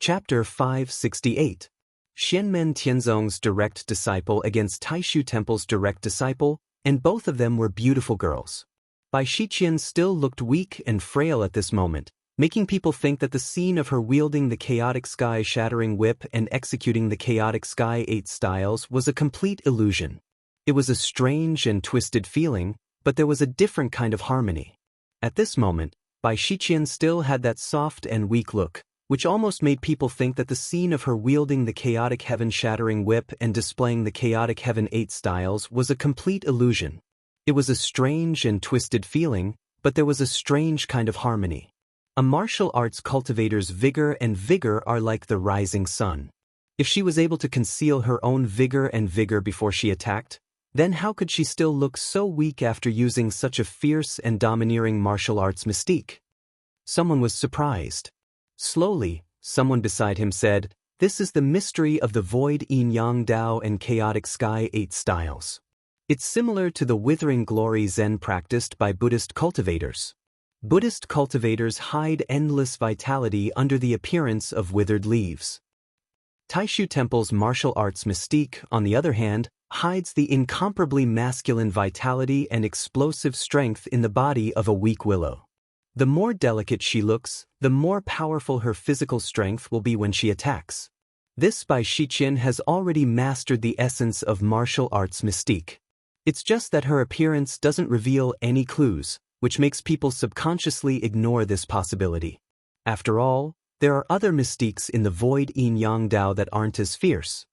Chapter 568. Xianmen Tianzong's direct disciple against Taishu Temple's direct disciple, and both of them were beautiful girls. Bai Shiqian still looked weak and frail at this moment, making people think that the scene of her wielding the chaotic sky-shattering whip and executing the chaotic sky 8 styles was a complete illusion. It was a strange and twisted feeling, but there was a different kind of harmony. At this moment, Bai Shiqian still had that soft and weak look, which almost made people think that the scene of her wielding the chaotic heaven-shattering whip and displaying the chaotic heaven 8 styles was a complete illusion. It was a strange and twisted feeling, but there was a strange kind of harmony. A martial arts cultivator's vigor and vigor are like the rising sun. If she was able to conceal her own vigor and vigor before she attacked, then how could she still look so weak after using such a fierce and domineering martial arts mystique? Someone was surprised. Slowly, someone beside him said, "This is the mystery of the void yin-yang Dao and chaotic sky 8 styles. It's similar to the withering glory Zen practiced by Buddhist cultivators. Buddhist cultivators hide endless vitality under the appearance of withered leaves. Taishu Temple's martial arts mystique, on the other hand, hides the incomparably masculine vitality and explosive strength in the body of a weak willow. The more delicate she looks, the more powerful her physical strength will be when she attacks. This Bai Shiqian has already mastered the essence of martial arts mystique. It's just that her appearance doesn't reveal any clues, which makes people subconsciously ignore this possibility. After all, there are other mystiques in the void yin-yang Dao that aren't as fierce."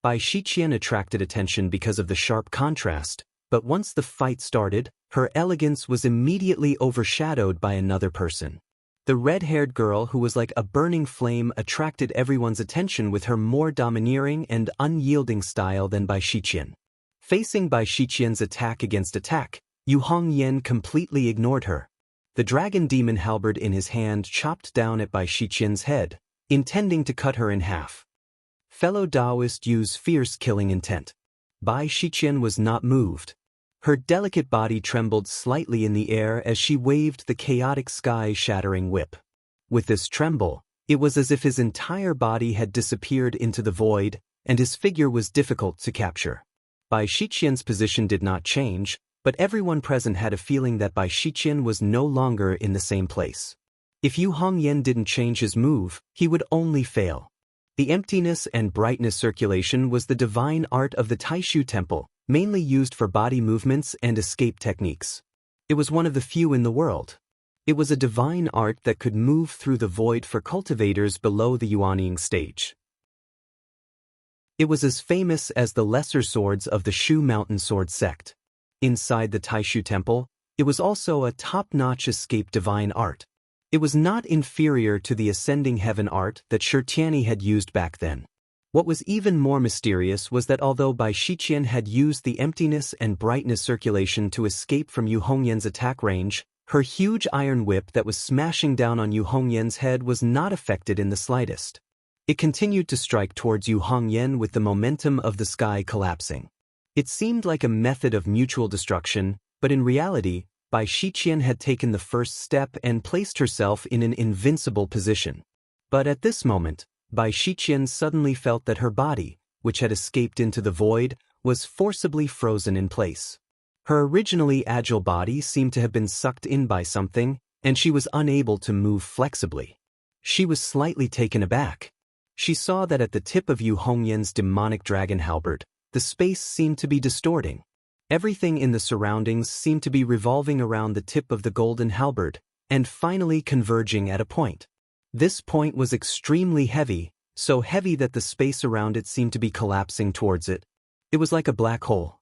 Bai Shiqian attracted attention because of the sharp contrast, but once the fight started, her elegance was immediately overshadowed by another person. The red-haired girl who was like a burning flame attracted everyone's attention with her more domineering and unyielding style than Bai Shiqian. Facing Bai Shiqian's attack against attack, Yu Hongyan completely ignored her. The dragon demon halberd in his hand chopped down at Bai Shiqian's head, intending to cut her in half. Fellow Taoists use fierce killing intent. Bai Shiqian was not moved. Her delicate body trembled slightly in the air as she waved the chaotic sky-shattering whip. With this tremble, it was as if his entire body had disappeared into the void, and his figure was difficult to capture. Bai Shiqian's position did not change, but everyone present had a feeling that Bai Shiqian was no longer in the same place. If Yu Hongyan didn't change his move, he would only fail. The emptiness and brightness circulation was the divine art of the Taishu Temple, mainly used for body movements and escape techniques. It was one of the few in the world. It was a divine art that could move through the void for cultivators below the Yuanying stage. It was as famous as the lesser swords of the Shu Mountain Sword sect. Inside the Taishu Temple, it was also a top-notch escape divine art. It was not inferior to the ascending heaven art that Shirtiani had used back then. What was even more mysterious was that although Bai Shiqian had used the emptiness and brightness circulation to escape from Yu Hongyan's attack range, her huge iron whip that was smashing down on Yu Hongyan's head was not affected in the slightest. It continued to strike towards Yu Hongyan with the momentum of the sky collapsing. It seemed like a method of mutual destruction, but in reality, Bai Shiqian had taken the first step and placed herself in an invincible position. But at this moment, Bai Shiqian suddenly felt that her body, which had escaped into the void, was forcibly frozen in place. Her originally agile body seemed to have been sucked in by something, and she was unable to move flexibly. She was slightly taken aback. She saw that at the tip of Yu Hongyan's demonic dragon halberd, the space seemed to be distorting. Everything in the surroundings seemed to be revolving around the tip of the golden halberd, and finally converging at a point. This point was extremely heavy, so heavy that the space around it seemed to be collapsing towards it. It was like a black hole.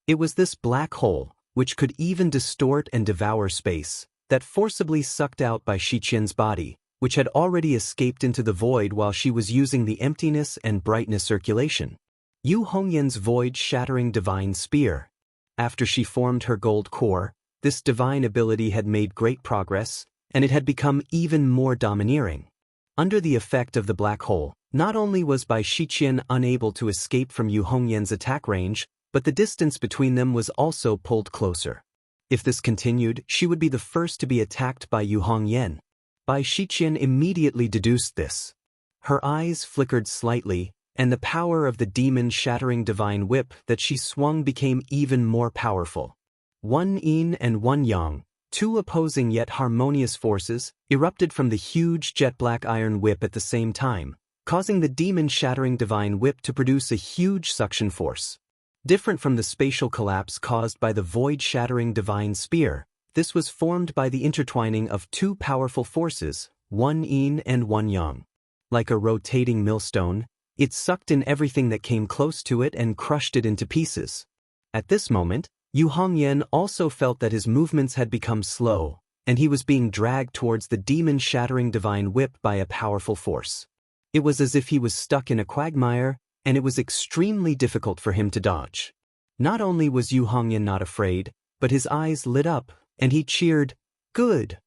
It was this black hole, which could even distort and devour space, that forcibly sucked out Bai Shiqian's body, which had already escaped into the void while she was using the emptiness and brightness circulation. Yu Hongyan's void-shattering divine spear. After she formed her gold core, this divine ability had made great progress, and it had become even more domineering. Under the effect of the black hole, not only was Bai Shiqian unable to escape from Yu Hongyan's attack range, but the distance between them was also pulled closer. If this continued, she would be the first to be attacked by Yu Hongyan. Bai Shiqian immediately deduced this. Her eyes flickered slightly, and the power of the demon-shattering divine whip that she swung became even more powerful. One yin and one yang, two opposing yet harmonious forces, erupted from the huge jet-black iron whip at the same time, causing the demon-shattering divine whip to produce a huge suction force. Different from the spatial collapse caused by the void-shattering divine spear, this was formed by the intertwining of two powerful forces, one yin and one yang. Like a rotating millstone, it sucked in everything that came close to it and crushed it into pieces. At this moment, Yu Hongyan also felt that his movements had become slow, and he was being dragged towards the demon-shattering divine whip by a powerful force. It was as if he was stuck in a quagmire, and it was extremely difficult for him to dodge. Not only was Yu Hongyan not afraid, but his eyes lit up, and he cheered, "Good!"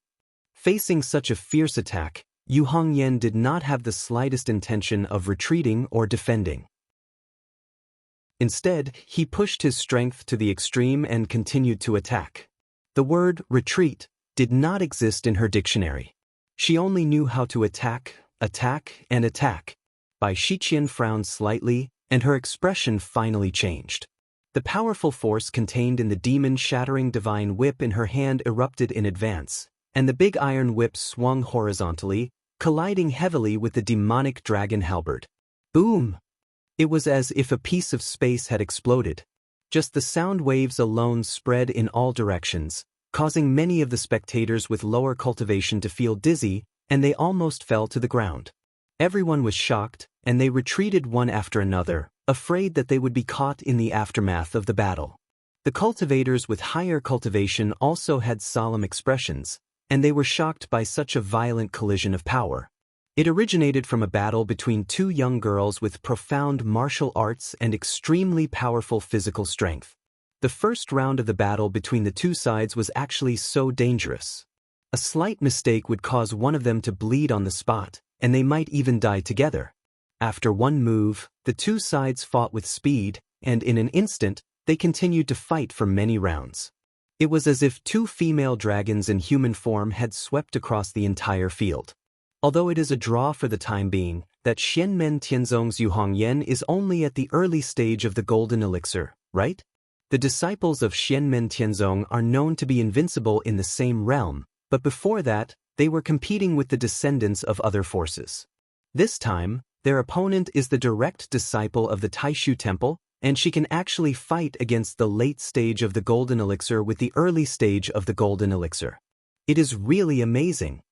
Facing such a fierce attack, Yu Hongyan did not have the slightest intention of retreating or defending. Instead, he pushed his strength to the extreme and continued to attack. The word retreat did not exist in her dictionary. She only knew how to attack, attack, and attack. Bai Shiqian frowned slightly, and her expression finally changed. The powerful force contained in the demon-shattering divine whip in her hand erupted in advance, and the big iron whip swung horizontally, colliding heavily with the demonic dragon halberd. Boom! It was as if a piece of space had exploded. Just the sound waves alone spread in all directions, causing many of the spectators with lower cultivation to feel dizzy, and they almost fell to the ground. Everyone was shocked, and they retreated one after another, afraid that they would be caught in the aftermath of the battle. The cultivators with higher cultivation also had solemn expressions, and they were shocked by such a violent collision of power. It originated from a battle between two young girls with profound martial arts and extremely powerful physical strength. The first round of the battle between the two sides was actually so dangerous. A slight mistake would cause one of them to bleed on the spot, and they might even die together. After one move, the two sides fought with speed, and in an instant, they continued to fight for many rounds. It was as if two female dragons in human form had swept across the entire field. Although it is a draw for the time being, that Xianmen Tianzong's Yu Hongyan is only at the early stage of the golden elixir, right? The disciples of Xianmen Tianzong are known to be invincible in the same realm, but before that, they were competing with the descendants of other forces. This time, their opponent is the direct disciple of the Taishu Temple, and she can actually fight against the late stage of the golden elixir with the early stage of the golden elixir. It is really amazing.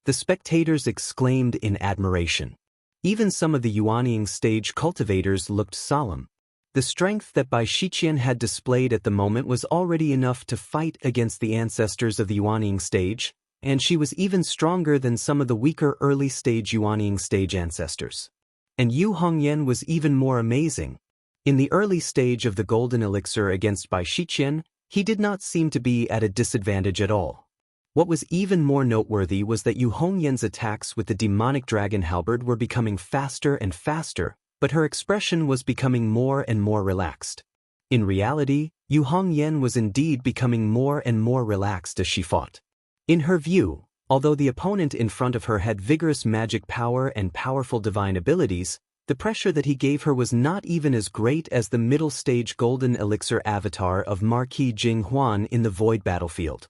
The spectators exclaimed in admiration. Even some of the Yuanying stage cultivators looked solemn. The strength that Bai Shiqian had displayed at the moment was already enough to fight against the ancestors of the Yuanying stage, and she was even stronger than some of the weaker early-stage Yuanying stage ancestors. And Yu Hongyan was even more amazing. In the early stage of the golden elixir against Bai Shiqian, he did not seem to be at a disadvantage at all. What was even more noteworthy was that Yu Hongyan's attacks with the demonic dragon halberd were becoming faster and faster, but her expression was becoming more and more relaxed. In reality, Yu Hongyan was indeed becoming more and more relaxed as she fought. In her view, although the opponent in front of her had vigorous magic power and powerful divine abilities, the pressure that he gave her was not even as great as the middle-stage golden elixir avatar of Marquis Jing Huan in the void battlefield.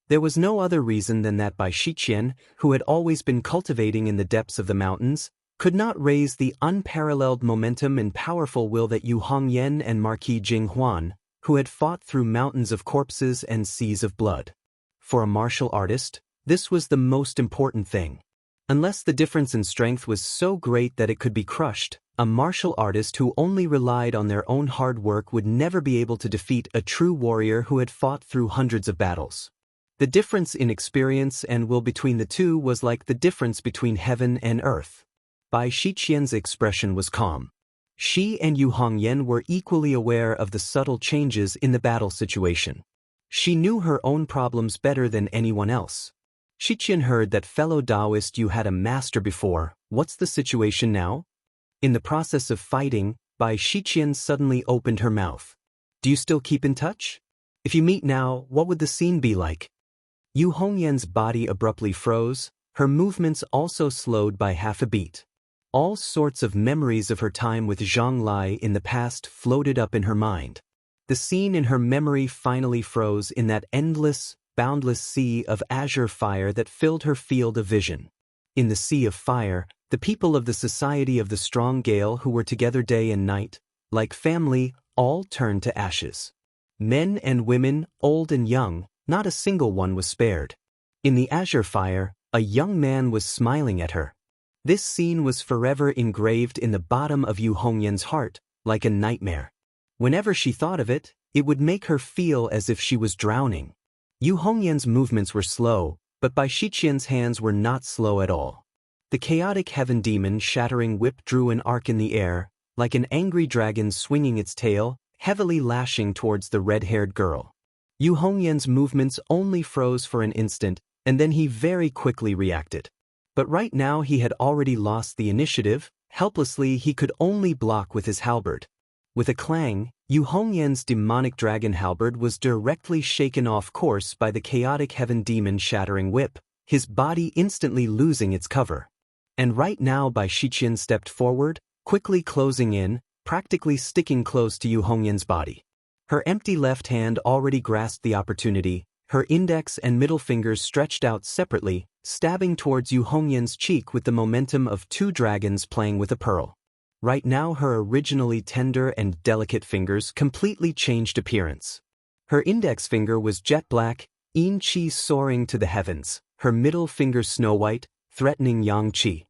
There was no other reason than that Bai Shiqian, who had always been cultivating in the depths of the mountains, could not raise the unparalleled momentum and powerful will that Yu Hongyan and Marquis Jing Huan, who had fought through mountains of corpses and seas of blood. For a martial artist, this was the most important thing. Unless the difference in strength was so great that it could be crushed, a martial artist who only relied on their own hard work would never be able to defeat a true warrior who had fought through hundreds of battles. The difference in experience and will between the two was like the difference between heaven and earth. Bai Shiqian's expression was calm. She and Yu Hongyan were equally aware of the subtle changes in the battle situation. She knew her own problems better than anyone else. Shiqian heard that fellow Taoist you had a master before. What's the situation now? In the process of fighting, Bai Shiqian suddenly opened her mouth. Do you still keep in touch? If you meet now, what would the scene be like? Yu Hongyan's body abruptly froze, Her movements also slowed by half a beat. All sorts of memories of her time with Zhang Lai in the past floated up in her mind. The scene in her memory finally froze in that endless, boundless sea of azure fire that filled her field of vision. In the sea of fire, the people of the Society of the Strong Gale who were together day and night, like family, all turned to ashes. Men and women, old and young, not a single one was spared. In the azure fire, a young man was smiling at her. This scene was forever engraved in the bottom of Yu Hongyan's heart, like a nightmare. Whenever she thought of it, it would make her feel as if she was drowning. Yu Hongyan's movements were slow, but Bai Shiqian's hands were not slow at all. The chaotic heaven demon shattering whip drew an arc in the air, like an angry dragon swinging its tail, heavily lashing towards the red-haired girl. Yu Hongyan's movements only froze for an instant, and then he very quickly reacted. But right now he had already lost the initiative. Helplessly he could only block with his halberd. With a clang, Yu Hongyan's demonic dragon halberd was directly shaken off course by the chaotic heaven demon shattering whip, his body instantly losing its cover. And right now Bai Shiqian stepped forward, quickly closing in, practically sticking close to Yu Hongyan's body. Her empty left hand already grasped the opportunity, her index and middle fingers stretched out separately, stabbing towards Yu Hongyan's cheek with the momentum of two dragons playing with a pearl. Right now her originally tender and delicate fingers completely changed appearance. Her index finger was jet black, yin qi soaring to the heavens, her middle finger snow white, threatening yang qi.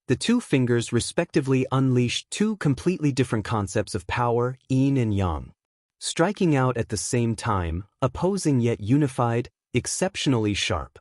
The two fingers respectively unleashed two completely different concepts of power, yin and yang. Striking out at the same time, opposing yet unified, exceptionally sharp.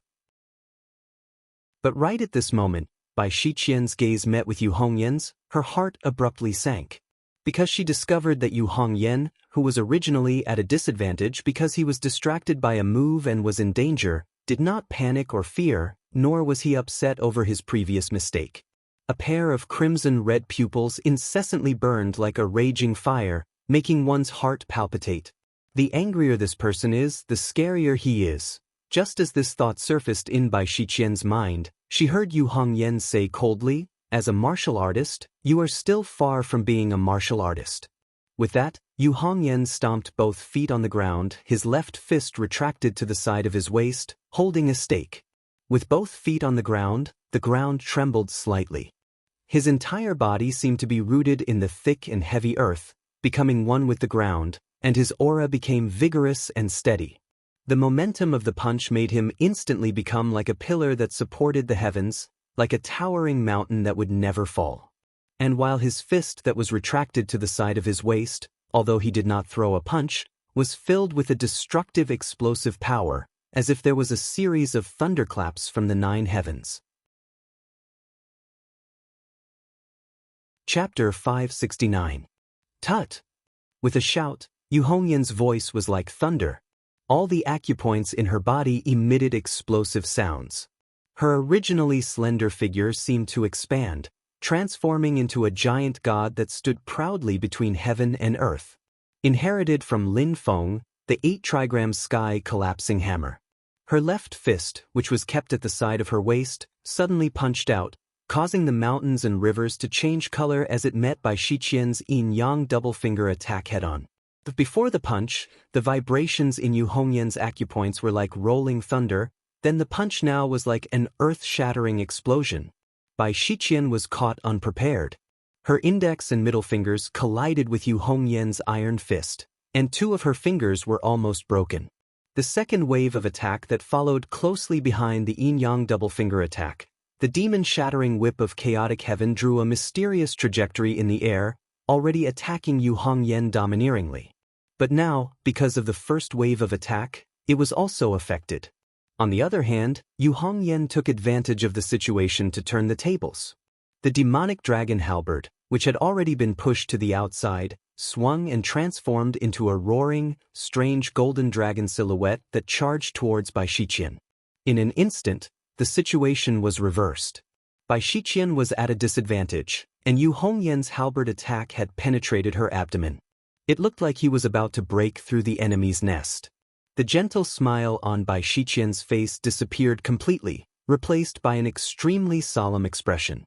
But right at this moment, Bai Shiqian's gaze met with Yu Hongyan's, her heart abruptly sank. Because she discovered that Yu Hongyan, who was originally at a disadvantage because he was distracted by a move and was in danger, did not panic or fear, nor was he upset over his previous mistake. A pair of crimson-red pupils incessantly burned like a raging fire, making one's heart palpitate. The angrier this person is, the scarier he is. Just as this thought surfaced in Bai Shiqian's mind, she heard Yu Hongyan say coldly, "As a martial artist, you are still far from being a martial artist." With that, Yu Hongyan stomped both feet on the ground, his left fist retracted to the side of his waist, holding a stake. With both feet on the ground trembled slightly. His entire body seemed to be rooted in the thick and heavy earth, becoming one with the ground, and his aura became vigorous and steady. The momentum of the punch made him instantly become like a pillar that supported the heavens, like a towering mountain that would never fall. And while his fist that was retracted to the side of his waist, although he did not throw a punch, was filled with a destructive explosive power, as if there was a series of thunderclaps from the 9 heavens. Chapter 569. Tut! With a shout, Yu Hongyan's voice was like thunder. All the acupoints in her body emitted explosive sounds. Her originally slender figure seemed to expand, transforming into a giant god that stood proudly between heaven and earth. Inherited from Lin Feng, the 8-trigram sky collapsing hammer. Her left fist, which was kept at the side of her waist, suddenly punched out, causing the mountains and rivers to change color as it met Bai Shiqian's yin-yang double-finger attack head-on. But before the punch, the vibrations in Yu Hongyan's acupoints were like rolling thunder, then the punch now was like an earth-shattering explosion. Bai Shiqian was caught unprepared. Her index and middle fingers collided with Yu Hongyan's iron fist, and 2 of her fingers were almost broken. The second wave of attack that followed closely behind the yin-yang double-finger attack, the demon-shattering whip of chaotic heaven drew a mysterious trajectory in the air, already attacking Yu Hongyan domineeringly. But now, because of the first wave of attack, it was also affected. On the other hand, Yu Hongyan took advantage of the situation to turn the tables. The demonic dragon halberd, which had already been pushed to the outside, swung and transformed into a roaring, strange golden dragon silhouette that charged towards Bai Shiqian. In an instant, the situation was reversed. Bai Shiqian was at a disadvantage, and Yu Hongyan's halberd attack had penetrated her abdomen. It looked like he was about to break through the enemy's nest. The gentle smile on Bai Shiqian's face disappeared completely, replaced by an extremely solemn expression.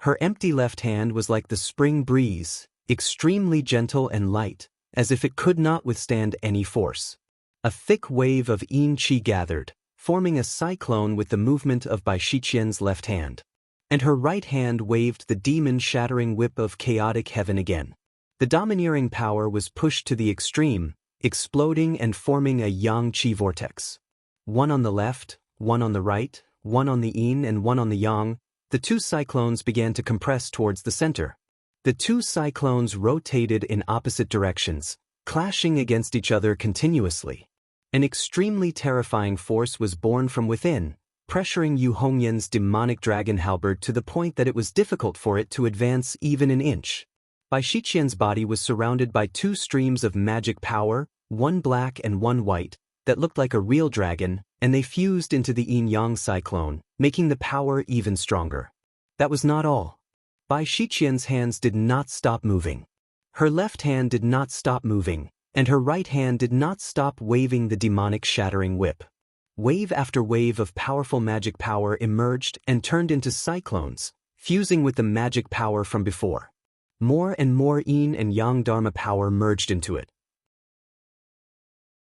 Her empty left hand was like the spring breeze, extremely gentle and light, as if it could not withstand any force. A thick wave of yin qi gathered, forming a cyclone with the movement of Bai Shiqian's left hand. And her right hand waved the demon-shattering whip of chaotic heaven again. The domineering power was pushed to the extreme, exploding and forming a yang qi vortex. One on the left, one on the right, one on the yin and one on the yang, the two cyclones began to compress towards the center. The two cyclones rotated in opposite directions, clashing against each other continuously. An extremely terrifying force was born from within, pressuring Yu Hongyan's demonic dragon halberd to the point that it was difficult for it to advance even an inch. Bai Shiqian's body was surrounded by two streams of magic power, one black and one white, that looked like a real dragon, and they fused into the yin-yang cyclone, making the power even stronger. That was not all. Bai Shiqian's hands did not stop moving. Her left hand did not stop moving, and her right hand did not stop waving the demonic shattering whip. Wave after wave of powerful magic power emerged and turned into cyclones, fusing with the magic power from before. More and more yin and yang dharma power merged into it.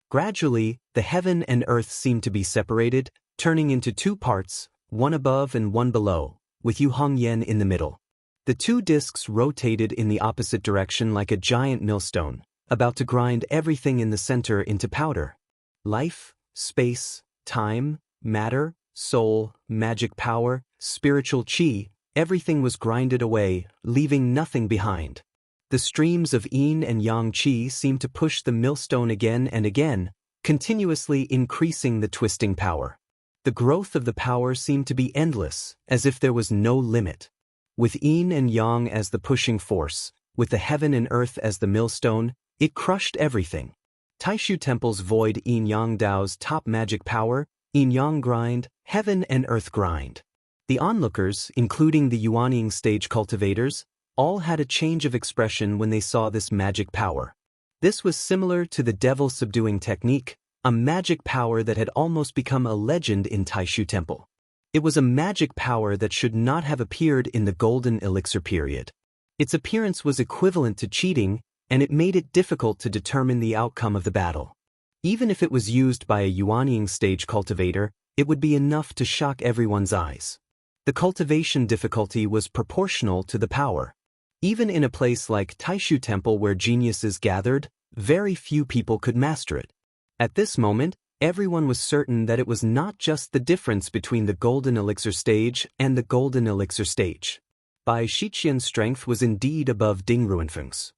Gradually, the heaven and earth seemed to be separated, turning into two parts, one above and one below, with Yu Hongyan in the middle. The two discs rotated in the opposite direction like a giant millstone, about to grind everything in the center into powder. Life, space, time, matter, soul, magic power, spiritual qi, everything was grinded away, leaving nothing behind. The streams of yin and yang qi seemed to push the millstone again and again, continuously increasing the twisting power. The growth of the power seemed to be endless, as if there was no limit. With yin and yang as the pushing force, with the heaven and earth as the millstone, it crushed everything. Taishu Temple's void yin-yang Dao's top magic power, yin-yang grind, heaven and earth grind. The onlookers, including the Yuanying stage cultivators, all had a change of expression when they saw this magic power. This was similar to the devil subduing technique, a magic power that had almost become a legend in Taishu Temple. It was a magic power that should not have appeared in the Golden Elixir period. Its appearance was equivalent to cheating, and it made it difficult to determine the outcome of the battle. Even if it was used by a Yuanying stage cultivator, it would be enough to shock everyone's eyes. The cultivation difficulty was proportional to the power. Even in a place like Taishu Temple where geniuses gathered, very few people could master it. At this moment, everyone was certain that it was not just the difference between the Golden Elixir stage and the Golden Elixir stage. Bai Shiqian's strength was indeed above Ding Ruanfeng's.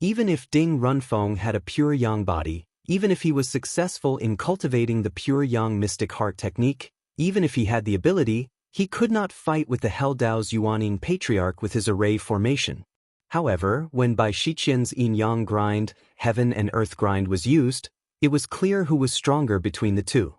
Even if Ding Runfeng had a pure yang body, even if he was successful in cultivating the pure yang mystic heart technique, even if he had the ability, he could not fight with the Hell Dao's Yuanying patriarch with his array formation. However, when Bai Shiqian's yin-yang grind, heaven and earth grind was used, it was clear who was stronger between the two.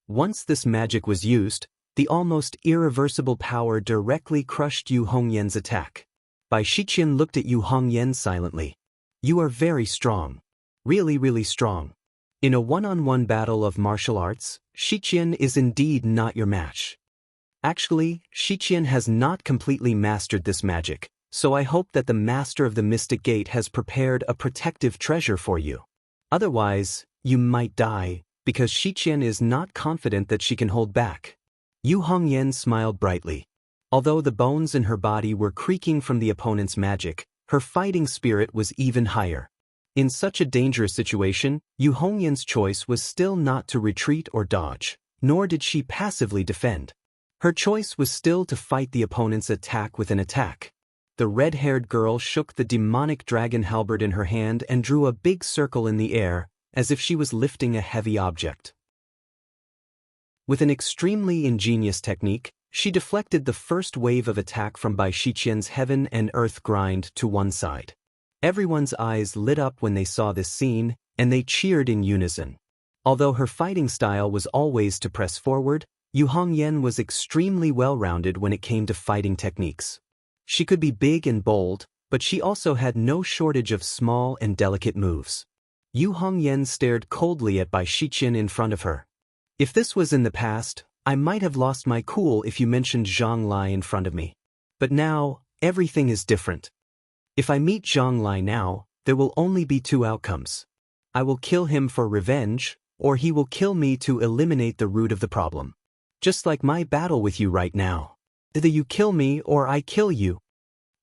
Once this magic was used, the almost irreversible power directly crushed Yu Hongyan's attack. Bai Shiqian looked at Yu Hongyan silently. You are very strong. Really, really strong. In a one-on-one battle of martial arts, Shiqian is indeed not your match. Actually, Shiqian has not completely mastered this magic, so I hope that the master of the Mystic Gate has prepared a protective treasure for you. Otherwise, you might die, because Shiqian is not confident that she can hold back. Yu Hongyan smiled brightly. Although the bones in her body were creaking from the opponent's magic, her fighting spirit was even higher. In such a dangerous situation, Yu Hongyan's choice was still not to retreat or dodge, nor did she passively defend. Her choice was still to fight the opponent's attack with an attack. The red-haired girl shook the demonic dragon halberd in her hand and drew a big circle in the air, as if she was lifting a heavy object. With an extremely ingenious technique, she deflected the first wave of attack from Bai Shiqian's heaven and earth grind to one side. Everyone's eyes lit up when they saw this scene, and they cheered in unison. Although her fighting style was always to press forward, Yu Hongyan was extremely well-rounded when it came to fighting techniques. She could be big and bold, but she also had no shortage of small and delicate moves. Yu Hongyan stared coldly at Bai Shiqian in front of her. If this was in the past, I might have lost my cool if you mentioned Zhang Lai in front of me. But now, everything is different. If I meet Zhang Lai now, there will only be two outcomes. I will kill him for revenge, or he will kill me to eliminate the root of the problem. Just like my battle with you right now. Either you kill me or I kill you.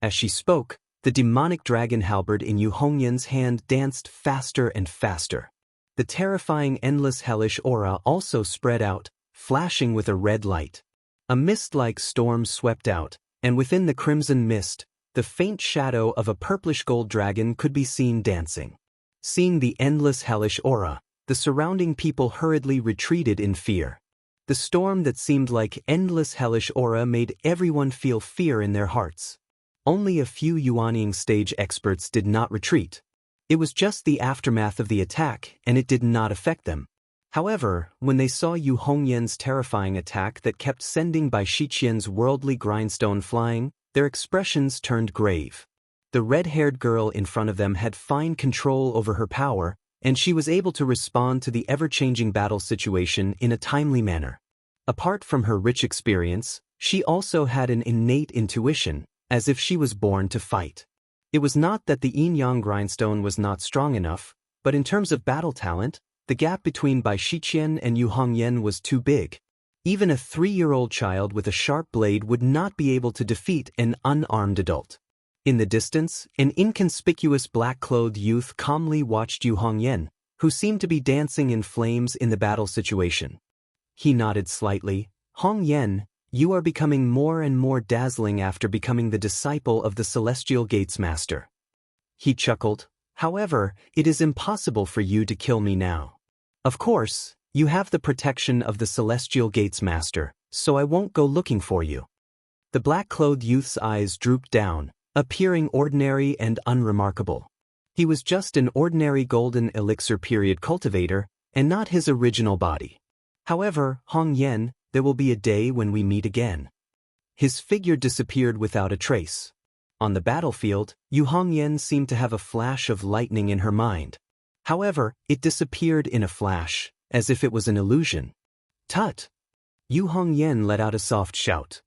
As she spoke, the demonic dragon halberd in Yu Hongyan's hand danced faster and faster. The terrifying endless hellish aura also spread out, flashing with a red light. A mist-like storm swept out, and within the crimson mist, the faint shadow of a purplish-gold dragon could be seen dancing. Seeing the endless hellish aura, the surrounding people hurriedly retreated in fear. The storm that seemed like endless hellish aura made everyone feel fear in their hearts. Only a few Yuanying stage experts did not retreat. It was just the aftermath of the attack, and it did not affect them. However, when they saw Yu Hongyan's terrifying attack that kept sending Bai Shiqian's worldly grindstone flying, their expressions turned grave. The red-haired girl in front of them had fine control over her power, and she was able to respond to the ever-changing battle situation in a timely manner. Apart from her rich experience, she also had an innate intuition, as if she was born to fight. It was not that the yin-yang grindstone was not strong enough, but in terms of battle talent, the gap between Bai Shiqian and Yu Hongyan was too big. Even a 3-year-old child with a sharp blade would not be able to defeat an unarmed adult. In the distance, an inconspicuous black-clothed youth calmly watched Yu Hongyan, who seemed to be dancing in flames in the battle situation. He nodded slightly. "Hongyan, you are becoming more and more dazzling after becoming the disciple of the Celestial Gates Master." He chuckled. "However, it is impossible for you to kill me now. Of course, you have the protection of the Celestial Gates Master, so I won't go looking for you." The black-clothed youth's eyes drooped down, appearing ordinary and unremarkable. He was just an ordinary golden elixir period cultivator, and not his original body. "However, Hongyan, there will be a day when we meet again." His figure disappeared without a trace. On the battlefield, Yu Hongyan seemed to have a flash of lightning in her mind. However, it disappeared in a flash, as if it was an illusion. "Tut!" Yu Hongyan let out a soft shout.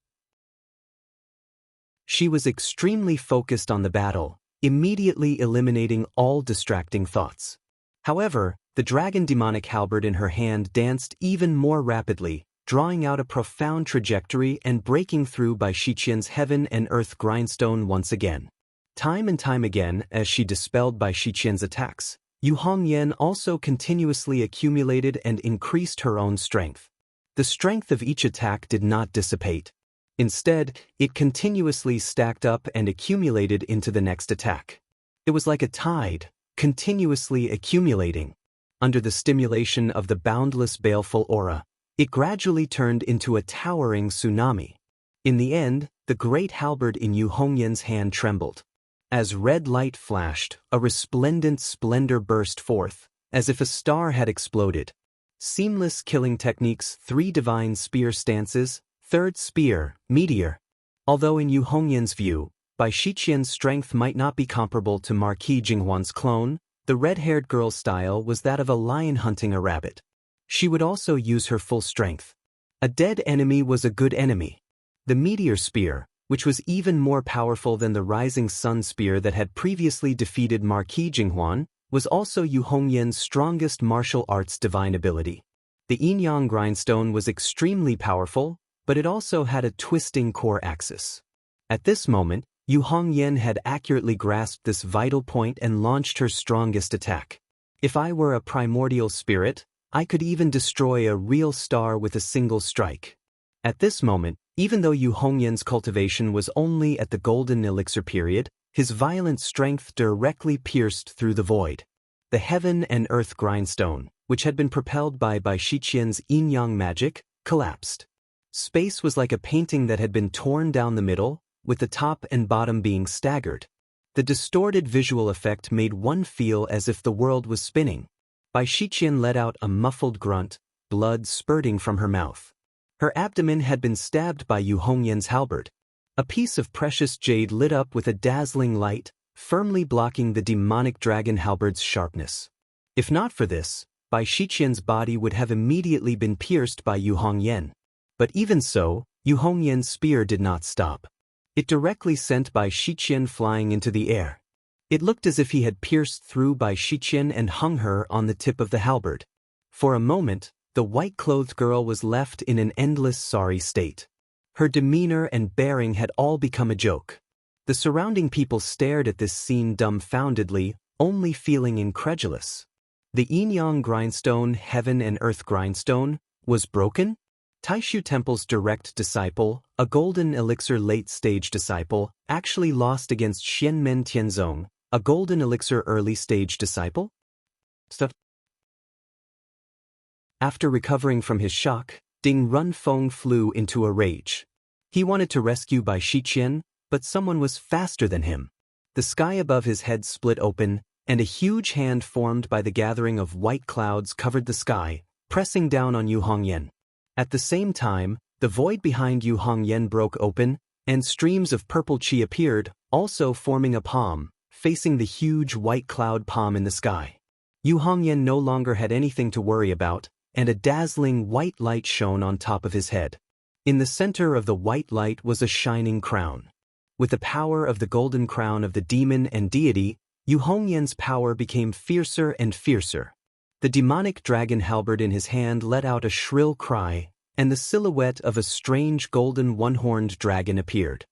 She was extremely focused on the battle, immediately eliminating all distracting thoughts. However, the dragon demonic halberd in her hand danced even more rapidly, drawing out a profound trajectory and breaking through Bai Shiqian's heaven and earth grindstone once again. Time and time again, as she dispelled Bai Shiqian's attacks, Yu Hongyan also continuously accumulated and increased her own strength. The strength of each attack did not dissipate. Instead, it continuously stacked up and accumulated into the next attack. It was like a tide, continuously accumulating. Under the stimulation of the boundless baleful aura, it gradually turned into a towering tsunami. In the end, the great halberd in Yu Hongyan's hand trembled. As red light flashed, a resplendent splendor burst forth, as if a star had exploded. Seamless killing techniques, 3 divine spear stances, 3rd spear, meteor. Although in Yu Hongyan's view, Bai Shiqian's strength might not be comparable to Marquis Jinghuan's clone, the red-haired girl's style was that of a lion hunting a rabbit. She would also use her full strength. A dead enemy was a good enemy. The meteor spear, which was even more powerful than the rising sun spear that had previously defeated Marquis Jinghuan, was also Yu Hongyan's strongest martial arts divine ability. The yin-yang grindstone was extremely powerful, but it also had a twisting core axis. At this moment, Yu Hongyan had accurately grasped this vital point and launched her strongest attack. "If I were a primordial spirit, I could even destroy a real star with a single strike." At this moment, even though Yu Hongyan's cultivation was only at the golden elixir period, his violent strength directly pierced through the void. The heaven and earth grindstone, which had been propelled by Bai Shiqian's yin-yang magic, collapsed. Space was like a painting that had been torn down the middle, with the top and bottom being staggered. The distorted visual effect made one feel as if the world was spinning. Bai Shiqian let out a muffled grunt, blood spurting from her mouth. Her abdomen had been stabbed by Yu Hongyan's halberd. A piece of precious jade lit up with a dazzling light, firmly blocking the demonic dragon halberd's sharpness. If not for this, Bai Shiqian's body would have immediately been pierced by Yu Hongyan. But even so, Yu Hongyan's spear did not stop. It directly sent Bai Shiqian flying into the air. It looked as if he had pierced through Bai Shiqian and hung her on the tip of the halberd. For a moment, the white-clothed girl was left in an endless sorry state. Her demeanor and bearing had all become a joke. The surrounding people stared at this scene dumbfoundedly, only feeling incredulous. The yin-yang grindstone, heaven and earth grindstone, was broken? Taishu Temple's direct disciple, a golden elixir late-stage disciple, actually lost against Xianmen Tianzong, a golden elixir early-stage disciple? After recovering from his shock, Ding Runfeng flew into a rage. He wanted to rescue Bai Shiqian, but someone was faster than him. The sky above his head split open, and a huge hand formed by the gathering of white clouds covered the sky, pressing down on Yu Hongyan. At the same time, the void behind Yu Hongyan broke open, and streams of purple qi appeared, also forming a palm, facing the huge white cloud palm in the sky. Yu Hongyan no longer had anything to worry about, and a dazzling white light shone on top of his head. In the center of the white light was a shining crown. With the power of the golden crown of the demon and deity, Yu Hongyan's power became fiercer and fiercer. The demonic dragon halberd in his hand let out a shrill cry, and the silhouette of a strange golden one-horned dragon appeared.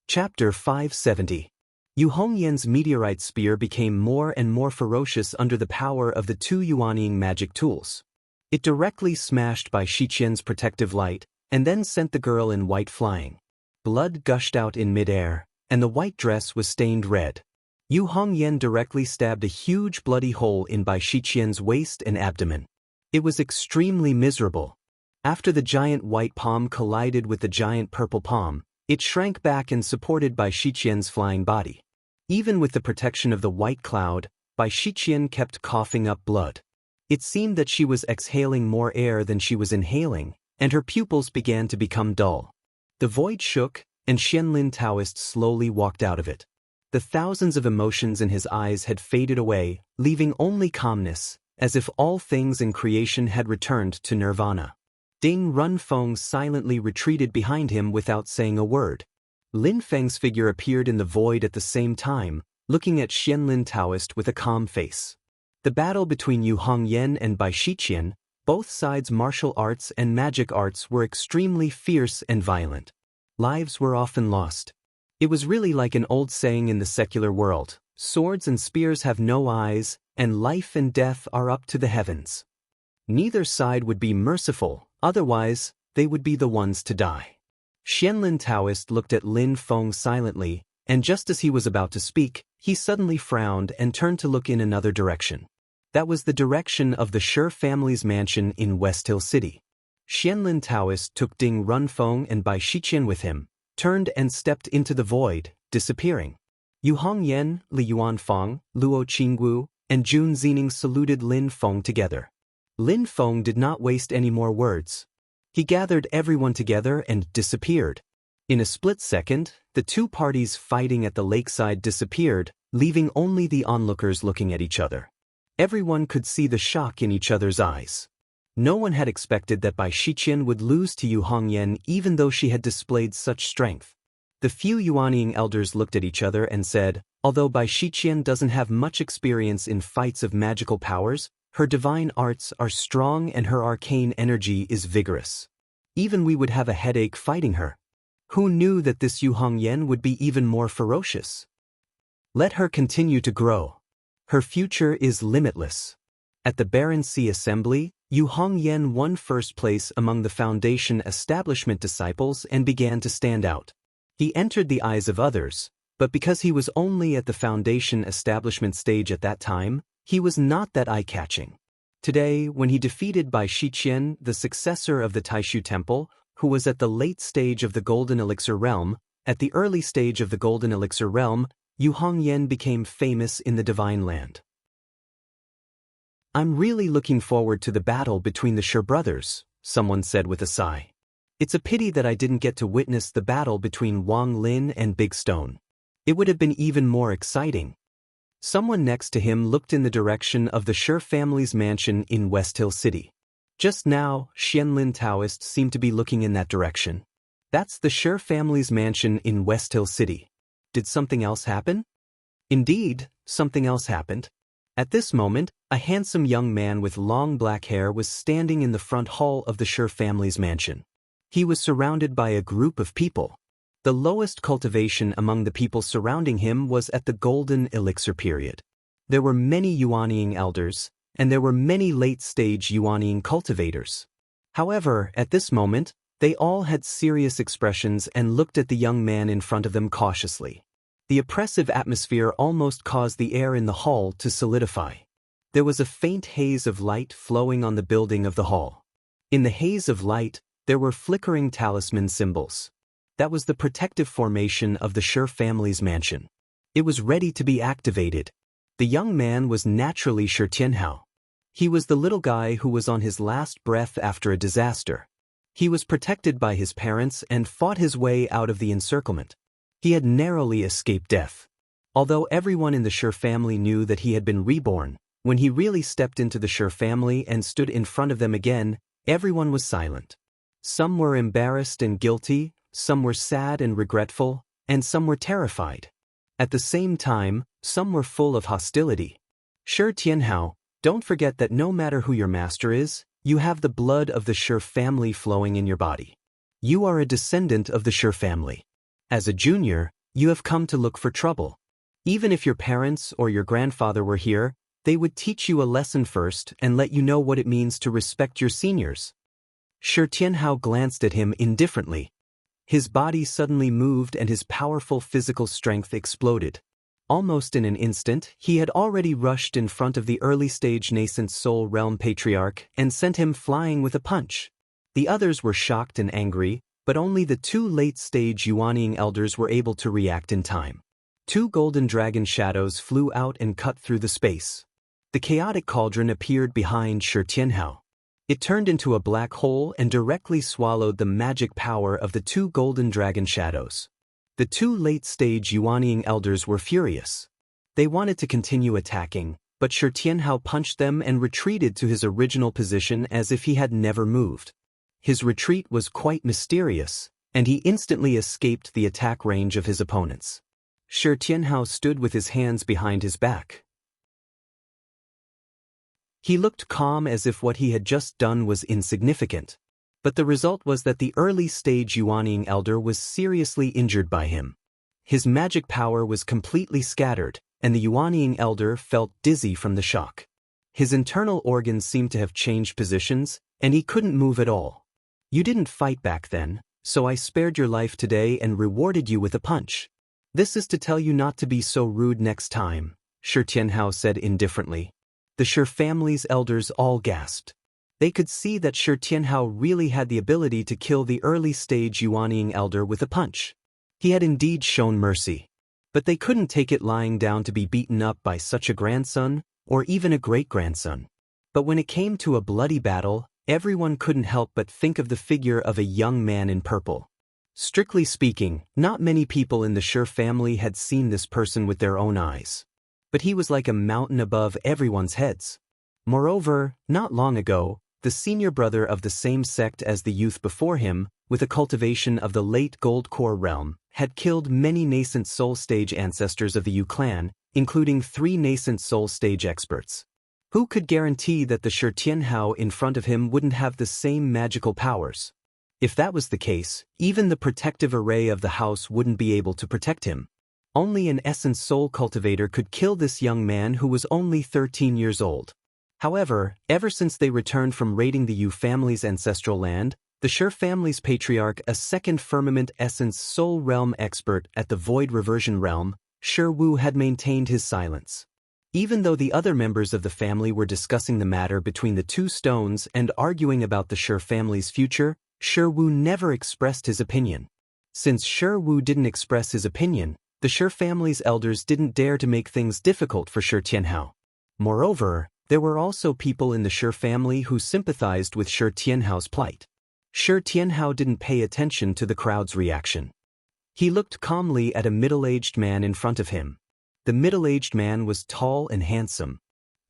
Chapter 570. Yu Hongyan's meteorite spear became more and more ferocious under the power of the two Yuanying magic tools. It directly smashed Bai Shiqian's protective light, and then sent the girl in white flying. Blood gushed out in midair, and the white dress was stained red. Yu Hongyan directly stabbed a huge bloody hole in Bai Shiqian's waist and abdomen. It was extremely miserable. After the giant white palm collided with the giant purple palm, it shrank back and supported Bai Shiqian's flying body. Even with the protection of the white cloud, Bai Shiqian kept coughing up blood. It seemed that she was exhaling more air than she was inhaling, and her pupils began to become dull. The void shook, and Xianlin Taoist slowly walked out of it. The thousands of emotions in his eyes had faded away, leaving only calmness, as if all things in creation had returned to nirvana. Ding Runfeng silently retreated behind him without saying a word. Lin Feng's figure appeared in the void at the same time, looking at Xianlin Taoist with a calm face. The battle between Yu Hongyan and Bai Shiqian, both sides' martial arts and magic arts, were extremely fierce and violent. Lives were often lost. It was really like an old saying in the secular world: swords and spears have no eyes, and life and death are up to the heavens. Neither side would be merciful, otherwise, they would be the ones to die. Xianlin Taoist looked at Lin Feng silently, and just as he was about to speak, he suddenly frowned and turned to look in another direction. That was the direction of the Shi family's mansion in West Hill City. Xianlin Taoist took Ding Runfeng and Bai Shiqian with him, turned and stepped into the void, disappearing. Yu Hongyan, Li Yuanfeng, Luo Qinggu, and Jun Zining saluted Lin Feng together. Lin Feng did not waste any more words. He gathered everyone together and disappeared. In a split second, the two parties fighting at the lakeside disappeared, leaving only the onlookers looking at each other. Everyone could see the shock in each other's eyes. No one had expected that Bai Shiqian would lose to Yu Hongyan even though she had displayed such strength. The few Yuanying elders looked at each other and said, although Bai Shiqian doesn't have much experience in fights of magical powers, her divine arts are strong and her arcane energy is vigorous. Even we would have a headache fighting her. Who knew that this Yu Hongyan would be even more ferocious? Let her continue to grow. Her future is limitless. At the Barren Sea Assembly, Yu Hongyan won first place among the Foundation establishment disciples and began to stand out. He entered the eyes of others, but because he was only at the Foundation establishment stage at that time, he was not that eye-catching. Today, when he defeated Bai Shiqian, the successor of the Taishu Temple, who was at the late stage of the Golden Elixir Realm, at the early stage of the Golden Elixir Realm, Yu Hongyan became famous in the Divine Land. I'm really looking forward to the battle between the Shi brothers, someone said with a sigh. It's a pity that I didn't get to witness the battle between Wang Lin and Big Stone. It would have been even more exciting. Someone next to him looked in the direction of the Shi family's mansion in West Hill City. Just now, Xianlin Taoist seemed to be looking in that direction. That's the Shi family's mansion in West Hill City. Did something else happen? Indeed, something else happened. At this moment, a handsome young man with long black hair was standing in the front hall of the Shi family's mansion. He was surrounded by a group of people. The lowest cultivation among the people surrounding him was at the golden elixir period. There were many Yuanying elders, and there were many late-stage Yuanying cultivators. However, at this moment, they all had serious expressions and looked at the young man in front of them cautiously. The oppressive atmosphere almost caused the air in the hall to solidify. There was a faint haze of light flowing on the building of the hall. In the haze of light, there were flickering talisman symbols. That was the protective formation of the Shi family's mansion. It was ready to be activated. The young man was naturally Shi Tianhao. He was the little guy who was on his last breath after a disaster. He was protected by his parents and fought his way out of the encirclement. He had narrowly escaped death. Although everyone in the Shi family knew that he had been reborn, when he really stepped into the Shi family and stood in front of them again, everyone was silent. Some were embarrassed and guilty, some were sad and regretful, and some were terrified. At the same time, some were full of hostility. Shi Tianhao, don't forget that no matter who your master is, you have the blood of the Shi family flowing in your body. You are a descendant of the Shi family. As a junior, you have come to look for trouble. Even if your parents or your grandfather were here, they would teach you a lesson first and let you know what it means to respect your seniors. Shi Tianhao glanced at him indifferently. His body suddenly moved and his powerful physical strength exploded. Almost in an instant, he had already rushed in front of the early-stage nascent soul realm patriarch and sent him flying with a punch. The others were shocked and angry, but only the two late-stage Yuanying elders were able to react in time. Two golden dragon shadows flew out and cut through the space. The chaotic cauldron appeared behind Shi Tianhao. It turned into a black hole and directly swallowed the magic power of the two golden dragon shadows. The two late-stage Yuanying elders were furious. They wanted to continue attacking, but Shi Tianhao punched them and retreated to his original position as if he had never moved. His retreat was quite mysterious, and he instantly escaped the attack range of his opponents. Shi Tianhao stood with his hands behind his back. He looked calm as if what he had just done was insignificant. But the result was that the early-stage Yuanying elder was seriously injured by him. His magic power was completely scattered, and the Yuanying elder felt dizzy from the shock. His internal organs seemed to have changed positions, and he couldn't move at all. You didn't fight back then, so I spared your life today and rewarded you with a punch. This is to tell you not to be so rude next time, Shi Tianhao said indifferently. The Shi family's elders all gasped. They could see that Shi Tianhao really had the ability to kill the early-stage Yuanying elder with a punch. He had indeed shown mercy. But they couldn't take it lying down to be beaten up by such a grandson, or even a great-grandson. But when it came to a bloody battle, everyone couldn't help but think of the figure of a young man in purple. Strictly speaking, not many people in the Shi family had seen this person with their own eyes. But he was like a mountain above everyone's heads. Moreover, not long ago, the senior brother of the same sect as the youth before him, with a cultivation of the late Gold Core realm, had killed many nascent soul stage ancestors of the Yu clan, including 3 nascent soul stage experts. Who could guarantee that the Shi Tianhao in front of him wouldn't have the same magical powers? If that was the case, even the protective array of the house wouldn't be able to protect him. Only an essence soul cultivator could kill this young man who was only 13 years old. However, ever since they returned from raiding the Yu family's ancestral land, the Shi family's patriarch, a second firmament essence soul realm expert at the void reversion realm, Shi Wu, had maintained his silence. Even though the other members of the family were discussing the matter between the two stones and arguing about the Shi family's future, Shi Wu never expressed his opinion. Since Shi Wu didn't express his opinion, the Shi family's elders didn't dare to make things difficult for Shi Tianhao. Moreover, there were also people in the Shi family who sympathized with Shi Tianhao's plight. Shi Tianhao didn't pay attention to the crowd's reaction. He looked calmly at a middle-aged man in front of him. The middle-aged man was tall and handsome.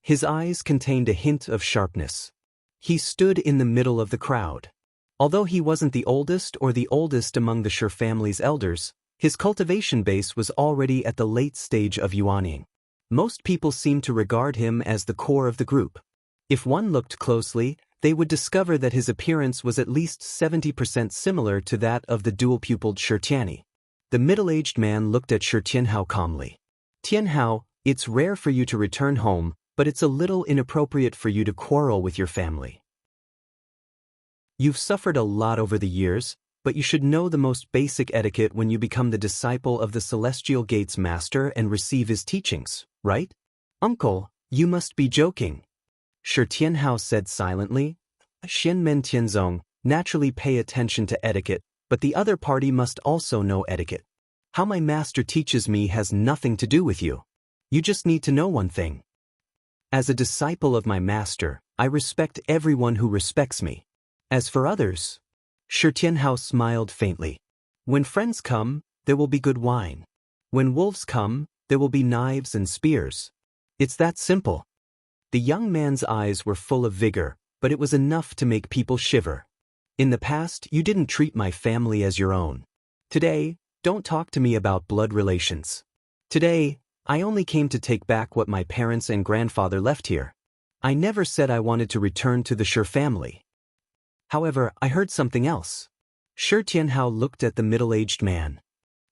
His eyes contained a hint of sharpness. He stood in the middle of the crowd. Although he wasn't the oldest or the oldest among the Shi family's elders, his cultivation base was already at the late stage of yuaning. Most people seemed to regard him as the core of the group. If one looked closely, they would discover that his appearance was at least 70% similar to that of the dual-pupiled Shi Tianyi. The middle-aged man looked at Shi Tianhao calmly. "Tianhao, it's rare for you to return home, but it's a little inappropriate for you to quarrel with your family. You've suffered a lot over the years, but you should know the most basic etiquette when you become the disciple of the Celestial Gate's master and receive his teachings, right? Uncle, you must be joking." Shi Tianhao said silently. "Xianmen Tianzong, naturally pay attention to etiquette, but the other party must also know etiquette. How my master teaches me has nothing to do with you. You just need to know one thing. As a disciple of my master, I respect everyone who respects me. As for others..." Shi Tianhao smiled faintly. "When friends come, there will be good wine. When wolves come, there will be knives and spears. It's that simple." The young man's eyes were full of vigor, but it was enough to make people shiver. "In the past, you didn't treat my family as your own. Today, don't talk to me about blood relations. Today, I only came to take back what my parents and grandfather left here. I never said I wanted to return to the Shi family. However, I heard something else." Shi Tianhao looked at the middle-aged man.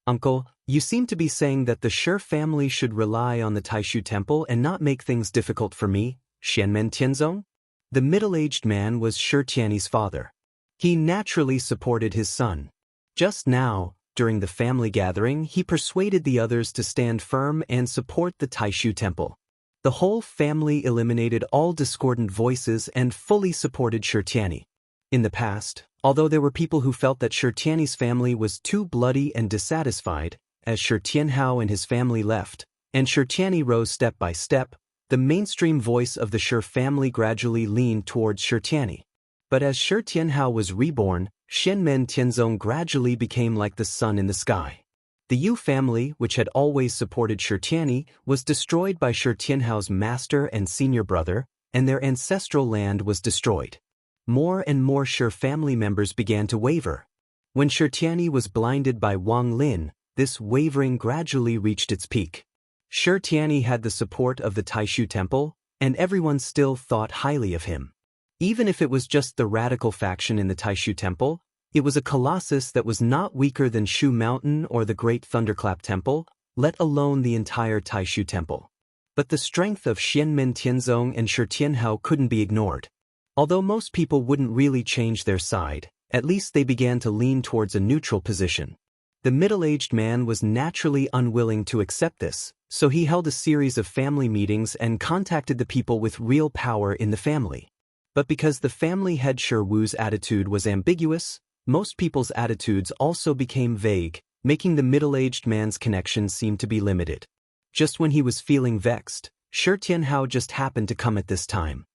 "Uncle, you seem to be saying that the Shi family should rely on the Taishu temple and not make things difficult for me, Xianmen Tianzong?" The middle-aged man was Shi Tianyi's father. He naturally supported his son. Just now, during the family gathering, he persuaded the others to stand firm and support the Taishu temple. The whole family eliminated all discordant voices and fully supported Shi Tianyi. In the past, although there were people who felt that Shi Tianyi's family was too bloody and dissatisfied, as Shi Tianhao and his family left, and Shi Tianyi rose step by step, the mainstream voice of the Shi family gradually leaned towards Shi Tianyi. But as Shi Tianhao was reborn, Xianmen Tianzong gradually became like the sun in the sky. The Yu family, which had always supported Shi Tianyi, was destroyed by Shi Tianhao's master and senior brother, and their ancestral land was destroyed. More and more Shi family members began to waver. When Shi Tianyi was blinded by Wang Lin, this wavering gradually reached its peak. Shi Tianyi had the support of the Taishu temple, and everyone still thought highly of him. Even if it was just the radical faction in the Taishu temple, it was a colossus that was not weaker than Shu Mountain or the Great Thunderclap Temple, let alone the entire Taishu temple. But the strength of Xianmen Tianzong and Shi Tianhao couldn't be ignored. Although most people wouldn't really change their side, at least they began to lean towards a neutral position. The middle-aged man was naturally unwilling to accept this, so he held a series of family meetings and contacted the people with real power in the family. But because the family head Shi Wu's attitude was ambiguous, most people's attitudes also became vague, making the middle-aged man's connection seem to be limited. Just when he was feeling vexed, Shi Tianhao just happened to come at this time.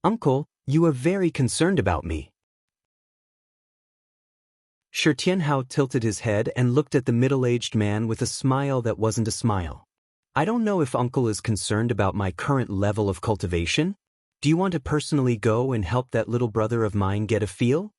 "Uncle, you are very concerned about me." Shi Tianhao tilted his head and looked at the middle-aged man with a smile that wasn't a smile. "I don't know if Uncle is concerned about my current level of cultivation. Do you want to personally go and help that little brother of mine get a feel?"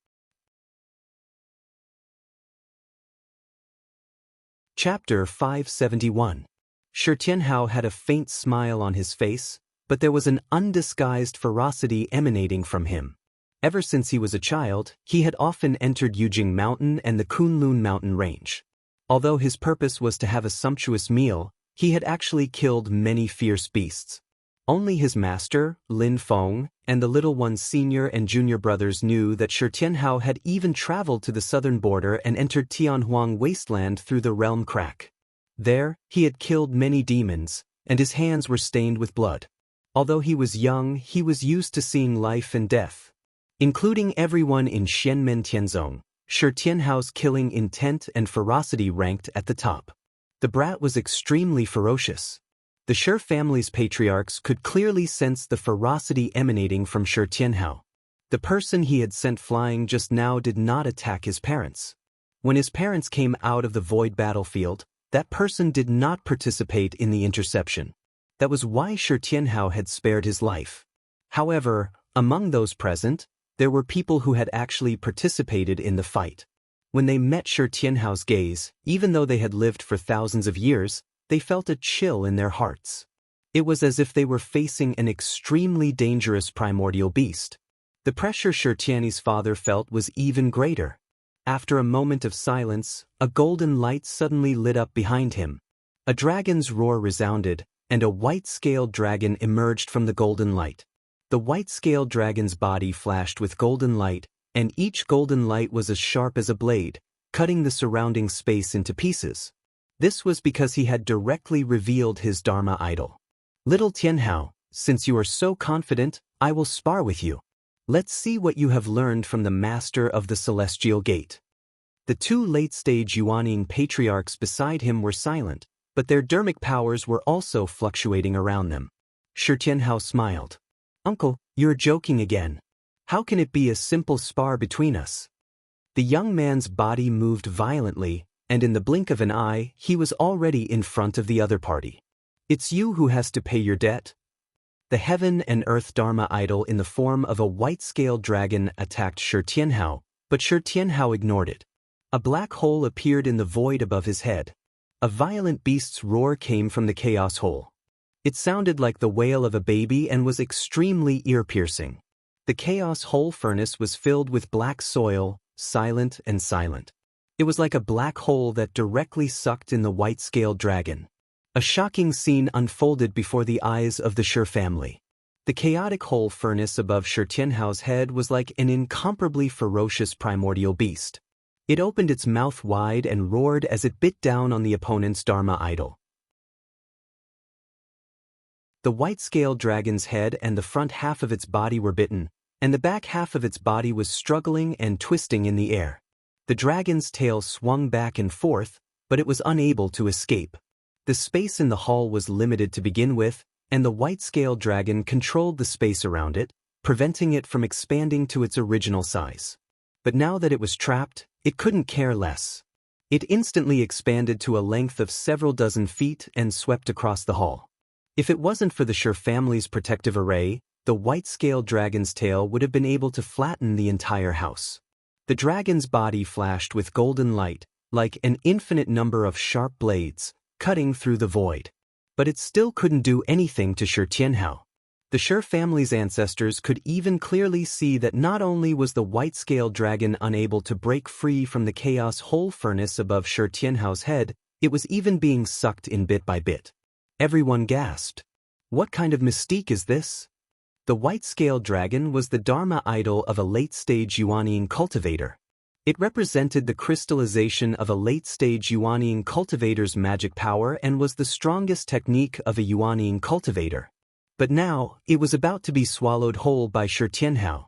Chapter 571. Shi Tianhao had a faint smile on his face, but there was an undisguised ferocity emanating from him. Ever since he was a child, he had often entered Yujing Mountain and the Kunlun Mountain range. Although his purpose was to have a sumptuous meal, he had actually killed many fierce beasts. Only his master, Lin Feng, and the little one's senior and junior brothers knew that Shi Tianhao had even traveled to the southern border and entered Tianhuang wasteland through the realm crack. There, he had killed many demons, and his hands were stained with blood. Although he was young, he was used to seeing life and death. Including everyone in Xianmen Tianzong, Shi Tianhao's killing intent and ferocity ranked at the top. The brat was extremely ferocious. The Shi family's patriarchs could clearly sense the ferocity emanating from Shi Tianhao. The person he had sent flying just now did not attack his parents. When his parents came out of the void battlefield, that person did not participate in the interception. That was why Shi Tianhao had spared his life. However, among those present, there were people who had actually participated in the fight. When they met Shi Tianhao's gaze, even though they had lived for thousands of years, they felt a chill in their hearts. It was as if they were facing an extremely dangerous primordial beast. The pressure Shi Tian's father felt was even greater. After a moment of silence, a golden light suddenly lit up behind him. A dragon's roar resounded, and a white-scaled dragon emerged from the golden light. The white-scaled dragon's body flashed with golden light, and each golden light was as sharp as a blade, cutting the surrounding space into pieces. This was because he had directly revealed his Dharma idol. Little Tianhao, since you are so confident, I will spar with you. Let's see what you have learned from the master of the celestial gate. The two late-stage Yuanning patriarchs beside him were silent, but their dharmic powers were also fluctuating around them. Shi Tianhao smiled. Uncle, you're joking again. How can it be a simple spar between us? The young man's body moved violently, and in the blink of an eye, he was already in front of the other party. It's you who has to pay your debt. The heaven and earth Dharma idol in the form of a white-scaled dragon attacked Shi Tianhao, but Shi Tianhao ignored it. A black hole appeared in the void above his head. A violent beast's roar came from the chaos hole. It sounded like the wail of a baby and was extremely ear-piercing. The chaos hole furnace was filled with black soil, silent and silent. It was like a black hole that directly sucked in the white-scaled dragon. A shocking scene unfolded before the eyes of the Shi family. The chaotic hole furnace above Shi Tianhao's head was like an incomparably ferocious primordial beast. It opened its mouth wide and roared as it bit down on the opponent's Dharma idol. The white-scaled dragon's head and the front half of its body were bitten, and the back half of its body was struggling and twisting in the air. The dragon's tail swung back and forth, but it was unable to escape. The space in the hall was limited to begin with, and the white-scaled dragon controlled the space around it, preventing it from expanding to its original size. But now that it was trapped, it couldn't care less. It instantly expanded to a length of several dozen feet and swept across the hall. If it wasn't for the Shi family's protective array, the white-scaled dragon's tail would have been able to flatten the entire house. The dragon's body flashed with golden light, like an infinite number of sharp blades, cutting through the void. But it still couldn't do anything to Shi Tianhao. The Shi family's ancestors could even clearly see that not only was the white-scaled dragon unable to break free from the chaos hole furnace above Shi Tianhao's head, it was even being sucked in bit by bit. Everyone gasped. What kind of mystique is this? The white-scaled dragon was the Dharma idol of a late-stage Yuanning cultivator. It represented the crystallization of a late-stage Yuanning cultivator's magic power and was the strongest technique of a Yuanning cultivator. But now, it was about to be swallowed whole by Shi Tianhao.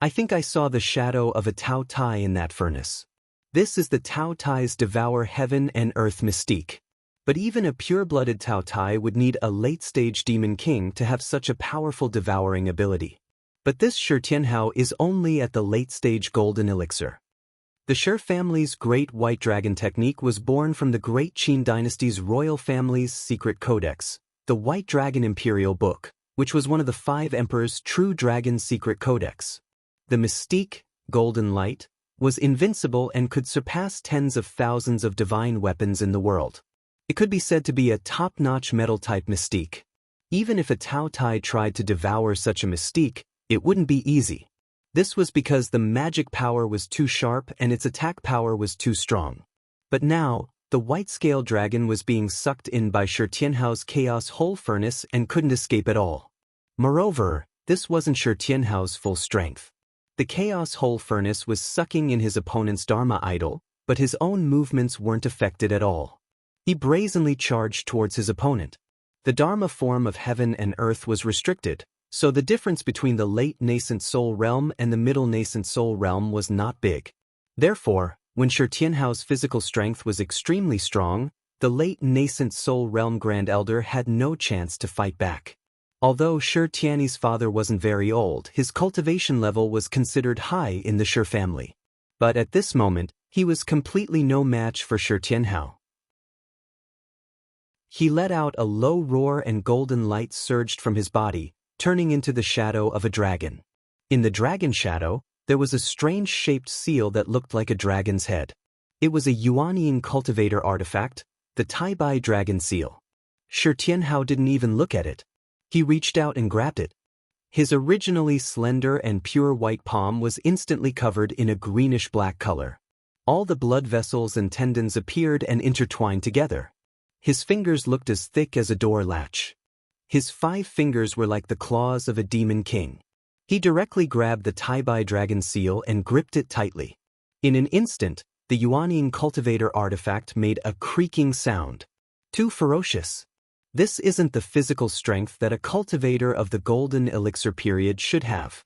I think I saw the shadow of a Tao Tai in that furnace. This is the Tao Tai's devour heaven and earth mystique. But even a pure-blooded Tao Tai would need a late-stage demon king to have such a powerful devouring ability. But this Shi Tianhao is only at the late-stage golden elixir. The Shi family's Great White Dragon technique was born from the Great Qin dynasty's royal family's secret codex, the White Dragon Imperial Book, which was one of the 5 emperors' true dragon secret codex. The mystique, golden light, was invincible and could surpass tens of thousands of divine weapons in the world. It could be said to be a top-notch metal-type mystique. Even if a Tao Tai tried to devour such a mystique, it wouldn't be easy. This was because the magic power was too sharp and its attack power was too strong. But now, the white-scaled dragon was being sucked in by Shi Tianhao's chaos hole furnace and couldn't escape at all. Moreover, this wasn't Shi Tianhao's full strength. The chaos hole furnace was sucking in his opponent's Dharma idol, but his own movements weren't affected at all. He brazenly charged towards his opponent. The Dharma form of heaven and earth was restricted, so the difference between the late nascent soul realm and the middle nascent soul realm was not big. Therefore, when Shi Tianhao's physical strength was extremely strong, the late nascent soul realm Grand Elder had no chance to fight back. Although Shi Tian's father wasn't very old, his cultivation level was considered high in the Shi family. But at this moment, he was completely no match for Shi Tianhao. He let out a low roar and golden light surged from his body, turning into the shadow of a dragon. In the dragon shadow, there was a strange-shaped seal that looked like a dragon's head. It was a Yuanian cultivator artifact, the Tai-Bai dragon seal. Shi Tianhao didn't even look at it. He reached out and grabbed it. His originally slender and pure white palm was instantly covered in a greenish-black color. All the blood vessels and tendons appeared and intertwined together. His fingers looked as thick as a door latch. His 5 fingers were like the claws of a demon king. He directly grabbed the Tai-Bai dragon seal and gripped it tightly. In an instant, the Yuanian cultivator artifact made a creaking sound. Too ferocious. This isn't the physical strength that a cultivator of the golden elixir period should have.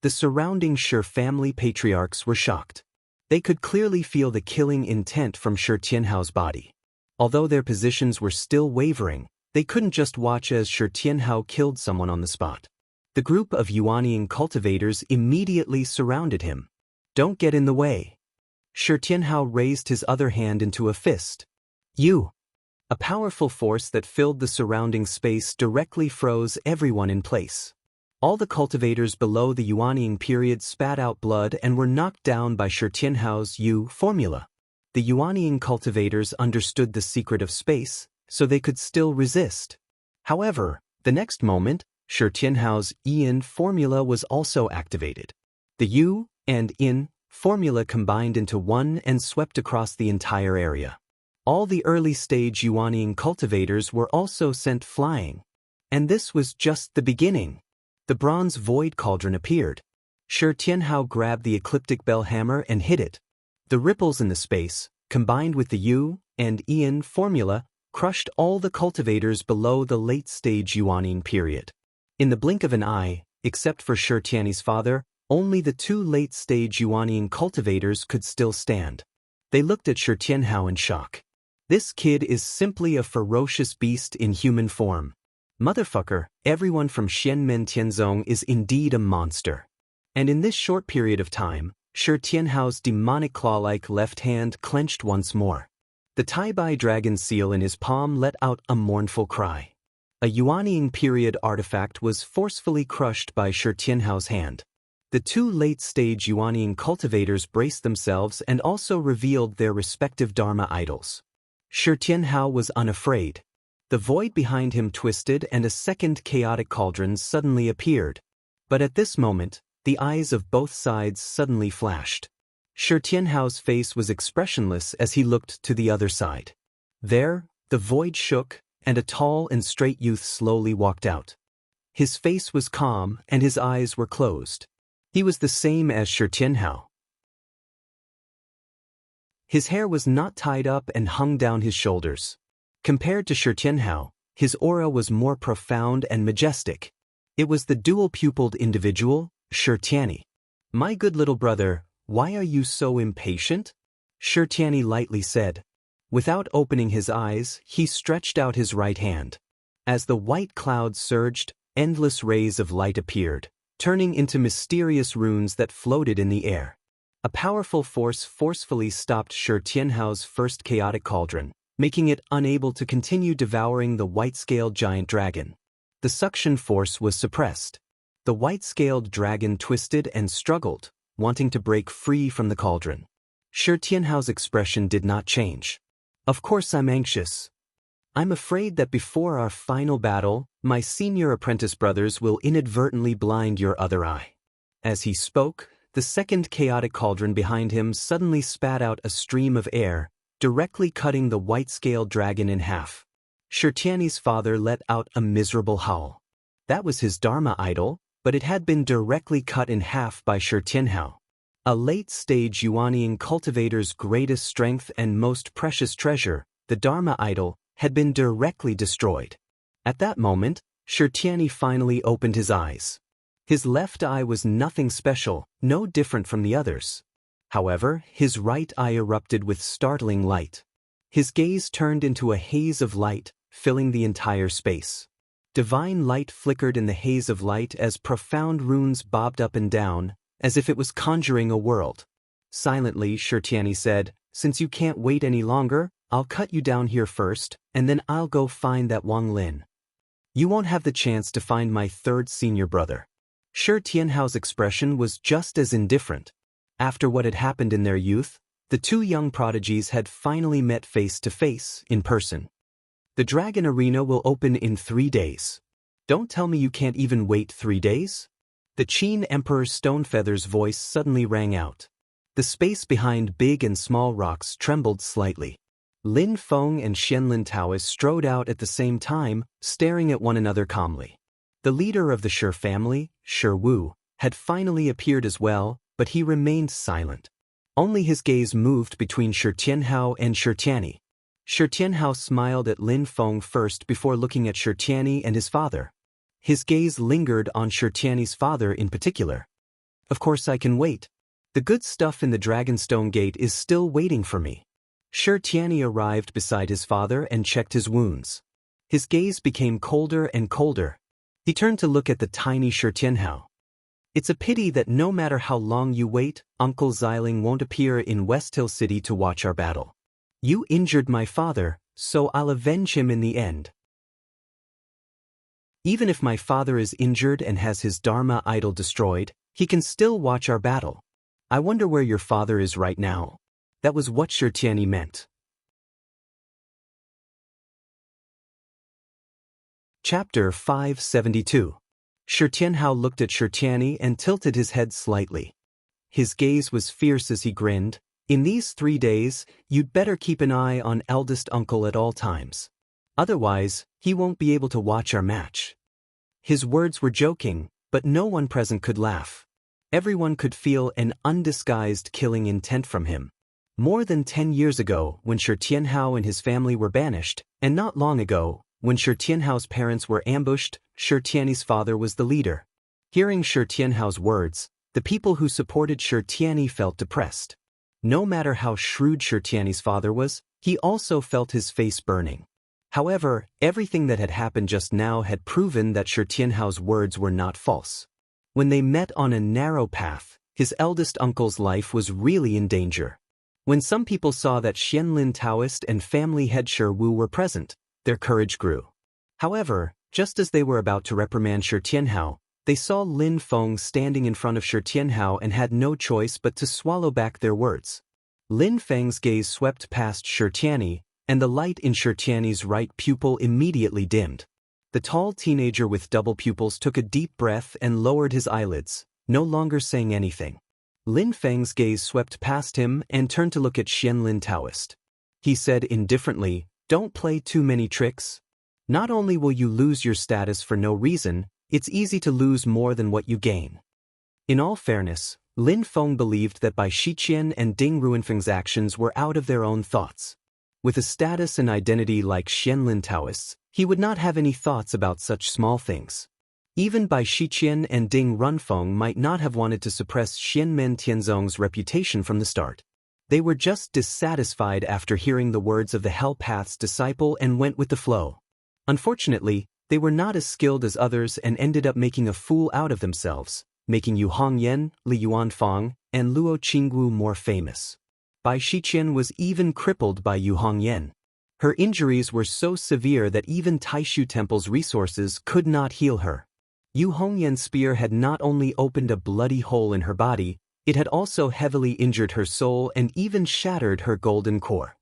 The surrounding Shi family patriarchs were shocked. They could clearly feel the killing intent from Shi Tianhao's body. Although their positions were still wavering, they couldn't just watch as Shi Tianhao killed someone on the spot. The group of Yuanian cultivators immediately surrounded him. "Don't get in the way." Shi Tianhao raised his other hand into a fist. "You!" A powerful force that filled the surrounding space directly froze everyone in place. All the cultivators below the Yuanian period spat out blood and were knocked down by Shi Tianhao's Yu formula. The Yuanian cultivators understood the secret of space, so they could still resist. However, the next moment, Shi Tianhao's Yin formula was also activated. The Yu and Yin formula combined into one and swept across the entire area. All the early-stage Yuanian cultivators were also sent flying. And this was just the beginning. The bronze void cauldron appeared. Shi Tianhao grabbed the ecliptic bell hammer and hit it. The ripples in the space, combined with the Yu and Yin formula, crushed all the cultivators below the late-stage Yuanian period. In the blink of an eye, except for Shi Tianyi's father, only the 2 late-stage Yuanian cultivators could still stand. They looked at Shi Tianhao in shock. This kid is simply a ferocious beast in human form. Motherfucker, everyone from Xianmen Tianzong is indeed a monster. And in this short period of time, Shi Tianhao's demonic claw-like left hand clenched once more. The Tai-Bai dragon seal in his palm let out a mournful cry. A Yuanian period artifact was forcefully crushed by Shi Tianhao's hand. The 2 late-stage Yuanian cultivators braced themselves and also revealed their respective Dharma idols. Shi Tianhao was unafraid. The void behind him twisted and a second chaotic cauldron suddenly appeared. But at this moment, the eyes of both sides suddenly flashed. Shi Tianhao's face was expressionless as he looked to the other side. There, the void shook, and a tall and straight youth slowly walked out. His face was calm and his eyes were closed. He was the same as Shi Tianhao. His hair was not tied up and hung down his shoulders. Compared to Shi Tianhao, his aura was more profound and majestic. It was the dual-pupiled individual, Shi Tianyi. "My good little brother, why are you so impatient?" Shi Tianyi lightly said. Without opening his eyes, he stretched out his right hand. As the white clouds surged, endless rays of light appeared, turning into mysterious runes that floated in the air. A powerful force forcefully stopped Shi Tianhao's first chaotic cauldron, making it unable to continue devouring the white-scaled giant dragon. The suction force was suppressed. The white-scaled dragon twisted and struggled, wanting to break free from the cauldron. Shi Tianhao's expression did not change. "Of course I'm anxious. I'm afraid that before our final battle, my senior apprentice brothers will inadvertently blind your other eye." As he spoke, the second chaotic cauldron behind him suddenly spat out a stream of air, directly cutting the white-scaled dragon in half. Shi Tianyi's father let out a miserable howl. That was his Dharma idol, but it had been directly cut in half by Shi Tianhao. A late-stage Yuanian cultivator's greatest strength and most precious treasure, the Dharma idol, had been directly destroyed. At that moment, Shi Tianyi finally opened his eyes. His left eye was nothing special, no different from the others. However, his right eye erupted with startling light. His gaze turned into a haze of light, filling the entire space. Divine light flickered in the haze of light as profound runes bobbed up and down, as if it was conjuring a world. Silently, Shi Tianyi said, "Since you can't wait any longer, I'll cut you down here first, and then I'll go find that Wang Lin. You won't have the chance to find my third senior brother. Shi Tianhao's expression was just as indifferent. After what had happened in their youth, the two young prodigies had finally met face to face, in person. The Dragon Arena will open in 3 days. Don't tell me you can't even wait 3 days? The Qin Emperor Stonefeather's voice suddenly rang out. The space behind big and small rocks trembled slightly. Lin Feng and Xianlin Taoist strode out at the same time, staring at one another calmly. The leader of the Shi family, Shi Wu, had finally appeared as well, but he remained silent. Only his gaze moved between Shi Tianhao and Shi Tianyi. Shi Tianhao smiled at Lin Feng first before looking at Shi Tianyi and his father. His gaze lingered on Shi Tianyi's father in particular. Of course I can wait. The good stuff in the Dragonstone Gate is still waiting for me. Shi Tianyi arrived beside his father and checked his wounds. His gaze became colder and colder. He turned to look at the tiny Shi Tianhao. It's a pity that no matter how long you wait, Uncle Xiling won't appear in West Hill City to watch our battle. You injured my father, so I'll avenge him in the end. Even if my father is injured and has his Dharma idol destroyed, he can still watch our battle. I wonder where your father is right now. That was what Shi Tianyi meant. Chapter 572. Shi Tianhao looked at Shi Tianyi and tilted his head slightly. His gaze was fierce as he grinned. In these 3 days, you'd better keep an eye on eldest uncle at all times. Otherwise, he won't be able to watch our match. His words were joking, but no one present could laugh. Everyone could feel an undisguised killing intent from him. More than 10 years ago, when Shi Tianhao and his family were banished, and not long ago, when Shi Tianhao's parents were ambushed, Shi Tianyi's father was the leader. Hearing Shi Tianhao's words, the people who supported Shi Tianyi felt depressed. No matter how shrewd Shi Tianyi's father was, he also felt his face burning. However, everything that had happened just now had proven that Shi Tianhao's words were not false. When they met on a narrow path, his eldest uncle's life was really in danger. When some people saw that Xianlin Taoist and family head Shi Wu were present, their courage grew. However, just as they were about to reprimand Shi Tianhao, they saw Lin Feng standing in front of Shi Tianhao and had no choice but to swallow back their words. Lin Feng's gaze swept past Shi Tianyi, and the light in Shi Tianyi's right pupil immediately dimmed. The tall teenager with double pupils took a deep breath and lowered his eyelids, no longer saying anything. Lin Feng's gaze swept past him and turned to look at Xianlin Taoist. He said indifferently, "Don't play too many tricks. Not only will you lose your status for no reason, it's easy to lose more than what you gain." In all fairness, Lin Feng believed that by Shiqian and Ding Ruinfeng's actions were out of their own thoughts. With a status and identity like Xianlin Taoist's, he would not have any thoughts about such small things. Even Bai Shiqian and Ding Runfeng might not have wanted to suppress Xianmen Tianzong's reputation from the start. They were just dissatisfied after hearing the words of the Hell Path's disciple and went with the flow. Unfortunately, they were not as skilled as others and ended up making a fool out of themselves, making Yu Hongyan, Li Yuanfang, and Luo Qinggu more famous. Bai Shiqian was even crippled by Yu Hongyan. Her injuries were so severe that even Taishu Temple's resources could not heal her. Yu Hongyan's spear had not only opened a bloody hole in her body, it had also heavily injured her soul and even shattered her golden core.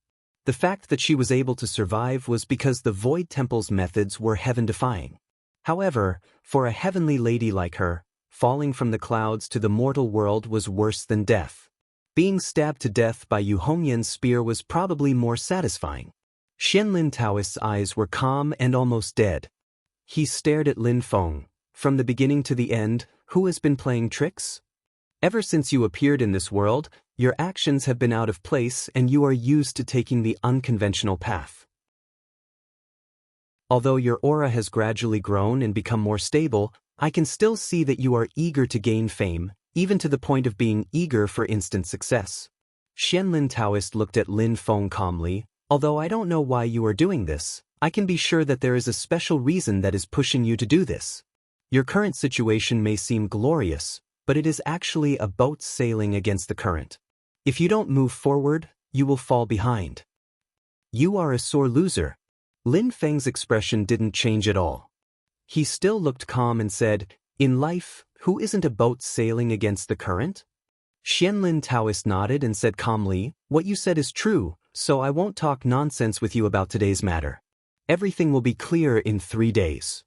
The fact that she was able to survive was because the Void Temple's methods were heaven-defying. However, for a heavenly lady like her, falling from the clouds to the mortal world was worse than death. Being stabbed to death by Yu Hongyan's spear was probably more satisfying. Xianlin Taoist's eyes were calm and almost dead. He stared at Lin Feng. From the beginning to the end, who has been playing tricks? Ever since you appeared in this world, your actions have been out of place and you are used to taking the unconventional path. Although your aura has gradually grown and become more stable, I can still see that you are eager to gain fame, even to the point of being eager for instant success. Xianlin Taoist looked at Lin Feng calmly. Although I don't know why you are doing this, I can be sure that there is a special reason that is pushing you to do this. Your current situation may seem glorious, but it is actually a boat sailing against the current. If you don't move forward, you will fall behind. You are a sore loser. Lin Feng's expression didn't change at all. He still looked calm and said, in life, who isn't a boat sailing against the current? Xianlin Taoist nodded and said calmly, what you said is true, so I won't talk nonsense with you about today's matter. Everything will be clear in 3 days.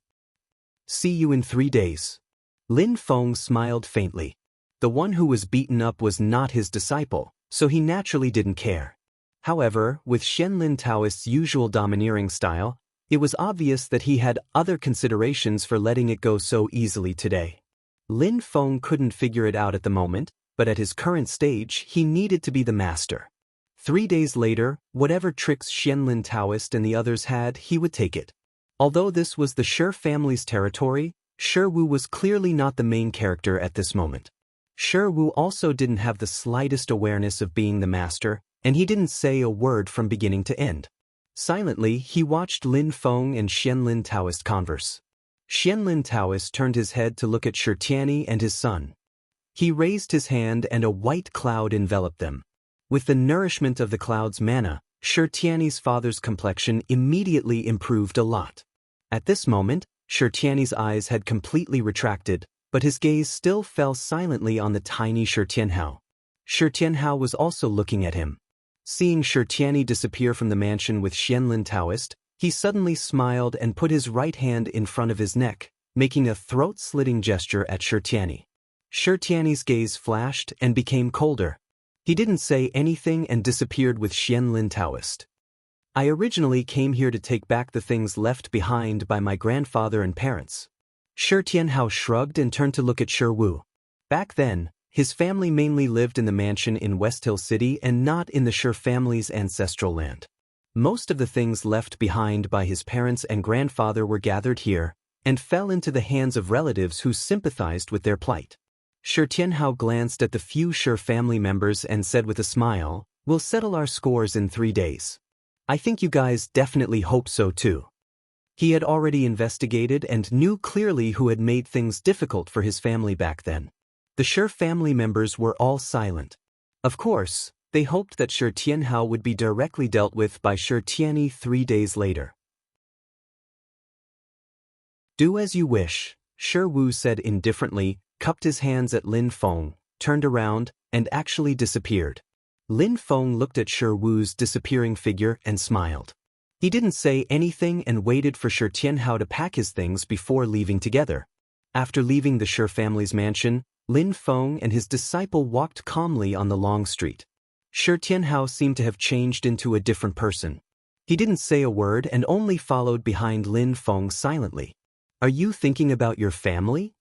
See you in 3 days. Lin Feng smiled faintly. The one who was beaten up was not his disciple, so he naturally didn't care. However, with Xianlin Taoist's usual domineering style, it was obvious that he had other considerations for letting it go so easily today. Lin Feng couldn't figure it out at the moment, but at his current stage he needed to be the master. 3 days later, whatever tricks Xianlin Taoist and the others had, he would take it. Although this was the Shi family's territory, Shi Wu was clearly not the main character at this moment. Shi Wu also didn't have the slightest awareness of being the master, and he didn't say a word from beginning to end. Silently, he watched Lin Feng and Xianlin Taoist converse. Xianlin Taoist turned his head to look at Shi Tianyi and his son. He raised his hand and a white cloud enveloped them. With the nourishment of the cloud's mana, Shi Tianyi's father's complexion immediately improved a lot. At this moment, Shi Tianyi's eyes had completely retracted, but his gaze still fell silently on the tiny Shi Tianhao. Shi Tianhao was also looking at him. Seeing Shi Tianyi disappear from the mansion with Xianlin Taoist, he suddenly smiled and put his right hand in front of his neck, making a throat-slitting gesture at Shi Tianyi. Shi Tianyi's gaze flashed and became colder. He didn't say anything and disappeared with Xianlin Taoist. I originally came here to take back the things left behind by my grandfather and parents. Shi Tianhao shrugged and turned to look at Shi Wu. Back then, his family mainly lived in the mansion in West Hill City and not in the Shi family's ancestral land. Most of the things left behind by his parents and grandfather were gathered here and fell into the hands of relatives who sympathized with their plight. Shi Tianhao glanced at the few Shi family members and said with a smile, we'll settle our scores in 3 days. I think you guys definitely hope so too. He had already investigated and knew clearly who had made things difficult for his family back then. The Shi family members were all silent. Of course, they hoped that Shi Tianhao would be directly dealt with by Shi Tianyi 3 days later. Do as you wish, Shi Wu said indifferently, cupped his hands at Lin Feng, turned around, and actually disappeared. Lin Feng looked at Shi Wu's disappearing figure and smiled. He didn't say anything and waited for Shi Tianhao to pack his things before leaving together. After leaving the Shi family's mansion, Lin Feng and his disciple walked calmly on the long street. Shi Tianhao seemed to have changed into a different person. He didn't say a word and only followed behind Lin Feng silently. Are you thinking about your family?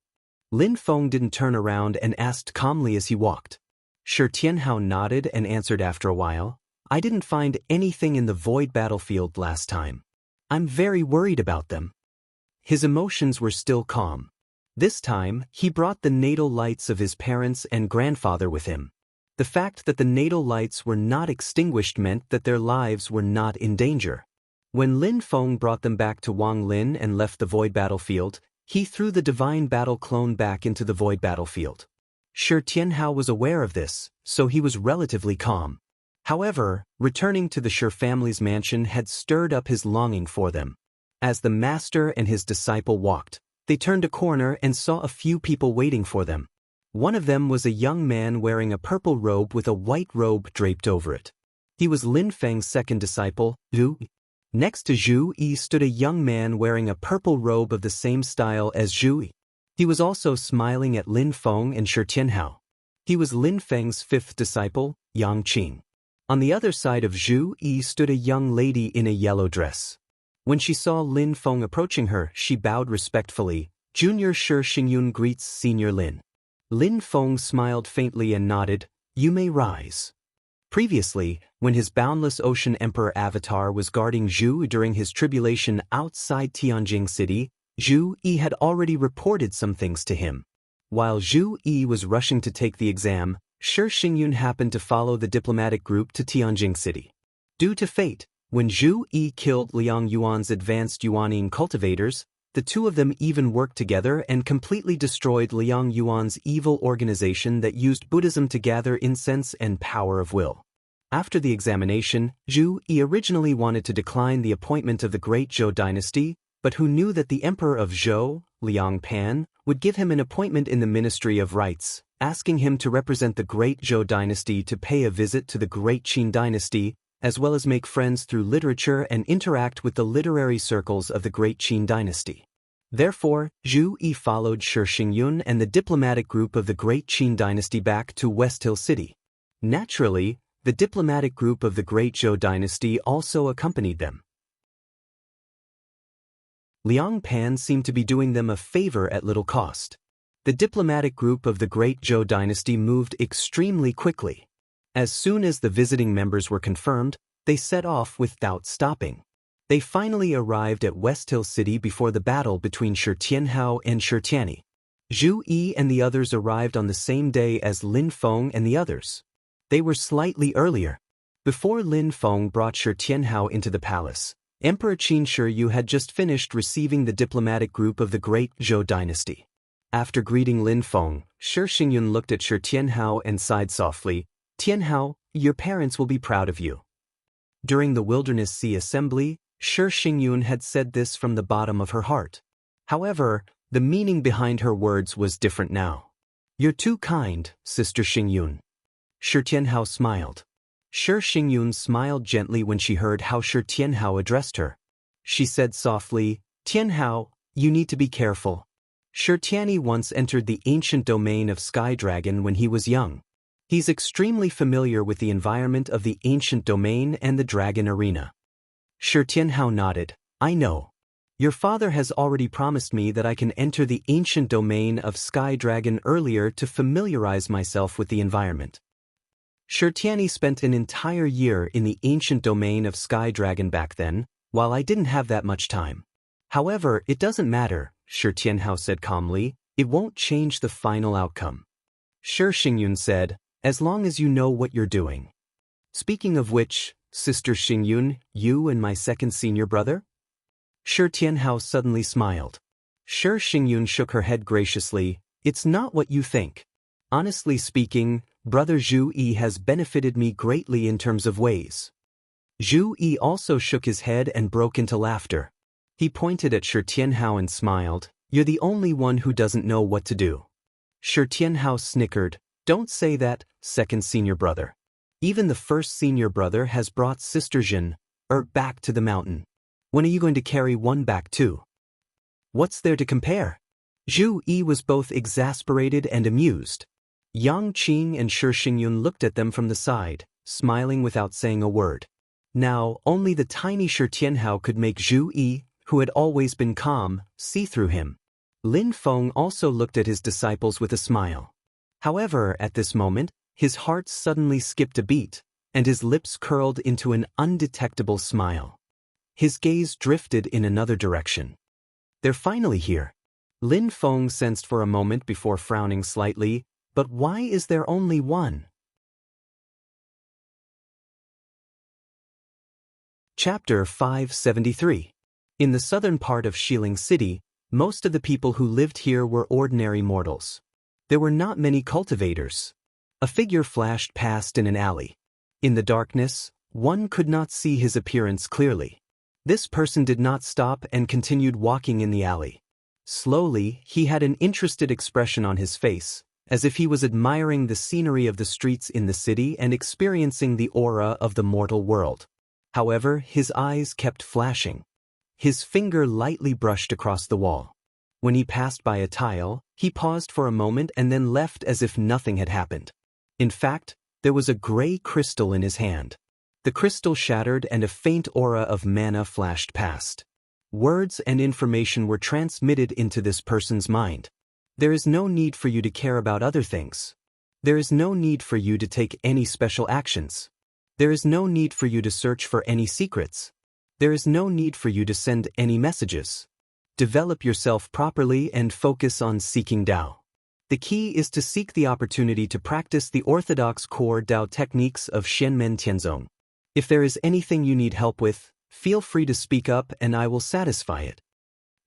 Lin Feng didn't turn around and asked calmly as he walked. Shi Tianhao nodded and answered after a while, I didn't find anything in the void battlefield last time. I'm very worried about them. His emotions were still calm. This time, he brought the natal lights of his parents and grandfather with him. The fact that the natal lights were not extinguished meant that their lives were not in danger. When Lin Feng brought them back to Wang Lin and left the void battlefield, he threw the divine battle clone back into the void battlefield. Shi Tianhao was aware of this, so he was relatively calm. However, returning to the Shi family's mansion had stirred up his longing for them. As the master and his disciple walked, they turned a corner and saw a few people waiting for them. One of them was a young man wearing a purple robe with a white robe draped over it. He was Lin Feng's second disciple, Zhu. Next to Zhu Yi stood a young man wearing a purple robe of the same style as Zhu Yi. He was also smiling at Lin Feng and Shi Tianhao. He was Lin Feng's fifth disciple, Yang Qing. On the other side of Zhu Yi stood a young lady in a yellow dress. When she saw Lin Feng approaching her, she bowed respectfully. Junior Shi Xingyun greets Senior Lin. Lin Feng smiled faintly and nodded, you may rise. Previously, when his Boundless Ocean Emperor avatar was guarding Zhu during his tribulation outside Tianjing City, Zhu Yi had already reported some things to him. While Zhu Yi was rushing to take the exam, Shi Xingyun happened to follow the diplomatic group to Tianjing City. Due to fate, when Zhu Yi killed Liang Yuan's advanced Yuanine cultivators, the two of them even worked together and completely destroyed Liang Yuan's evil organization that used Buddhism to gather incense and power of will. After the examination, Zhu Yi originally wanted to decline the appointment of the great Zhou dynasty, but who knew that the emperor of Zhou, Liang Pan, would give him an appointment in the Ministry of Rites, asking him to represent the great Zhou dynasty to pay a visit to the great Qin dynasty, as well as make friends through literature and interact with the literary circles of the great Qin dynasty. Therefore, Zhu Yi followed Shi Xingyun and the diplomatic group of the great Qin dynasty back to West Hill City. Naturally, the diplomatic group of the great Zhou dynasty also accompanied them. Liang Pan seemed to be doing them a favor at little cost. The diplomatic group of the great Zhou dynasty moved extremely quickly. As soon as the visiting members were confirmed, they set off without stopping. They finally arrived at West Hill City before the battle between Shi Tianhao and Shi Tianyi. Zhu Yi and the others arrived on the same day as Lin Feng and the others. They were slightly earlier. Before Lin Feng brought Shi Tianhao into the palace, Emperor Qin Shi Yu had just finished receiving the diplomatic group of the great Zhou dynasty. After greeting Lin Feng, Shi Xingyun looked at Shi Tianhao and sighed softly, "Tianhao, your parents will be proud of you." During the Wilderness Sea Assembly, Shi Xingyun had said this from the bottom of her heart. However, the meaning behind her words was different now. "You're too kind, Sister Xingyun." Shi Tianhao smiled. Shi Xingyun smiled gently when she heard how Shi Tianhao addressed her. She said softly, "Tianhao, you need to be careful. Shi Tianyi once entered the ancient domain of Sky Dragon when he was young. He's extremely familiar with the environment of the ancient domain and the dragon arena." Shi Tianhao nodded. "I know. Your father has already promised me that I can enter the ancient domain of Sky Dragon earlier to familiarize myself with the environment." Shi Tianyi spent an entire year in the ancient domain of Sky Dragon back then, while I didn't have that much time. "However, it doesn't matter," Shi Tianhao said calmly. "It won't change the final outcome." Shi Xingyun said, "As long as you know what you're doing." "Speaking of which, Sister Xingyun, you and my second senior brother?" Shi Tianhao suddenly smiled. Shi Xingyun shook her head graciously. "It's not what you think. Honestly speaking, Brother Zhu Yi has benefited me greatly in terms of ways." Zhu Yi also shook his head and broke into laughter. He pointed at Shi Tianhao and smiled. "You're the only one who doesn't know what to do." Shi Tianhao snickered. "Don't say that, second senior brother. Even the first senior brother has brought Sister Jin back to the mountain. When are you going to carry one back too? What's there to compare?" Zhu Yi was both exasperated and amused. Yang Qing and Shi Xingyun looked at them from the side, smiling without saying a word. Now, only the tiny Shi Tianhao could make Zhu Yi, who had always been calm, see through him. Lin Feng also looked at his disciples with a smile. However, at this moment, his heart suddenly skipped a beat, and his lips curled into an undetectable smile. His gaze drifted in another direction. "They're finally here." Lin Feng sensed for a moment before frowning slightly. "But why is there only one?" Chapter 573. In the southern part of Xiling City, most of the people who lived here were ordinary mortals. There were not many cultivators. A figure flashed past in an alley. In the darkness, one could not see his appearance clearly. This person did not stop and continued walking in the alley. Slowly, he had an interested expression on his face, as if he was admiring the scenery of the streets in the city and experiencing the aura of the mortal world. However, his eyes kept flashing. His finger lightly brushed across the wall. When he passed by a tile, he paused for a moment and then left as if nothing had happened. In fact, there was a gray crystal in his hand. The crystal shattered and a faint aura of mana flashed past. Words and information were transmitted into this person's mind. There is no need for you to care about other things. There is no need for you to take any special actions. There is no need for you to search for any secrets. There is no need for you to send any messages. Develop yourself properly and focus on seeking Tao. The key is to seek the opportunity to practice the orthodox core Tao techniques of Shenmen Tianzong. If there is anything you need help with, feel free to speak up and I will satisfy it.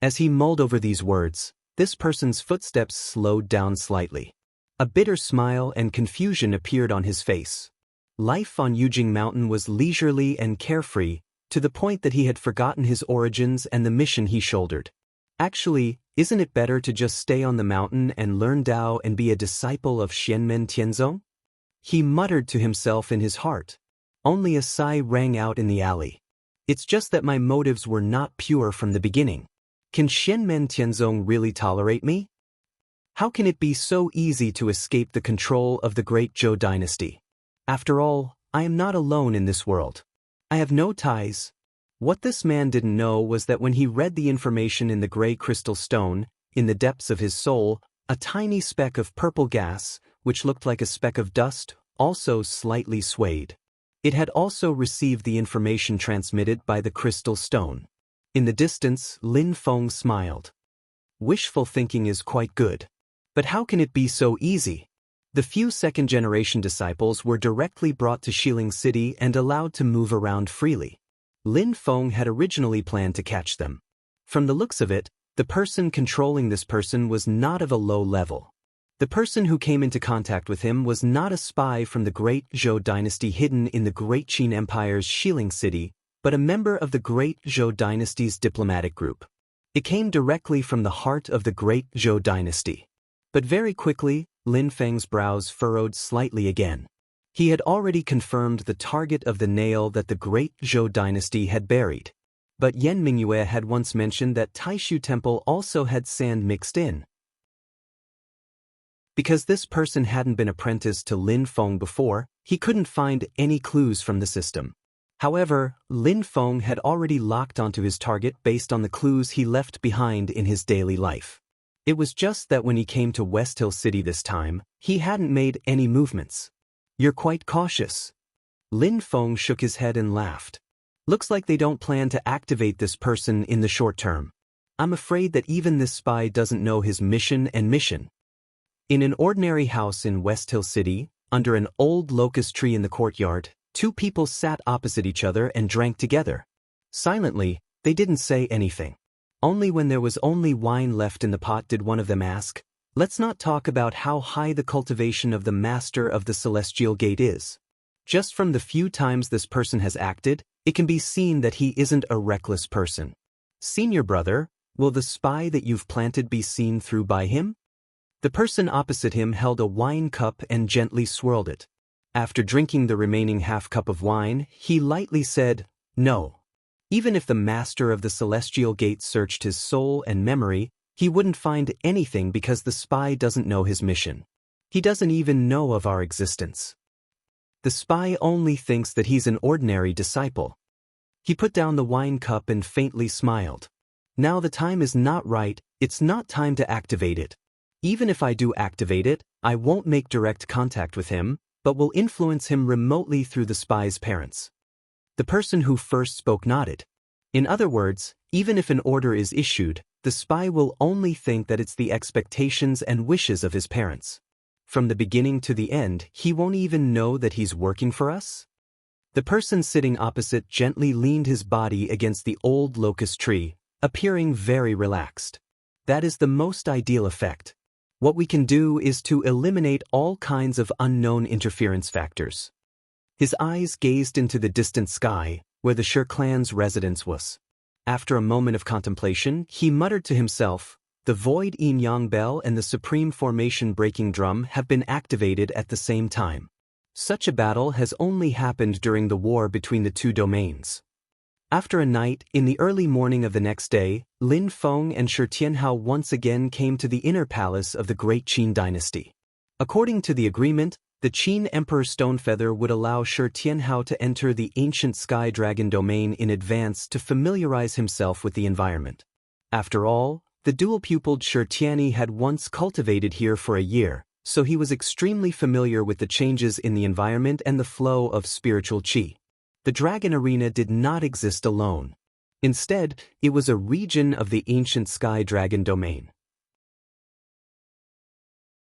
As he mulled over these words, this person's footsteps slowed down slightly. A bitter smile and confusion appeared on his face. Life on Yujing Mountain was leisurely and carefree, to the point that he had forgotten his origins and the mission he shouldered. Actually, isn't it better to just stay on the mountain and learn Tao and be a disciple of Xianmen Tianzong? He muttered to himself in his heart. Only a sigh rang out in the alley. It's just that my motives were not pure from the beginning. Can Xianmen Tianzong really tolerate me? How can it be so easy to escape the control of the great Zhou dynasty? After all, I am not alone in this world. I have no ties. What this man didn't know was that when he read the information in the gray crystal stone, in the depths of his soul, a tiny speck of purple gas, which looked like a speck of dust, also slightly swayed. It had also received the information transmitted by the crystal stone. In the distance, Lin Feng smiled. Wishful thinking is quite good. But how can it be so easy? The few second-generation disciples were directly brought to Xiling City and allowed to move around freely. Lin Feng had originally planned to catch them. From the looks of it, the person controlling this person was not of a low level. The person who came into contact with him was not a spy from the great Zhou dynasty hidden in the Great Qin Empire's Xiling City, but a member of the great Zhou dynasty's diplomatic group. It came directly from the heart of the great Zhou dynasty. But very quickly, Lin Feng's brows furrowed slightly again. He had already confirmed the target of the nail that the great Zhou dynasty had buried. But Yan Mingyue had once mentioned that Taishu Temple also had sand mixed in. Because this person hadn't been apprenticed to Lin Feng before, he couldn't find any clues from the system. However, Lin Feng had already locked onto his target based on the clues he left behind in his daily life. It was just that when he came to West Hill City this time, he hadn't made any movements. You're quite cautious. Lin Feng shook his head and laughed. Looks like they don't plan to activate this person in the short term. I'm afraid that even this spy doesn't know his mission and mission. In an ordinary house in West Hill City, under an old locust tree in the courtyard, two people sat opposite each other and drank together. Silently, they didn't say anything. Only when there was only wine left in the pot did one of them ask, "Let's not talk about how high the cultivation of the master of the celestial gate is. Just from the few times this person has acted, it can be seen that he isn't a reckless person. Senior brother, will the spy that you've planted be seen through by him?" The person opposite him held a wine cup and gently swirled it. After drinking the remaining half cup of wine, he lightly said, "No. Even if the master of the celestial gate searched his soul and memory, he wouldn't find anything because the spy doesn't know his mission. He doesn't even know of our existence. The spy only thinks that he's an ordinary disciple." He put down the wine cup and faintly smiled. "Now the time is not right, it's not time to activate it. Even if I do activate it, I won't make direct contact with him, but will influence him remotely through the spy's parents." The person who first spoke nodded. In other words, even if an order is issued, the spy will only think that it's the expectations and wishes of his parents. From the beginning to the end, he won't even know that he's working for us? The person sitting opposite gently leaned his body against the old locust tree, appearing very relaxed. That is the most ideal effect. What we can do is to eliminate all kinds of unknown interference factors. His eyes gazed into the distant sky, where the Shi clan's residence was. After a moment of contemplation, he muttered to himself, "The void yin-yang bell and the supreme formation breaking drum have been activated at the same time. Such a battle has only happened during the war between the two domains." After a night, in the early morning of the next day, Lin Feng and Shi Tianhao once again came to the inner palace of the Great Qin dynasty. According to the agreement, the Qin Emperor Stonefeather would allow Shi Tianhao to enter the ancient Sky Dragon domain in advance to familiarize himself with the environment. After all, the dual-pupiled Shi Tianyi had once cultivated here for a year, so he was extremely familiar with the changes in the environment and the flow of spiritual qi. The Dragon Arena did not exist alone. Instead, it was a region of the ancient Sky Dragon domain.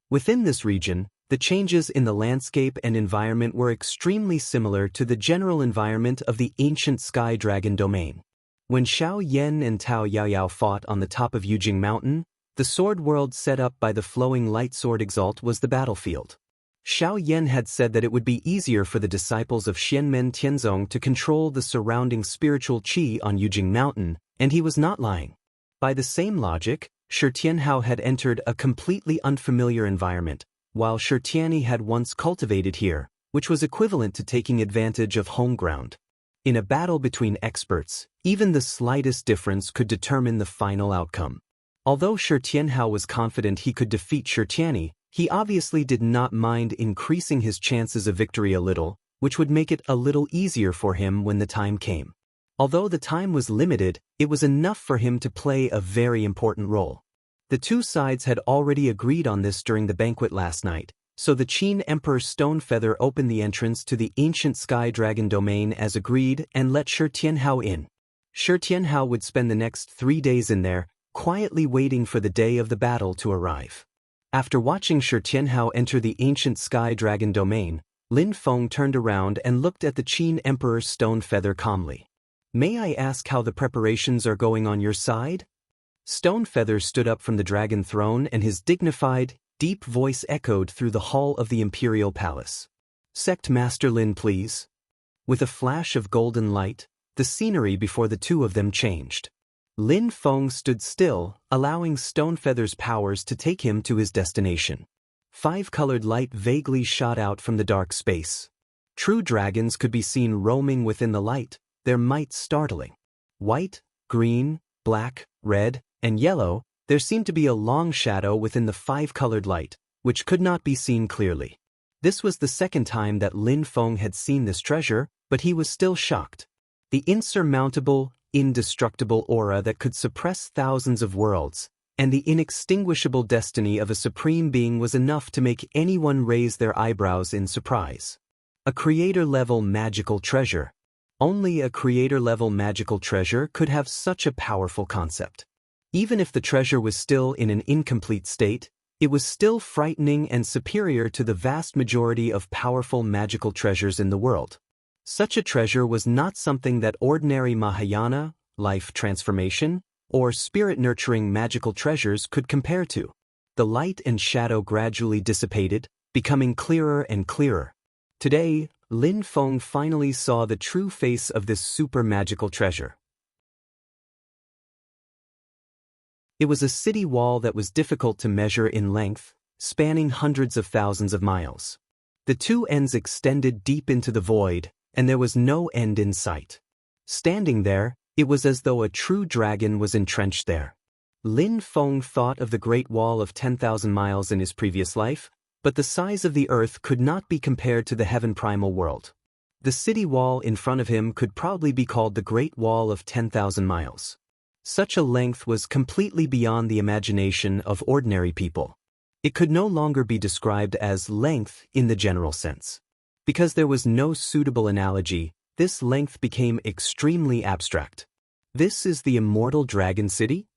Within this region, the changes in the landscape and environment were extremely similar to the general environment of the ancient Sky Dragon domain. When Xiao Yan and Tao Yaoyao fought on the top of Yujing Mountain, the sword world set up by the flowing light sword exalt was the battlefield. Xiao Yan had said that it would be easier for the disciples of Xianmen Tianzong to control the surrounding spiritual qi on Yujing Mountain, and he was not lying. By the same logic, Shi Tianhao had entered a completely unfamiliar environment, while Shi Tianyi had once cultivated here, which was equivalent to taking advantage of home ground. In a battle between experts, even the slightest difference could determine the final outcome. Although Shi Tianhao was confident he could defeat Shi Tianyi, he obviously did not mind increasing his chances of victory a little, which would make it a little easier for him when the time came. Although the time was limited, it was enough for him to play a very important role. The two sides had already agreed on this during the banquet last night, so the Qin Emperor Stonefeather opened the entrance to the ancient Sky Dragon domain as agreed and let Shi Tianhao in. Shi Tianhao would spend the next 3 days in there, quietly waiting for the day of the battle to arrive. After watching Shi Tianhao enter the ancient Sky Dragon domain, Lin Feng turned around and looked at the Qin Emperor Stonefeather calmly. "May I ask how the preparations are going on your side?" Stonefeather stood up from the dragon throne and his dignified, deep voice echoed through the hall of the imperial palace. "Sect Master Lin, please." With a flash of golden light, the scenery before the two of them changed. Lin Feng stood still, allowing Stonefeather's powers to take him to his destination. 5-colored light vaguely shot out from the dark space. True dragons could be seen roaming within the light, their might startling. White, green, black, red, and yellow, there seemed to be a long shadow within the 5-colored light, which could not be seen clearly. This was the second time that Lin Feng had seen this treasure, but he was still shocked. The insurmountable, indestructible aura that could suppress thousands of worlds, and the inextinguishable destiny of a supreme being was enough to make anyone raise their eyebrows in surprise. A creator-level magical treasure. Only a creator-level magical treasure could have such a powerful concept. Even if the treasure was still in an incomplete state, it was still frightening and superior to the vast majority of powerful magical treasures in the world. Such a treasure was not something that ordinary Mahayana, life transformation, or spirit-nurturing magical treasures could compare to. The light and shadow gradually dissipated, becoming clearer and clearer. Today, Lin Feng finally saw the true face of this super magical treasure. It was a city wall that was difficult to measure in length, spanning hundreds of thousands of miles. The two ends extended deep into the void, and there was no end in sight. Standing there, it was as though a true dragon was entrenched there. Lin Feng thought of the Great Wall of 10,000 miles in his previous life, but the size of the earth could not be compared to the heaven primal world. The city wall in front of him could probably be called the Great Wall of 10,000 miles. Such a length was completely beyond the imagination of ordinary people. It could no longer be described as length in the general sense. Because there was no suitable analogy, this length became extremely abstract. This is the immortal dragon city?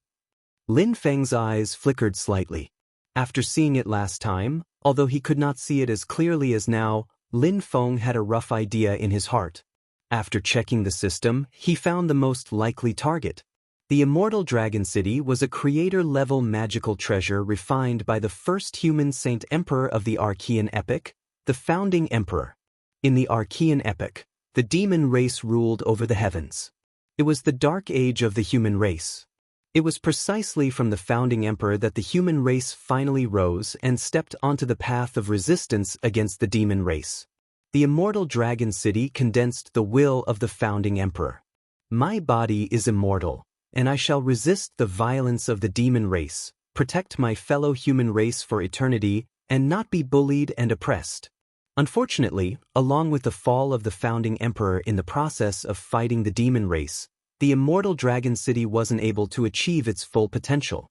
Lin Feng's eyes flickered slightly. After seeing it last time, although he could not see it as clearly as now, Lin Feng had a rough idea in his heart. After checking the system, he found the most likely target. The immortal dragon city was a creator-level magical treasure refined by the first human saint emperor of the Archean epic, the founding emperor. In the Archean epic, the demon race ruled over the heavens. It was the dark age of the human race. It was precisely from the founding emperor that the human race finally rose and stepped onto the path of resistance against the demon race. The immortal dragon city condensed the will of the founding emperor. My body is immortal, and I shall resist the violence of the demon race, protect my fellow human race for eternity, and not be bullied and oppressed. Unfortunately, along with the fall of the founding emperor in the process of fighting the demon race, the immortal dragon city wasn't able to achieve its full potential.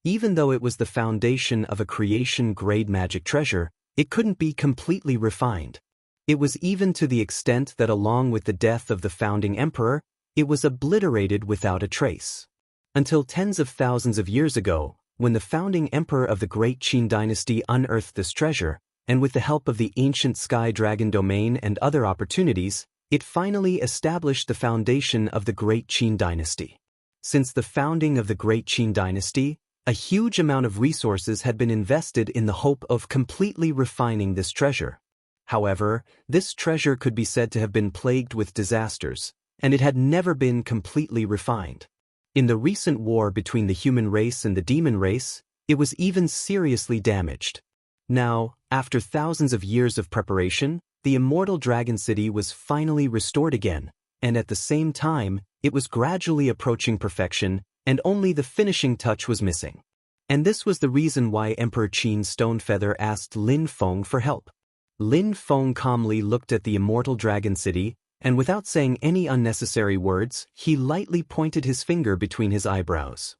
Even though it was the foundation of a creation-grade magic treasure, it couldn't be completely refined. It was even to the extent that along with the death of the founding emperor, it was obliterated without a trace. Until tens of thousands of years ago, when the founding emperor of the Great Qin dynasty unearthed this treasure, and with the help of the ancient Sky Dragon domain and other opportunities, it finally established the foundation of the Great Qin dynasty. Since the founding of the Great Qin dynasty, A huge amount of resources had been invested in the hope of completely refining this treasure. However, this treasure could be said to have been plagued with disasters, and it had never been completely refined. In the recent war between the human race and the demon race, it was even seriously damaged. Now, after thousands of years of preparation, the immortal Dragon City was finally restored again, and at the same time, it was gradually approaching perfection, and only the finishing touch was missing. And this was the reason why Emperor Qin Stonefeather asked Lin Feng for help. Lin Feng calmly looked at the immortal Dragon City, and without saying any unnecessary words, he lightly pointed his finger between his eyebrows.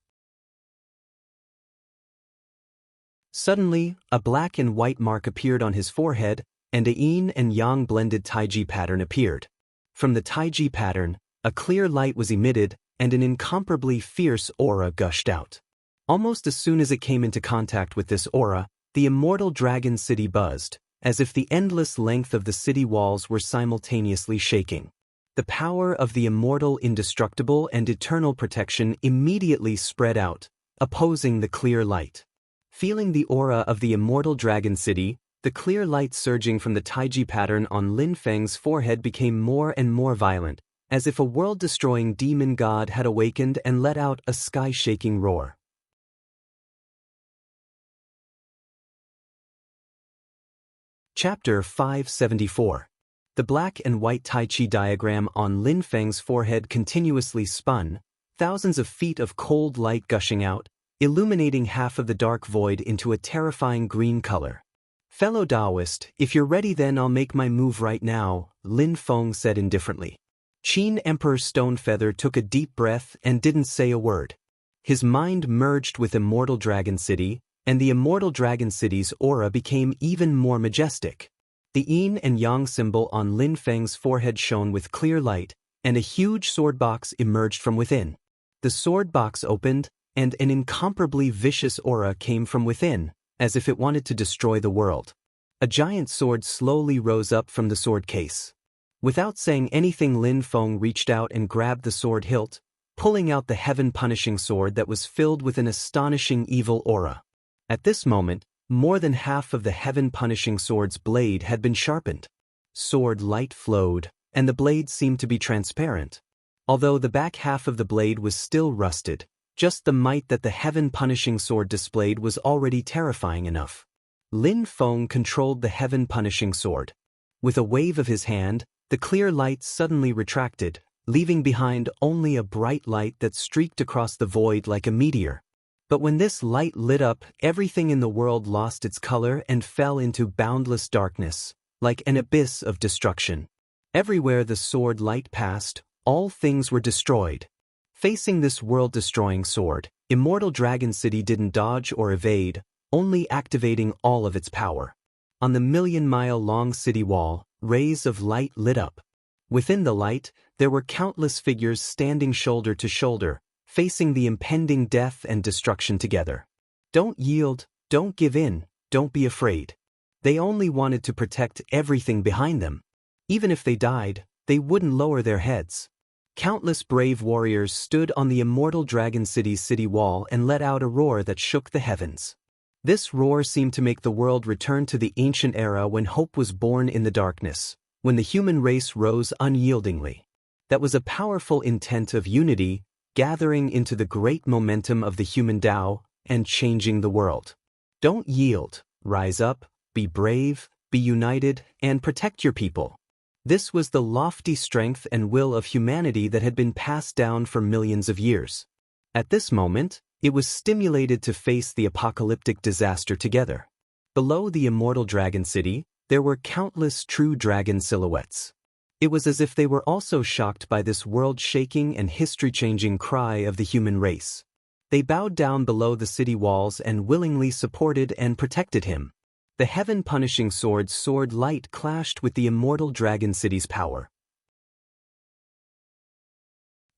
Suddenly, a black and white mark appeared on his forehead, and a yin and yang blended Taiji pattern appeared. From the Taiji pattern, a clear light was emitted, and an incomparably fierce aura gushed out. Almost as soon as it came into contact with this aura, the immortal Dragon City buzzed, as if the endless length of the city walls were simultaneously shaking. The power of the immortal, indestructible, and eternal protection immediately spread out, opposing the clear light. Feeling the aura of the immortal Dragon City, the clear light surging from the Taiji pattern on Lin Feng's forehead became more and more violent, as if a world-destroying demon god had awakened and let out a sky-shaking roar. Chapter 574. The black and white Tai Chi diagram on Lin Feng's forehead continuously spun, thousands of feet of cold light gushing out, illuminating half of the dark void into a terrifying green color. "Fellow Taoist, if you're ready then I'll make my move right now," Lin Feng said indifferently. Qin Emperor Stonefeather took a deep breath and didn't say a word. His mind merged with immortal Dragon City, and the immortal Dragon City's aura became even more majestic. The yin and yang symbol on Lin Feng's forehead shone with clear light, and a huge sword box emerged from within. The sword box opened, and an incomparably vicious aura came from within, as if it wanted to destroy the world. A giant sword slowly rose up from the sword case. Without saying anything, Lin Feng reached out and grabbed the sword hilt, pulling out the heaven-punishing sword that was filled with an astonishing evil aura. At this moment, more than half of the heaven-punishing sword's blade had been sharpened. Sword light flowed, and the blade seemed to be transparent. Although the back half of the blade was still rusted, just the might that the heaven-punishing sword displayed was already terrifying enough. Lin Feng controlled the heaven-punishing sword. With a wave of his hand, the clear light suddenly retracted, leaving behind only a bright light that streaked across the void like a meteor. But when this light lit up, everything in the world lost its color and fell into boundless darkness, like an abyss of destruction. Everywhere the sword light passed, all things were destroyed. Facing this world-destroying sword, immortal Dragon City didn't dodge or evade, only activating all of its power. On the million-mile-long city wall, rays of light lit up. Within the light, there were countless figures standing shoulder to shoulder, facing the impending death and destruction together. Don't yield, don't give in, don't be afraid. They only wanted to protect everything behind them. Even if they died, they wouldn't lower their heads. Countless brave warriors stood on the immortal Dragon City's city wall and let out a roar that shook the heavens. This roar seemed to make the world return to the ancient era when hope was born in the darkness, when the human race rose unyieldingly. That was a powerful intent of unity, gathering into the great momentum of the human Tao and changing the world. Don't yield, rise up, be brave, be united, and protect your people. This was the lofty strength and will of humanity that had been passed down for millions of years. At this moment, it was stimulated to face the apocalyptic disaster together. Below the immortal Dragon City, there were countless true dragon silhouettes. It was as if they were also shocked by this world-shaking and history-changing cry of the human race. They bowed down below the city walls and willingly supported and protected him. The heaven-punishing sword's sword light clashed with the immortal Dragon City's power.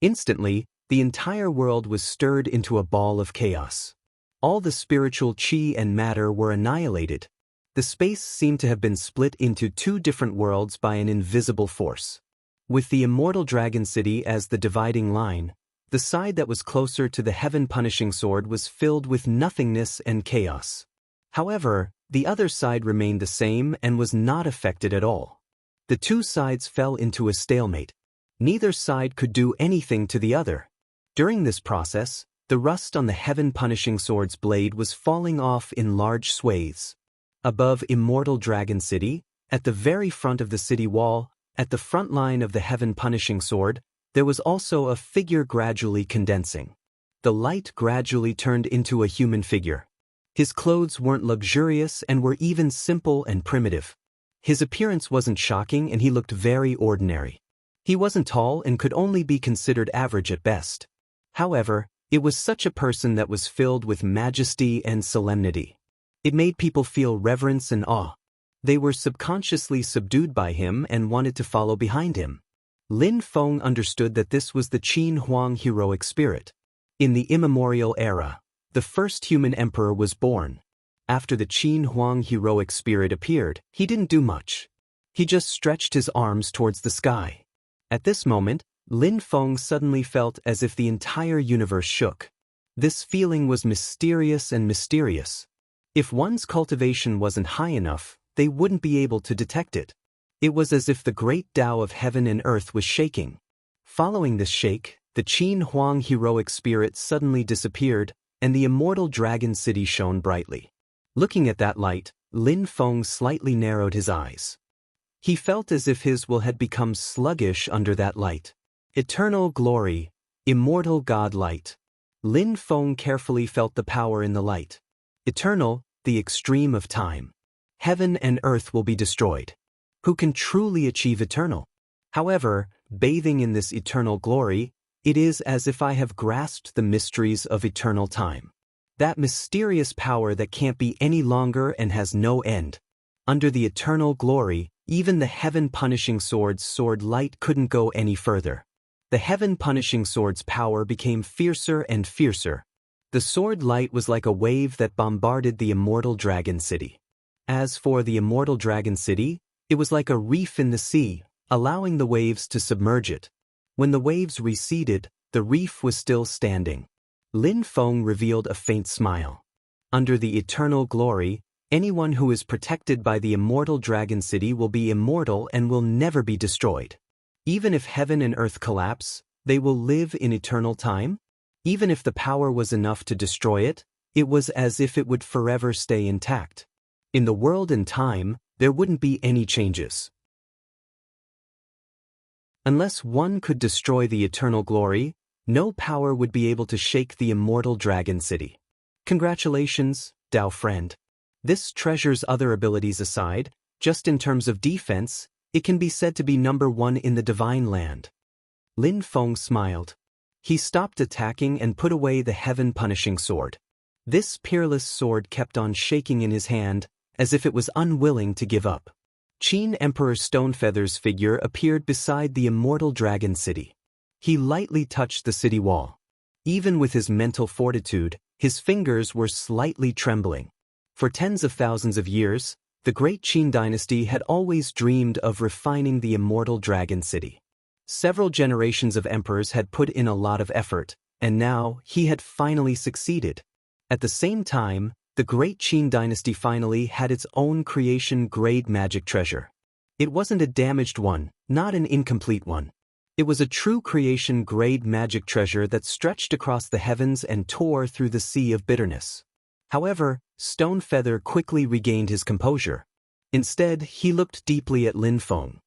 Instantly, the entire world was stirred into a ball of chaos. All the spiritual chi and matter were annihilated. The space seemed to have been split into two different worlds by an invisible force. With the immortal Dragon City as the dividing line, The side that was closer to the heaven-punishing sword was filled with nothingness and chaos. However, the other side remained the same and was not affected at all. The two sides fell into a stalemate. Neither side could do anything to the other. During this process, the rust on the heaven-punishing sword's blade was falling off in large swathes. Above Immortal Dragon City, at the very front of the city wall, at the front line of the heaven-punishing sword, there was also a figure gradually condensing. The light gradually turned into a human figure. His clothes weren't luxurious and were even simple and primitive. His appearance wasn't shocking and he looked very ordinary. He wasn't tall and could only be considered average at best. However, it was such a person that was filled with majesty and solemnity. It made people feel reverence and awe. They were subconsciously subdued by him and wanted to follow behind him. Lin Feng understood that this was the Qin Huang heroic spirit. In the immemorial era, the first human emperor was born. After the Qin Huang heroic spirit appeared, he didn't do much. He just stretched his arms towards the sky. At this moment, Lin Feng suddenly felt as if the entire universe shook. This feeling was mysterious and mysterious. If one's cultivation wasn't high enough, they wouldn't be able to detect it. It was as if the great Tao of heaven and earth was shaking. Following this shake, the Qin Huang heroic spirit suddenly disappeared, and the immortal dragon city shone brightly. Looking at that light, Lin Feng slightly narrowed his eyes. He felt as if his will had become sluggish under that light. Eternal glory, immortal God light. Lin Feng carefully felt the power in the light. Eternal, the extreme of time. Heaven and earth will be destroyed. Who can truly achieve eternal? However, bathing in this eternal glory, it is as if I have grasped the mysteries of eternal time. That mysterious power that can't be any longer and has no end. Under the eternal glory, even the heaven-punishing sword's sword light couldn't go any further. The heaven-punishing sword's power became fiercer and fiercer. The sword light was like a wave that bombarded the immortal dragon city. As for the immortal dragon city, it was like a reef in the sea, allowing the waves to submerge it. When the waves receded, the reef was still standing. Lin Feng revealed a faint smile. Under the eternal glory, anyone who is protected by the immortal dragon city will be immortal and will never be destroyed. Even if heaven and earth collapse, they will live in eternal time? Even if the power was enough to destroy it, it was as if it would forever stay intact. In the world and time, there wouldn't be any changes. Unless one could destroy the eternal glory, no power would be able to shake the immortal dragon city. Congratulations, Dao friend. This treasure's other abilities aside, just in terms of defense, it can be said to be number one in the divine land. Lin Feng smiled. He stopped attacking and put away the heaven-punishing sword. This peerless sword kept on shaking in his hand, as if it was unwilling to give up. Qin Emperor Stonefeather's figure appeared beside the immortal dragon city. He lightly touched the city wall. Even with his mental fortitude, his fingers were slightly trembling. For tens of thousands of years, the great Qin dynasty had always dreamed of refining the immortal dragon city. Several generations of emperors had put in a lot of effort, and now he had finally succeeded. At the same time, the great Qin dynasty finally had its own creation-grade magic treasure. It wasn't a damaged one, not an incomplete one. It was a true creation-grade magic treasure that stretched across the heavens and tore through the sea of bitterness. However, Stonefeather quickly regained his composure. Instead, he looked deeply at Lin Feng.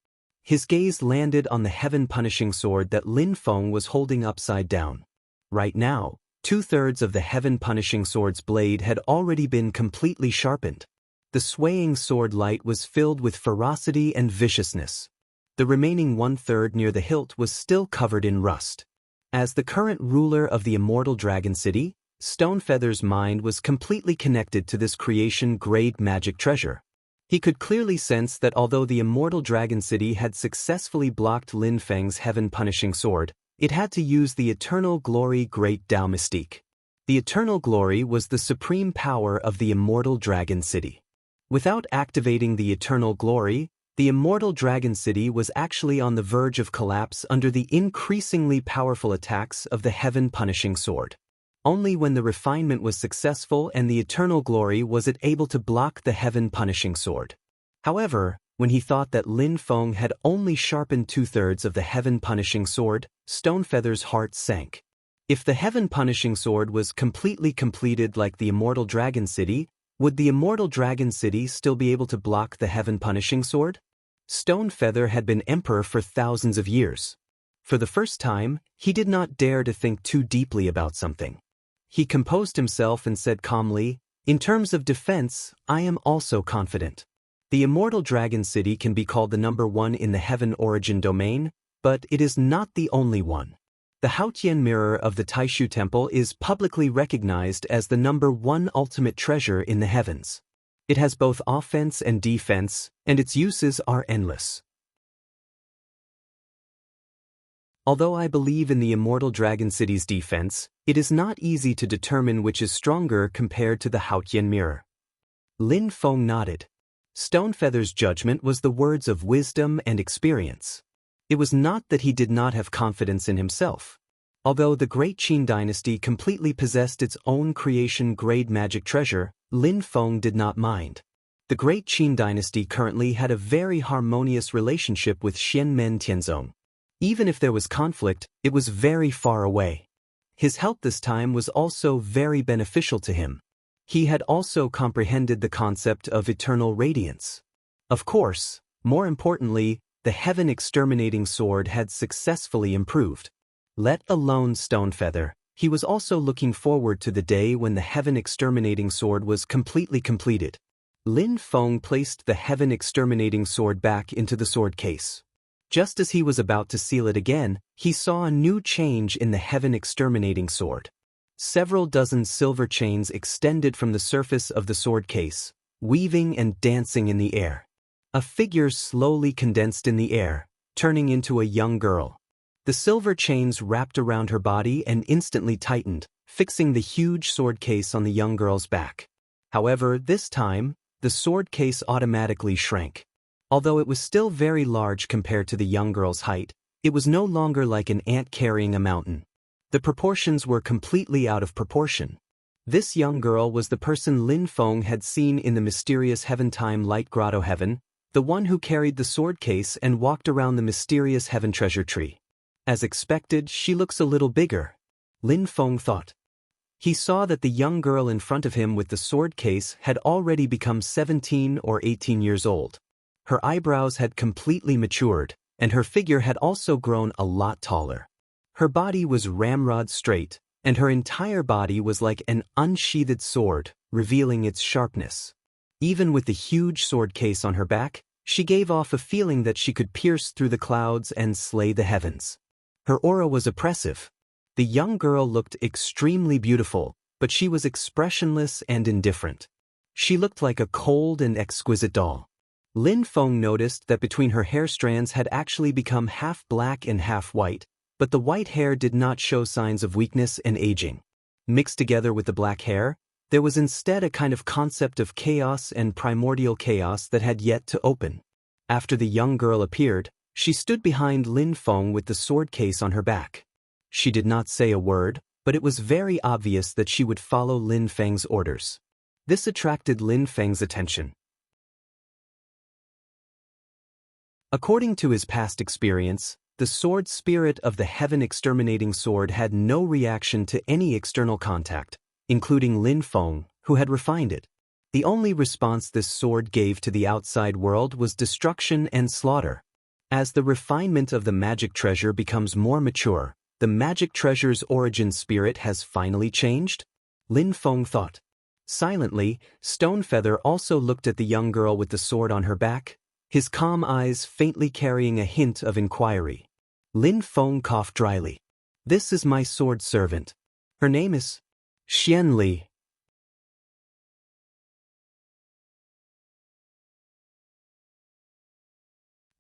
His gaze landed on the heaven-punishing sword that Lin Feng was holding upside down. Right now, 2/3 of the heaven-punishing sword's blade had already been completely sharpened. The swaying sword light was filled with ferocity and viciousness. The remaining 1/3 near the hilt was still covered in rust. As the current ruler of the immortal dragon city, Stonefeather's mind was completely connected to this creation-grade magic treasure. He could clearly sense that although the immortal dragon city had successfully blocked Lin Feng's heaven-punishing sword, it had to use the eternal glory great Tao mystique. The eternal glory was the supreme power of the immortal dragon city. Without activating the eternal glory, The immortal dragon city was actually on the verge of collapse under the increasingly powerful attacks of the heaven-punishing sword. Only when the refinement was successful and the eternal glory was it able to block the heaven-punishing sword. However, when he thought that Lin Feng had only sharpened 2/3 of the heaven-punishing sword, Stonefeather's heart sank. If the heaven-punishing sword was completely completed like the immortal dragon city, would the immortal dragon city still be able to block the heaven-punishing sword? Stonefeather had been emperor for thousands of years. For the first time, he did not dare to think too deeply about something. He composed himself and said calmly, "In terms of defense, I am also confident. The immortal dragon city can be called the number 1 in the heaven origin domain, but it is not the only one. The Haotian mirror of the Taishu temple is publicly recognized as the number 1 ultimate treasure in the heavens. It has both offense and defense, and its uses are endless. Although I believe in the immortal dragon city's defense, it is not easy to determine which is stronger compared to the Haotian mirror." Lin Feng nodded. Stonefeather's judgment was the words of wisdom and experience. It was not that he did not have confidence in himself. Although the great Qin dynasty completely possessed its own creation-grade magic treasure, Lin Feng did not mind. The great Qin dynasty currently had a very harmonious relationship with Xianmen Tianzong. Even if there was conflict, it was very far away. His help this time was also very beneficial to him. He had also comprehended the concept of eternal radiance. Of course, more importantly, the heaven-exterminating sword had successfully improved. Let alone Stonefeather, he was also looking forward to the day when the heaven-exterminating sword was completely completed. Lin Feng placed the heaven-exterminating sword back into the sword case. Just as he was about to seal it again, he saw a new change in the heaven-exterminating sword. Several dozen silver chains extended from the surface of the sword case, weaving and dancing in the air. A figure slowly condensed in the air, turning into a young girl. The silver chains wrapped around her body and instantly tightened, fixing the huge sword case on the young girl's back. However, this time, the sword case automatically shrank. Although it was still very large compared to the young girl's height, it was no longer like an ant carrying a mountain. The proportions were completely out of proportion. This young girl was the person Lin Feng had seen in the mysterious Heaven-Time Light Grotto Heaven, the one who carried the sword case and walked around the mysterious Heaven Treasure Tree. As expected, she looks a little bigger, Lin Feng thought. He saw that the young girl in front of him with the sword case had already become 17 or 18 years old. Her eyebrows had completely matured, and her figure had also grown a lot taller. Her body was ramrod straight, and her entire body was like an unsheathed sword, revealing its sharpness. Even with the huge sword case on her back, she gave off a feeling that she could pierce through the clouds and slay the heavens. Her aura was oppressive. The young girl looked extremely beautiful, but she was expressionless and indifferent. She looked like a cold and exquisite doll. Lin Feng noticed that between her hair strands had actually become half black and half white, but the white hair did not show signs of weakness and aging. Mixed together with the black hair, there was instead a kind of concept of chaos and primordial chaos that had yet to open. After the young girl appeared, she stood behind Lin Feng with the sword case on her back. She did not say a word, but it was very obvious that she would follow Lin Feng's orders. This attracted Lin Feng's attention. According to his past experience, the sword spirit of the heaven-exterminating sword had no reaction to any external contact, including Lin Feng, who had refined it. The only response this sword gave to the outside world was destruction and slaughter. As the refinement of the magic treasure becomes more mature, the magic treasure's origin spirit has finally changed? Lin Feng thought. Silently, Stonefeather also looked at the young girl with the sword on her back, his calm eyes faintly carrying a hint of inquiry. Lin Feng coughed dryly. "This is my sword servant. Her name is Xian Li."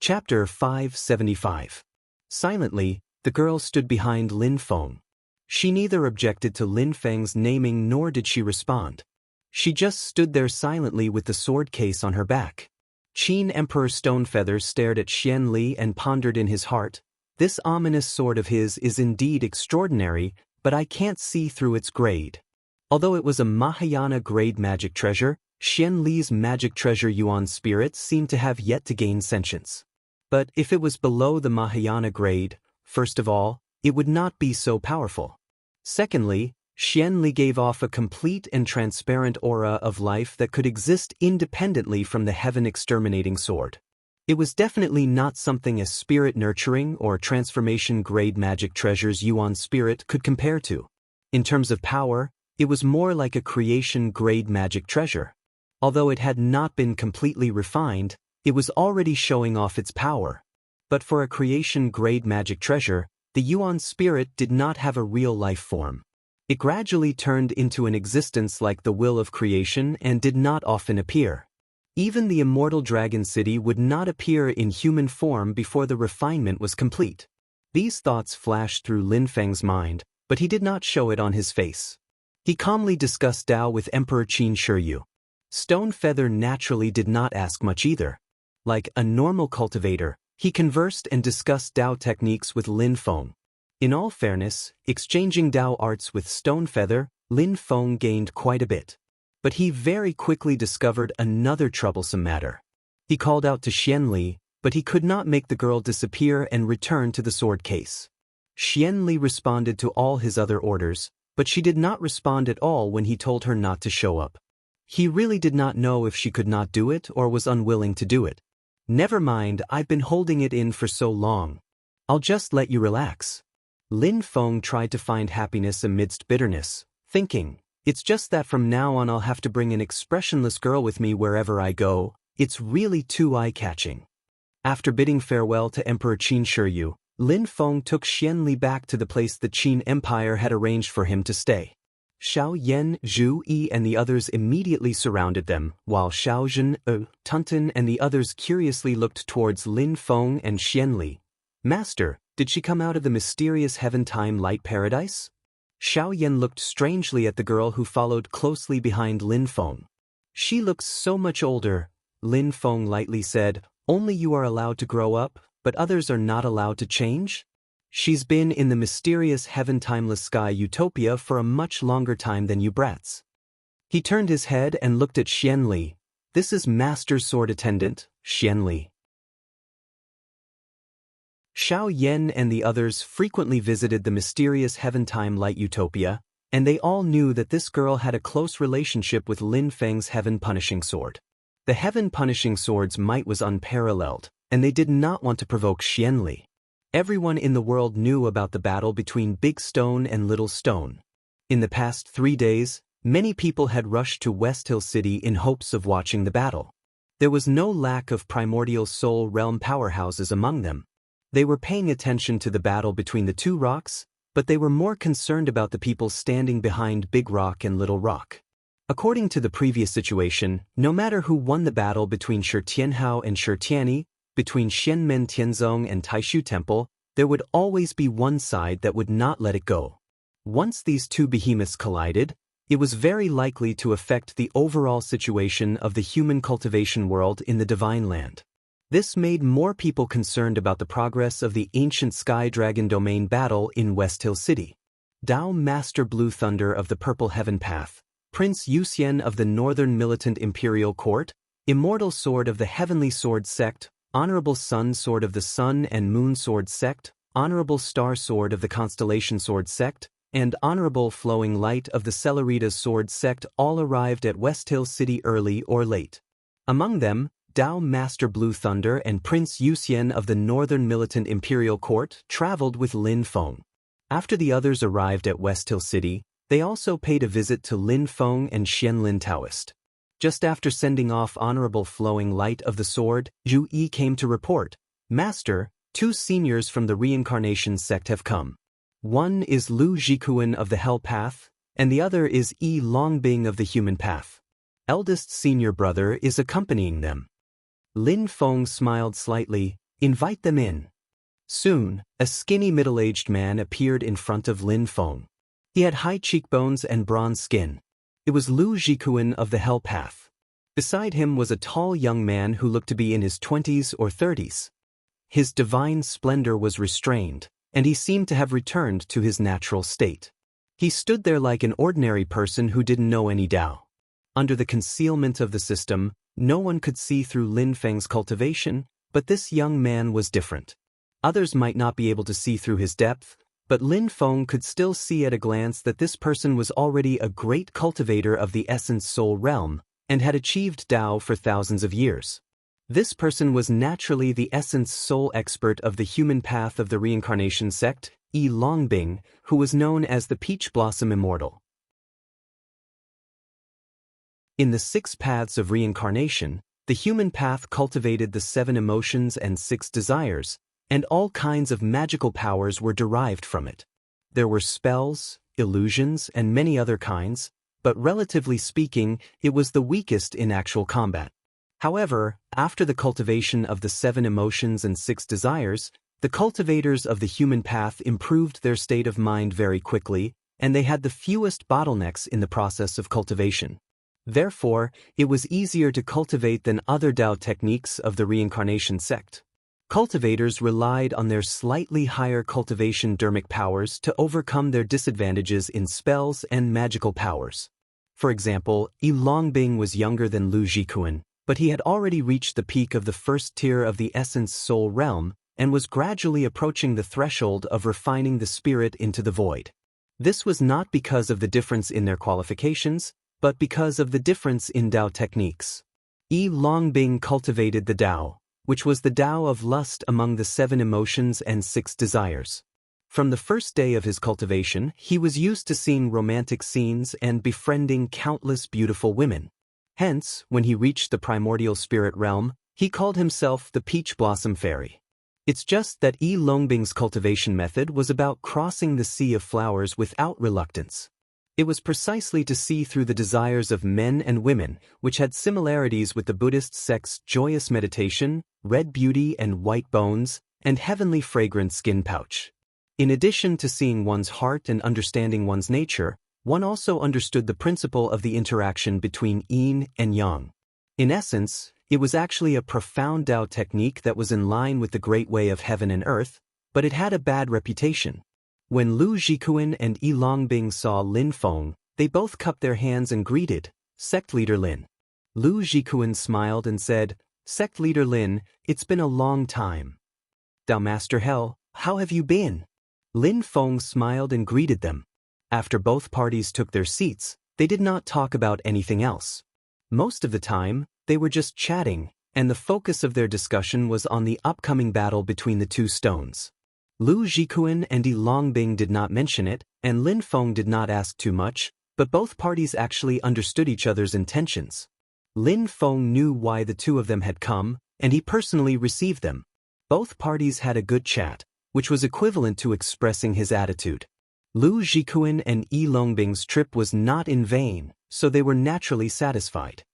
Chapter 575. Silently, the girl stood behind Lin Feng. She neither objected to Lin Feng's naming nor did she respond. She just stood there silently with the sword case on her back. Qin Emperor Stonefeather stared at Xian Li and pondered in his heart, "This ominous sword of his is indeed extraordinary, but I can't see through its grade." Although it was a Mahayana grade magic treasure, Xian Li's magic treasure Yuan spirit seemed to have yet to gain sentience. But if it was below the Mahayana grade, first of all, it would not be so powerful. Secondly, Xian Li gave off a complete and transparent aura of life that could exist independently from the heaven-exterminating sword. It was definitely not something a spirit-nurturing or transformation-grade magic treasures Yuan spirit could compare to. In terms of power, it was more like a creation-grade magic treasure. Although it had not been completely refined, it was already showing off its power. But for a creation-grade magic treasure, the Yuan spirit did not have a real life form. It gradually turned into an existence like the will of creation and did not often appear. Even the immortal dragon city would not appear in human form before the refinement was complete. These thoughts flashed through Lin Feng's mind, but he did not show it on his face. He calmly discussed Dao with Emperor Qin Shiryu. Stonefeather naturally did not ask much either. Like a normal cultivator, he conversed and discussed Dao techniques with Lin Feng. In all fairness, exchanging Dao arts with Stonefeather, Lin Feng gained quite a bit. But he very quickly discovered another troublesome matter. He called out to Xian Li, but he could not make the girl disappear and return to the sword case. Xian Li responded to all his other orders, but she did not respond at all when he told her not to show up. He really did not know if she could not do it or was unwilling to do it. "Never mind, I've been holding it in for so long. I'll just let you relax." Lin Feng tried to find happiness amidst bitterness, thinking, "It's just that from now on I'll have to bring an expressionless girl with me wherever I go. It's really too eye-catching." After bidding farewell to Emperor Qin Shiryu, Lin Feng took Xian Li back to the place the Qin Empire had arranged for him to stay. Xiao Yan, Zhu Yi and the others immediately surrounded them, while Xiao Zhen, Tunten and the others curiously looked towards Lin Feng and Xian Li. "Master, did she come out of the mysterious heaven-time light paradise?" Xiao Yan looked strangely at the girl who followed closely behind Lin Feng. "She looks so much older," Lin Feng lightly said. "Only you are allowed to grow up, but others are not allowed to change? She's been in the mysterious heaven-timeless sky utopia for a much longer time than you brats." He turned his head and looked at Xian Li. "This is Master Sword Attendant, Xian Li." Xiao Yan and the others frequently visited the mysterious heaven-time light utopia, and they all knew that this girl had a close relationship with Lin Feng's heaven-punishing sword. The heaven-punishing sword's might was unparalleled, and they did not want to provoke Xian Li. Everyone in the world knew about the battle between Big Stone and Little Stone. In the past 3 days, many people had rushed to West Hill City in hopes of watching the battle. There was no lack of primordial soul realm powerhouses among them. They were paying attention to the battle between the two rocks, but they were more concerned about the people standing behind Big Rock and Little Rock. According to the previous situation, no matter who won the battle between Shi Tianhao and Shi Tianyi, between Xianmen Tianzong and Taishu Temple, there would always be one side that would not let it go. Once these two behemoths collided, it was very likely to affect the overall situation of the human cultivation world in the Divine Land. This made more people concerned about the progress of the ancient Sky Dragon Domain battle in West Hill City. Dao Master Blue Thunder of the Purple Heaven Path, Prince Yuxian of the Northern Militant Imperial Court, Immortal Sword of the Heavenly Sword Sect, Honorable Sun Sword of the Sun and Moon Sword Sect, Honorable Star Sword of the Constellation Sword Sect, and Honorable Flowing Light of the Celerita Sword Sect all arrived at West Hill City early or late. Among them, Dao Master Blue Thunder and Prince Yuxian of the Northern Militant Imperial Court traveled with Lin Feng. After the others arrived at West Hill City, they also paid a visit to Lin Feng and Xianlin Taoist. Just after sending off Honorable Flowing Light of the Sword, Zhu Yi came to report, "Master, 2 seniors from the Reincarnation sect have come. One is Lu Jikuan of the Hell Path, and the other is Yi Longbing of the Human Path. Eldest senior brother is accompanying them." Lin Feng smiled slightly. "Invite them in." Soon, a skinny middle-aged man appeared in front of Lin Feng. He had high cheekbones and bronze skin. It was Lu Jikuan of the Hell Path. Beside him was a tall young man who looked to be in his 20s or 30s. His divine splendor was restrained, and he seemed to have returned to his natural state. He stood there like an ordinary person who didn't know any Tao. Under the concealment of the system, no one could see through Lin Feng's cultivation, but this young man was different. Others might not be able to see through his depth, but Lin Feng could still see at a glance that this person was already a great cultivator of the essence soul realm, and had achieved Tao for thousands of years. This person was naturally the essence soul expert of the human path of the reincarnation sect, Yi Longbing, who was known as the Peach Blossom Immortal. In the 6 paths of reincarnation, the human path cultivated the 7 emotions and 6 desires, and all kinds of magical powers were derived from it. There were spells, illusions, and many other kinds, but relatively speaking, it was the weakest in actual combat. However, after the cultivation of the 7 emotions and 6 desires, the cultivators of the human path improved their state of mind very quickly, and they had the fewest bottlenecks in the process of cultivation. Therefore, it was easier to cultivate than other Tao techniques of the reincarnation sect. Cultivators relied on their slightly higher cultivation dermic powers to overcome their disadvantages in spells and magical powers. For example, Yi Longbing was younger than Lu Jikuan, but he had already reached the peak of the first tier of the essence soul realm and was gradually approaching the threshold of refining the spirit into the void. This was not because of the difference in their qualifications, but because of the difference in Tao techniques. Yi Longbing cultivated the Tao, which was the Tao of lust among the 7 emotions and 6 desires. From the first day of his cultivation, he was used to seeing romantic scenes and befriending countless beautiful women. Hence, when he reached the primordial spirit realm, he called himself the Peach Blossom Fairy. It's just that Yi Longbing's cultivation method was about crossing the sea of flowers without reluctance. It was precisely to see through the desires of men and women, which had similarities with the Buddhist sect's joyous meditation, red beauty and white bones, and heavenly fragrant skin pouch. In addition to seeing one's heart and understanding one's nature, one also understood the principle of the interaction between yin and yang. In essence, it was actually a profound Tao technique that was in line with the great way of heaven and earth, but it had a bad reputation. When Lu Jikuan and Yi Longbing saw Lin Feng, they both cupped their hands and greeted, "Sect Leader Lin." Lu Jikuan smiled and said, "Sect Leader Lin, it's been a long time." "Tao Master Hell, how have you been?" Lin Feng smiled and greeted them. After both parties took their seats, they did not talk about anything else. Most of the time, they were just chatting, and the focus of their discussion was on the upcoming battle between the 2 stones. Lu Jikuan and Yi Longbing did not mention it, and Lin Feng did not ask too much, but both parties actually understood each other's intentions. Lin Feng knew why the 2 of them had come, and he personally received them. Both parties had a good chat, which was equivalent to expressing his attitude. Lu Jikuan and Yi Longbing's trip was not in vain, so they were naturally satisfied.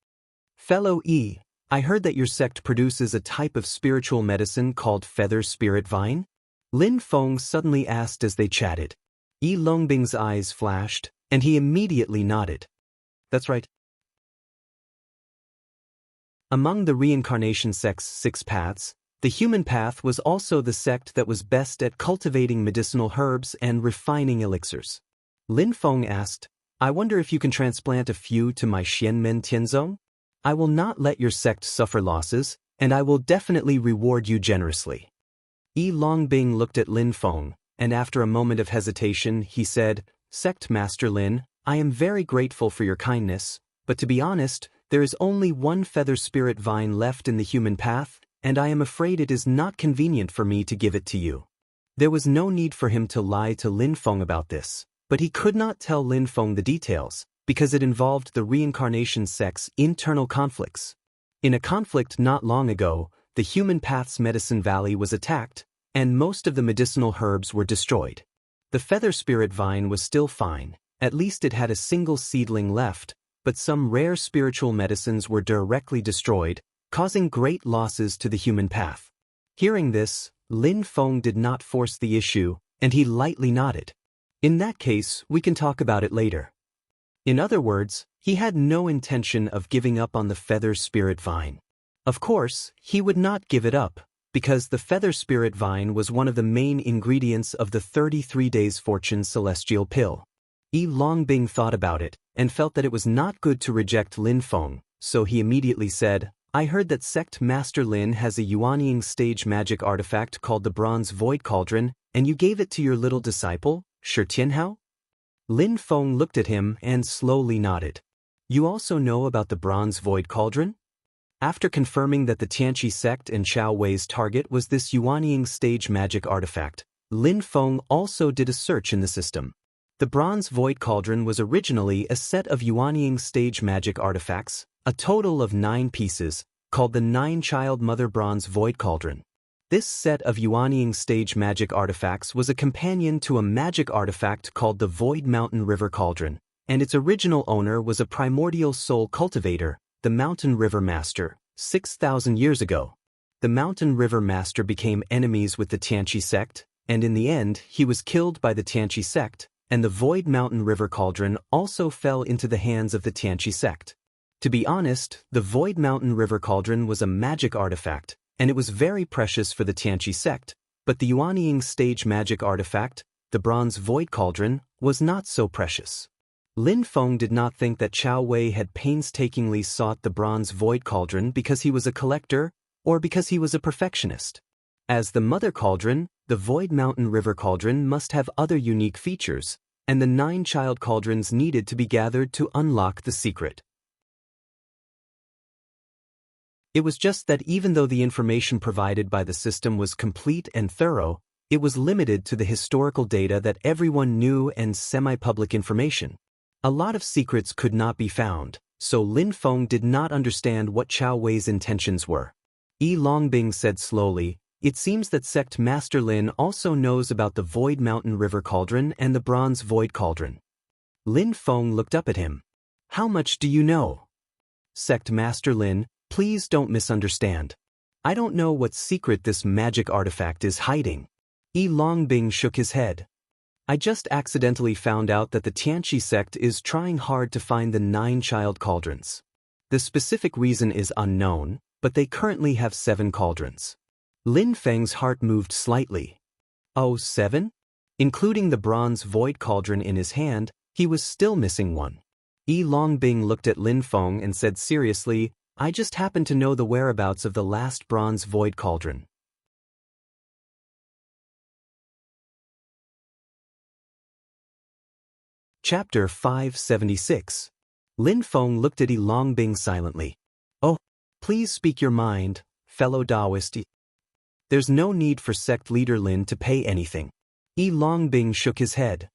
"Fellow Yi, I heard that your sect produces a type of spiritual medicine called feather spirit vine?" Lin Feng suddenly asked as they chatted. Yi Longbing's eyes flashed, and he immediately nodded. "That's right." Among the reincarnation sect's 6 paths, the human path was also the sect that was best at cultivating medicinal herbs and refining elixirs. Lin Feng asked, "I wonder if you can transplant a few to my Xianmen Tianzong? I will not let your sect suffer losses, and I will definitely reward you generously." Yi Longbing looked at Lin Feng, and after a moment of hesitation, he said, "Sect Master Lin, I am very grateful for your kindness, but to be honest, there is only 1 feather spirit vine left in the human path, and I am afraid it is not convenient for me to give it to you." There was no need for him to lie to Lin Feng about this, but he could not tell Lin Feng the details, because it involved the reincarnation sect's internal conflicts. In a conflict not long ago, the human path's medicine valley was attacked, and most of the medicinal herbs were destroyed. The feather spirit vine was still fine, at least it had a single seedling left, but some rare spiritual medicines were directly destroyed, causing great losses to the human path. Hearing this, Lin Feng did not force the issue, and he lightly nodded. "In that case, we can talk about it later." In other words, He had no intention of giving up on the feather spirit vine. Of course, he would not give it up, because the feather spirit vine was one of the main ingredients of the 33 Days Fortune celestial pill. Yi Longbing thought about it, and felt that it was not good to reject Lin Feng, so he immediately said, I heard that Sect Master Lin has a Yuanying stage magic artifact called the Bronze Void Cauldron, and you gave it to your little disciple, Shi Tianhao? Lin Feng looked at him and slowly nodded. You also know about the Bronze Void Cauldron? After confirming that the Tianqi sect and Chao Wei's target was this Yuanying stage magic artifact, Lin Feng also did a search in the system. The Bronze Void Cauldron was originally a set of Yuanying stage magic artifacts, a total of 9 pieces, called the Nine-Child Mother Bronze Void Cauldron. This set of Yuanying stage magic artifacts was a companion to a magic artifact called the Void Mountain River Cauldron, and its original owner was a primordial soul cultivator, the Mountain River Master, 6,000 years ago. The Mountain River Master became enemies with the Tianqi sect, and in the end he was killed by the Tianqi sect, and the Void Mountain River Cauldron also fell into the hands of the Tianqi sect. To be honest, the Void Mountain River Cauldron was a magic artifact, and it was very precious for the Tianqi sect, but the Yuanying stage magic artifact, the Bronze Void Cauldron, was not so precious. Lin Feng did not think that Chao Wei had painstakingly sought the Bronze Void Cauldron because he was a collector, or because he was a perfectionist. As the Mother Cauldron, the Void Mountain River Cauldron must have other unique features, and the 9 child cauldrons needed to be gathered to unlock the secret. It was just that even though the information provided by the system was complete and thorough, it was limited to the historical data that everyone knew and semi-public information. A lot of secrets could not be found, so Lin Feng did not understand what Chao Wei's intentions were. Yi Longbing said slowly, it seems that Sect Master Lin also knows about the Void Mountain River Cauldron and the Bronze Void Cauldron. Lin Feng looked up at him. How much do you know? Sect Master Lin, please don't misunderstand. I don't know what secret this magic artifact is hiding. Yi Longbing shook his head. I just accidentally found out that the Tianqi sect is trying hard to find the 9 child cauldrons. The specific reason is unknown, but they currently have 7 cauldrons. Lin Feng's heart moved slightly. Oh, 7? Including the Bronze Void Cauldron in his hand, he was still missing one. Yi Longbing looked at Lin Feng and said seriously, I just happen to know the whereabouts of the last Bronze Void Cauldron. Chapter 576. Lin Feng looked at Yi Longbing silently. Oh, please speak your mind, fellow Taoist. There's no need for sect leader Lin to pay anything. Yi Longbing shook his head.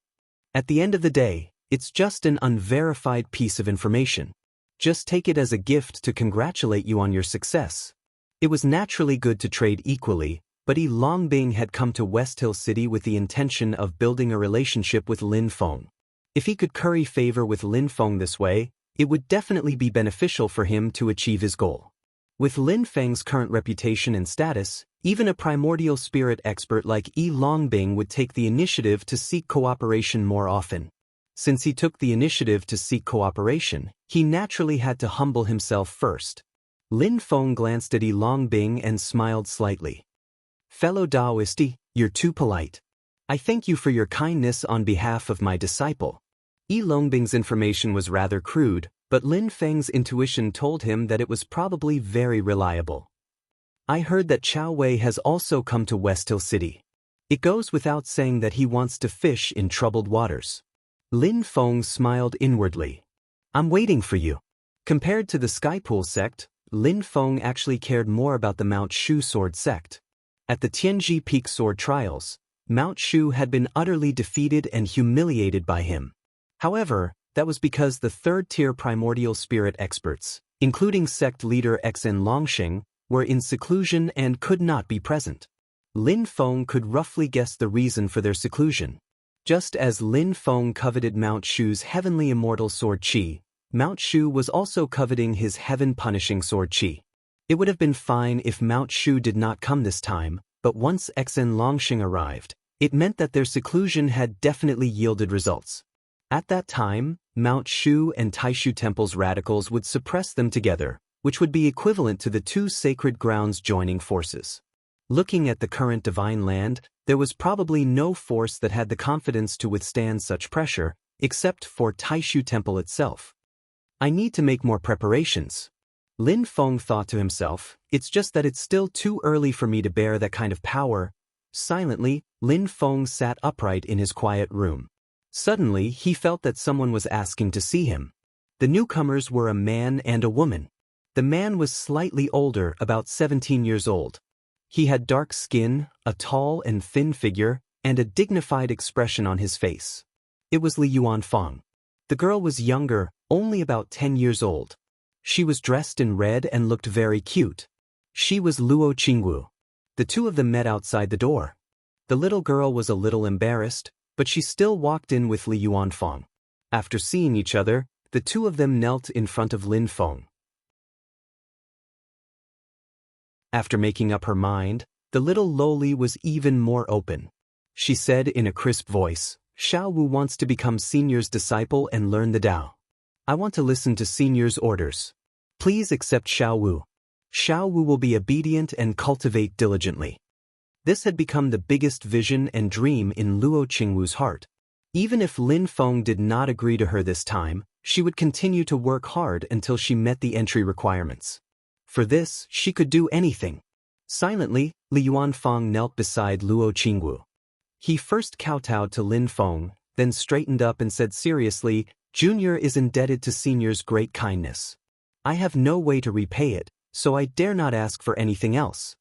At the end of the day, it's just an unverified piece of information. Just take it as a gift to congratulate you on your success. It was naturally good to trade equally, but Yi Longbing had come to West Hill City with the intention of building a relationship with Lin Feng. If he could curry favor with Lin Feng this way, it would definitely be beneficial for him to achieve his goal. With Lin Feng's current reputation and status, even a primordial spirit expert like Yi Longbing would take the initiative to seek cooperation more often. Since he took the initiative to seek cooperation, he naturally had to humble himself first. Lin Feng glanced at Yi Longbing and smiled slightly. Fellow Taoist, you're too polite. I thank you for your kindness on behalf of my disciple. Yi Longbing's information was rather crude, but Lin Feng's intuition told him that it was probably very reliable. I heard that Chao Wei has also come to West Hill City. It goes without saying that he wants to fish in troubled waters. Lin Feng smiled inwardly. I'm waiting for you. Compared to the Skypool sect, Lin Feng actually cared more about the Mount Shu sword sect. At the Tianji Peak sword trials, Mount Shu had been utterly defeated and humiliated by him. However, that was because the third-tier primordial spirit experts, including sect leader Xen Longxing, were in seclusion and could not be present. Lin Feng could roughly guess the reason for their seclusion. Just as Lin Feng coveted Mount Shu's heavenly immortal sword Qi, Mount Shu was also coveting his heaven-punishing sword Qi. It would have been fine if Mount Shu did not come this time, but once Xen Longxing arrived, it meant that their seclusion had definitely yielded results. At that time, Mount Shu and Taishu Temple's radicals would suppress them together, which would be equivalent to the two sacred grounds joining forces. Looking at the current divine land, there was probably no force that had the confidence to withstand such pressure, except for Taishu Temple itself. I need to make more preparations. Lin Feng thought to himself, it's just that it's still too early for me to bear that kind of power. Silently, Lin Feng sat upright in his quiet room. Suddenly, he felt that someone was asking to see him. The newcomers were a man and a woman. The man was slightly older, about 17 years old. He had dark skin, a tall and thin figure, and a dignified expression on his face. It was Li Yuanfang. The girl was younger, only about 10 years old. She was dressed in red and looked very cute. She was Luo Qingwu. The two of them met outside the door. The little girl was a little embarrassed, but she still walked in with Li Yuanfang. After seeing each other, the two of them knelt in front of Lin Feng. After making up her mind, the little loli was even more open. She said in a crisp voice, Xiao Wu wants to become Senior's disciple and learn the Tao. I want to listen to Senior's orders. Please accept Xiao Wu. Xiao Wu will be obedient and cultivate diligently. This had become the biggest vision and dream in Luo Qingwu's heart. Even if Lin Feng did not agree to her this time, she would continue to work hard until she met the entry requirements. For this, she could do anything. Silently, Li Yuanfang knelt beside Luo Qingwu. He first kowtowed to Lin Feng, then straightened up and said seriously, Junior is indebted to Senior's great kindness. I have no way to repay it, so I dare not ask for anything else.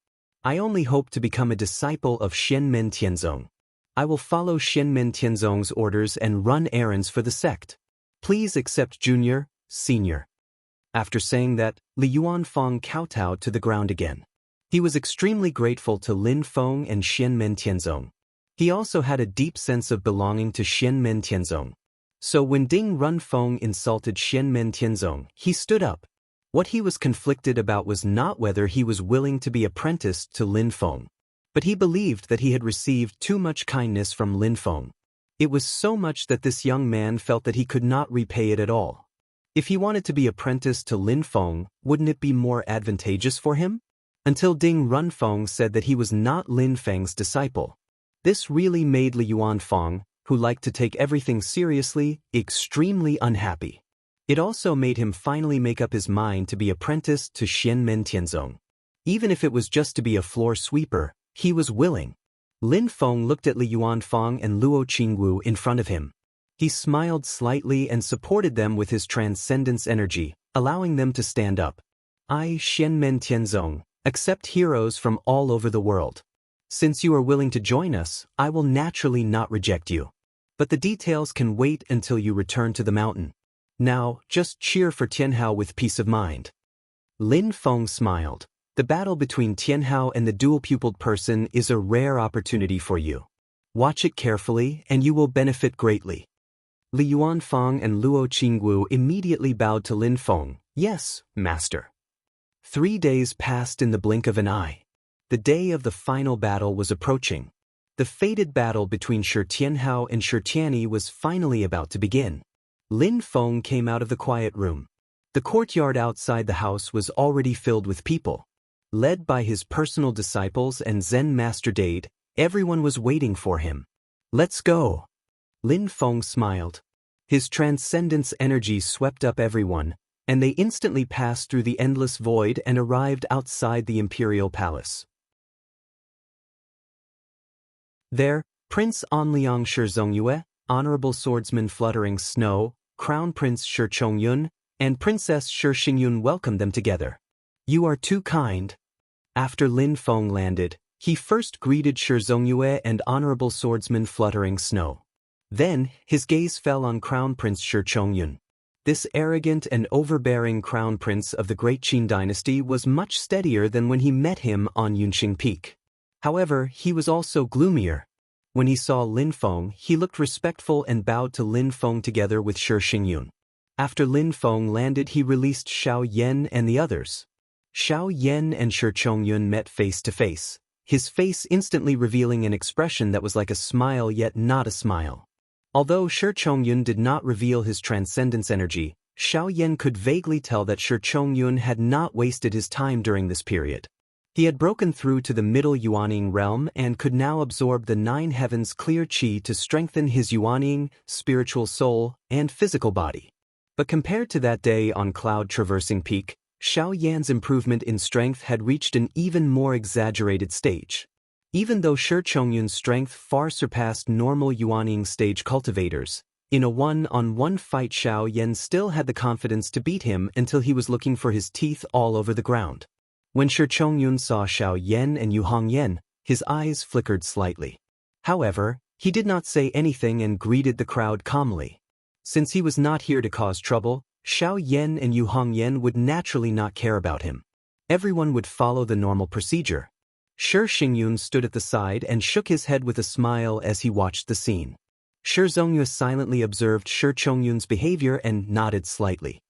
I only hope to become a disciple of Xianmen Tianzong. I will follow Xianmen Tianzong's orders and run errands for the sect. Please accept Junior, Senior. After saying that, Li Yuanfang kowtowed to the ground again. He was extremely grateful to Lin Feng and Xianmen Tianzong. He also had a deep sense of belonging to Xianmen Tianzong. So when Ding Runfeng insulted Xianmen Tianzong, he stood up. What he was conflicted about was not whether he was willing to be apprenticed to Lin Feng, but he believed that he had received too much kindness from Lin Feng. It was so much that this young man felt that he could not repay it at all. If he wanted to be apprenticed to Lin Feng, wouldn't it be more advantageous for him? Until Ding Runfeng said that he was not Lin Feng's disciple. This really made Li Yuanfang, who liked to take everything seriously, extremely unhappy. It also made him finally make up his mind to be apprenticed to Xianmen Tianzong. Even if it was just to be a floor sweeper, he was willing. Lin Feng looked at Li Yuanfang and Luo Qingwu in front of him. He smiled slightly and supported them with his transcendence energy, allowing them to stand up. I, Xianmen Tianzong, accept heroes from all over the world. Since you are willing to join us, I will naturally not reject you. But the details can wait until you return to the mountain. Now, just cheer for Tianhao with peace of mind. Lin Feng smiled. The battle between Tianhao and the dual-pupiled person is a rare opportunity for you. Watch it carefully and you will benefit greatly. Li Yuanfang and Luo Qingwu immediately bowed to Lin Feng. Yes, master. 3 days passed in the blink of an eye. The day of the final battle was approaching. The fated battle between Shi Tianhao and Shi Tianyi was finally about to begin. Lin Feng came out of the quiet room. The courtyard outside the house was already filled with people. Led by his personal disciples and Zen Master Dade, everyone was waiting for him. Let's go. Lin Feng smiled. His transcendence energy swept up everyone, and they instantly passed through the endless void and arrived outside the imperial palace. There, Prince Anliang Shizongyue, Honorable Swordsman Fluttering Snow, Crown Prince Shi Chongyun, and Princess Shi Xingyun welcomed them together. You are too kind. After Lin Feng landed, he first greeted Shi Zongyue and Honorable Swordsman Fluttering Snow. Then, his gaze fell on Crown Prince Shi Chongyun. This arrogant and overbearing Crown Prince of the Great Qin dynasty was much steadier than when he met him on Yunqing Peak. However, he was also gloomier. When he saw Lin Feng, he looked respectful and bowed to Lin Feng together with Shi Xingyun. After Lin Feng landed, he released Xiao Yan and the others. Xiao Yan and Shi Chongyun met face to face, his face instantly revealing an expression that was like a smile yet not a smile. Although Shi Chongyun did not reveal his transcendence energy, Xiao Yan could vaguely tell that Shi Chongyun had not wasted his time during this period. He had broken through to the middle Yuanying realm and could now absorb the 9 heavens' clear qi to strengthen his Yuanying, spiritual soul, and physical body. But compared to that day on Cloud Traversing Peak, Xiao Yan's improvement in strength had reached an even more exaggerated stage. Even though Shi Chongyun's strength far surpassed normal Yuanying stage cultivators, in a one-on-one fight Xiao Yan still had the confidence to beat him until he was looking for his teeth all over the ground. When Shi Chongyun saw Xiao Yan and Yu Hongyan, his eyes flickered slightly. However, he did not say anything and greeted the crowd calmly. Since he was not here to cause trouble, Xiao Yan and Yu Hongyan would naturally not care about him. Everyone would follow the normal procedure. Shi Xingyun stood at the side and shook his head with a smile as he watched the scene. Shi Zhongyu silently observed Shi Chongyun's behavior and nodded slightly.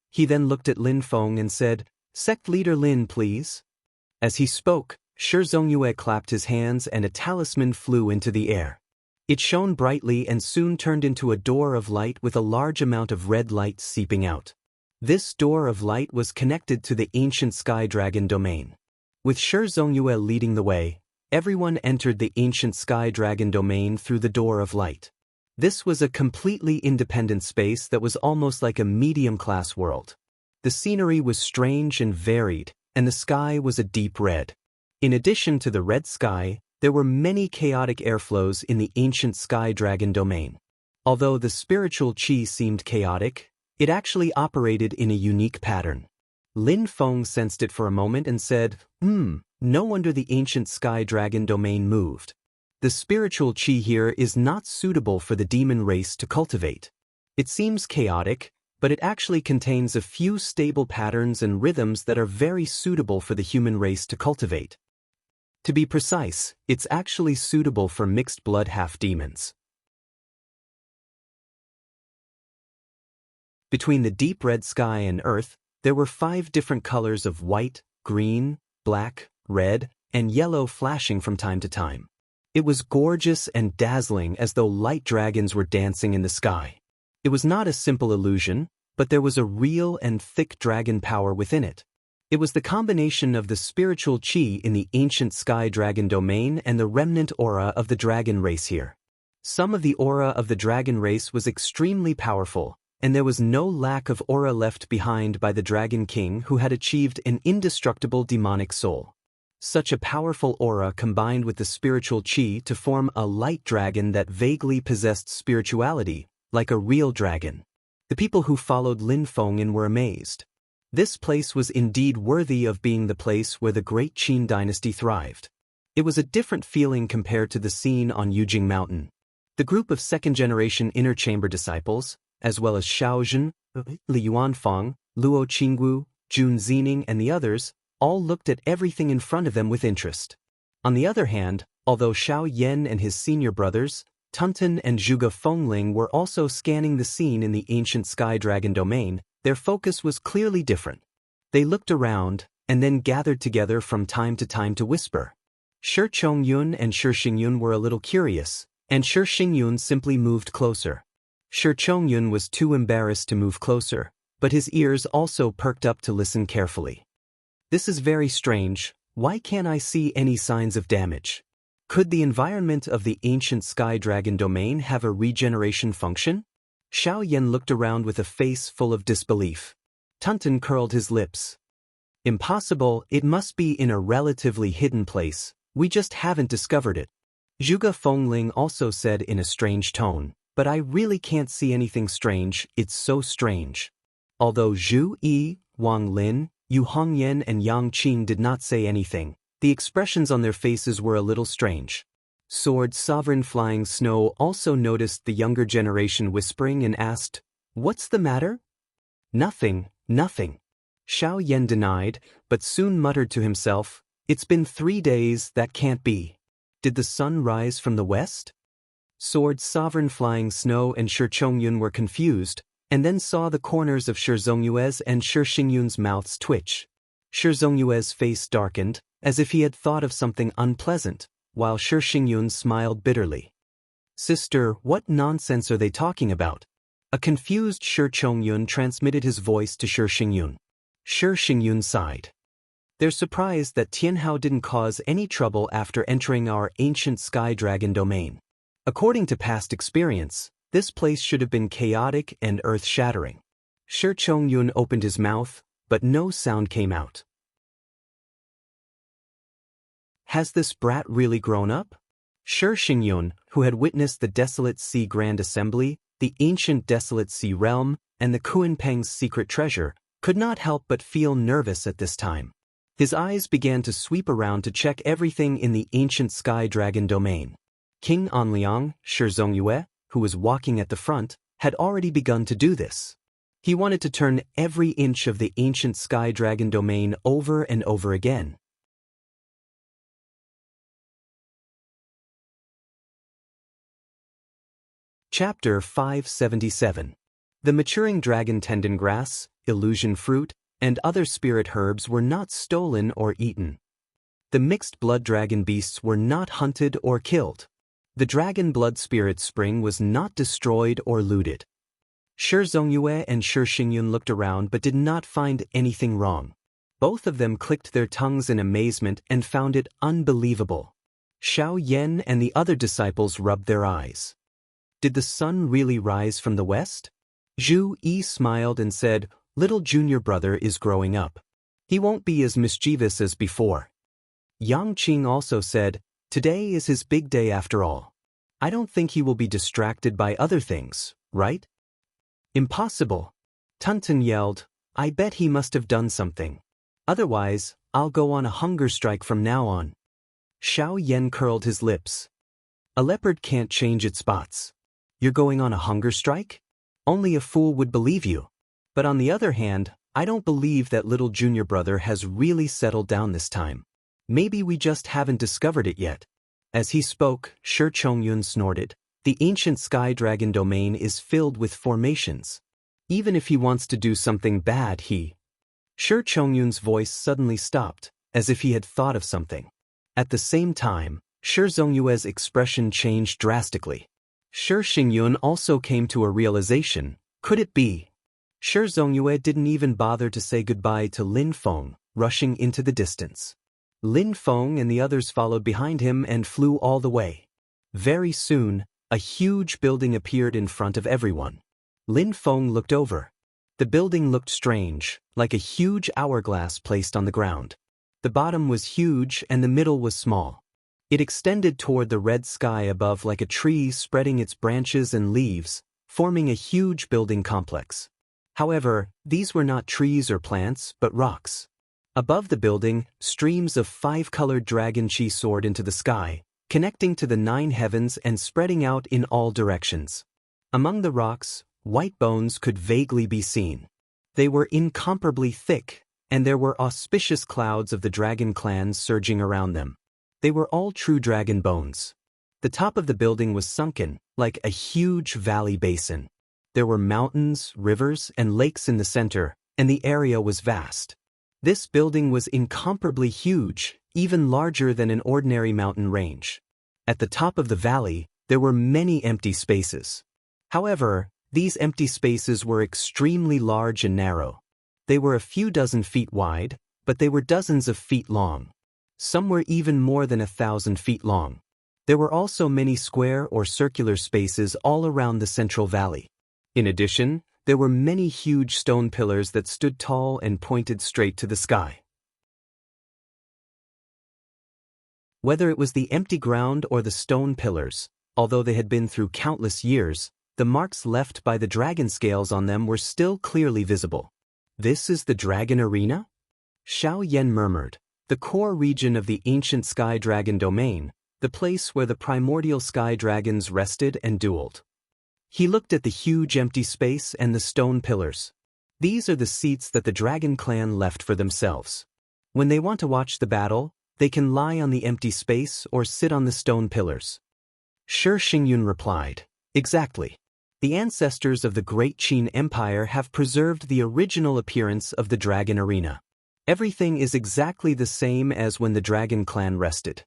He then looked at Lin Feng and said, "Sect leader Lin, please." As he spoke, Shi Zhongyue clapped his hands and a talisman flew into the air. It shone brightly and soon turned into a door of light with a large amount of red light seeping out. This door of light was connected to the ancient Sky Dragon domain. With Shi Zhongyue leading the way, everyone entered the ancient Sky Dragon domain through the door of light. This was a completely independent space that was almost like a medium-class world. The scenery was strange and varied, and the sky was a deep red. In addition to the red sky, there were many chaotic airflows in the ancient Sky Dragon domain. Although the spiritual qi seemed chaotic, it actually operated in a unique pattern. Lin Feng sensed it for a moment and said, no wonder the ancient Sky Dragon domain moved. The spiritual qi here is not suitable for the demon race to cultivate. It seems chaotic, but it actually contains a few stable patterns and rhythms that are very suitable for the human race to cultivate. To be precise, it's actually suitable for mixed blood half-demons. Between the deep red sky and earth, there were 5 different colors of white, green, black, red, and yellow flashing from time to time. It was gorgeous and dazzling as though light dragons were dancing in the sky. It was not a simple illusion, but there was a real and thick dragon power within it. It was the combination of the spiritual qi in the ancient Sky Dragon domain and the remnant aura of the dragon race here. Some of the aura of the dragon race was extremely powerful, and there was no lack of aura left behind by the Dragon King who had achieved an indestructible demonic soul. Such a powerful aura combined with the spiritual qi to form a light dragon that vaguely possessed spirituality, like a real dragon. The people who followed Lin Feng were amazed. This place was indeed worthy of being the place where the great Qin dynasty thrived. It was a different feeling compared to the scene on Yujing Mountain. The group of second-generation inner chamber disciples, as well as Xiao Zhen, Li Yuanfang, Luo Qingwu, Jun Zining, and the others, all looked at everything in front of them with interest. On the other hand, although Xiao Yan and his senior brothers, Tunten and Zhuge Fengling, were also scanning the scene in the ancient Sky Dragon domain, their focus was clearly different. They looked around, and then gathered together from time to time to whisper. Shi Chongyun and Shi Xingyun were a little curious, and Shi Xingyun simply moved closer. Shi Chongyun was too embarrassed to move closer, but his ears also perked up to listen carefully. "This is very strange. Why can't I see any signs of damage? Could the environment of the ancient Sky Dragon domain have a regeneration function?" Xiao Yan looked around with a face full of disbelief. Tunten curled his lips. "Impossible, it must be in a relatively hidden place, we just haven't discovered it." Zhuge Fengling also said in a strange tone, "But I really can't see anything strange, it's so strange." Although Zhu Yi, Wang Lin, Yu Hongyan and Yang Qing did not say anything, the expressions on their faces were a little strange. Sword Sovereign Flying Snow also noticed the younger generation whispering and asked, "What's the matter?" "Nothing, nothing." Xiao Yan denied, but soon muttered to himself, "It's been 3 days, that can't be. Did the sun rise from the west?" Sword Sovereign Flying Snow and Shi Chongyun were confused, and then saw the corners of Shi Zhongyue's and Shi Xingyun's mouths twitch. Shi Zhongyue's face darkened, as if he had thought of something unpleasant, while Shi Xingyun smiled bitterly. Sister, what nonsense are they talking about? A confused Shi Chongyun transmitted his voice to Shi Xingyun. Shi Xingyun sighed. They're surprised that Tianhao didn't cause any trouble after entering our ancient sky dragon domain. According to past experience, this place should have been chaotic and earth-shattering. Shi Chongyun opened his mouth, but no sound came out. Has this brat really grown up? Shi Xingyun, who had witnessed the Desolate Sea Grand Assembly, the ancient Desolate Sea Realm, and the Kuanpeng's secret treasure, could not help but feel nervous at this time. His eyes began to sweep around to check everything in the ancient sky dragon domain. King Anliang, Shi Zongyue, who was walking at the front, had already begun to do this. He wanted to turn every inch of the ancient sky dragon domain over and over again. Chapter 577. The maturing dragon tendon grass, illusion fruit, and other spirit herbs were not stolen or eaten. The mixed blood dragon beasts were not hunted or killed. The dragon blood spirit spring was not destroyed or looted. Shi Zongyue and Shi Xingyun looked around but did not find anything wrong. Both of them clicked their tongues in amazement and found it unbelievable. Xiao Yan and the other disciples rubbed their eyes. Did the sun really rise from the west? Zhu Yi smiled and said, "Little junior brother is growing up. He won't be as mischievous as before." Yang Qing also said, "Today is his big day after all. I don't think he will be distracted by other things, right?" "Impossible." Tunton yelled, "I bet he must have done something. Otherwise, I'll go on a hunger strike from now on." Xiao Yan curled his lips. "A leopard can't change its spots. You're going on a hunger strike? Only a fool would believe you. But on the other hand, I don't believe that little junior brother has really settled down this time. Maybe we just haven't discovered it yet." As he spoke, Shi Chongyun snorted. The ancient sky dragon domain is filled with formations. Even if he wants to do something bad, Shi Chongyun's voice suddenly stopped, as if he had thought of something. At the same time, Shi Zongyue's expression changed drastically. Shi Xingyun also came to a realization. Could it be? Shi Zongyue didn't even bother to say goodbye to Lin Feng, rushing into the distance. Lin Feng and the others followed behind him and flew all the way. Very soon, a huge building appeared in front of everyone. Lin Feng looked over. The building looked strange, like a huge hourglass placed on the ground. The bottom was huge and the middle was small. It extended toward the red sky above like a tree spreading its branches and leaves, forming a huge building complex. However, these were not trees or plants, but rocks. Above the building, streams of 5-colored dragon chi soared into the sky, connecting to the 9 heavens and spreading out in all directions. Among the rocks, white bones could vaguely be seen. They were incomparably thick, and there were auspicious clouds of the dragon clans surging around them. They were all true dragon bones. The top of the building was sunken, like a huge valley basin. There were mountains, rivers, and lakes in the center, and the area was vast. This building was incomparably huge, even larger than an ordinary mountain range. At the top of the valley, there were many empty spaces. However, these empty spaces were extremely large and narrow. They were a few dozen feet wide, but they were dozens of feet long. Some were even more than 1,000 feet long. There were also many square or circular spaces all around the central valley. In addition, there were many huge stone pillars that stood tall and pointed straight to the sky. Whether it was the empty ground or the stone pillars, although they had been through countless years, the marks left by the dragon scales on them were still clearly visible. "This is the dragon arena?" Xiao Yan murmured. The core region of the ancient sky dragon domain, the place where the primordial sky dragons rested and dueled. He looked at the huge empty space and the stone pillars. These are the seats that the dragon clan left for themselves. When they want to watch the battle, they can lie on the empty space or sit on the stone pillars. Shi Xingyun replied, "Exactly. The ancestors of the Great Qin Empire have preserved the original appearance of the dragon arena. Everything is exactly the same as when the dragon clan rested."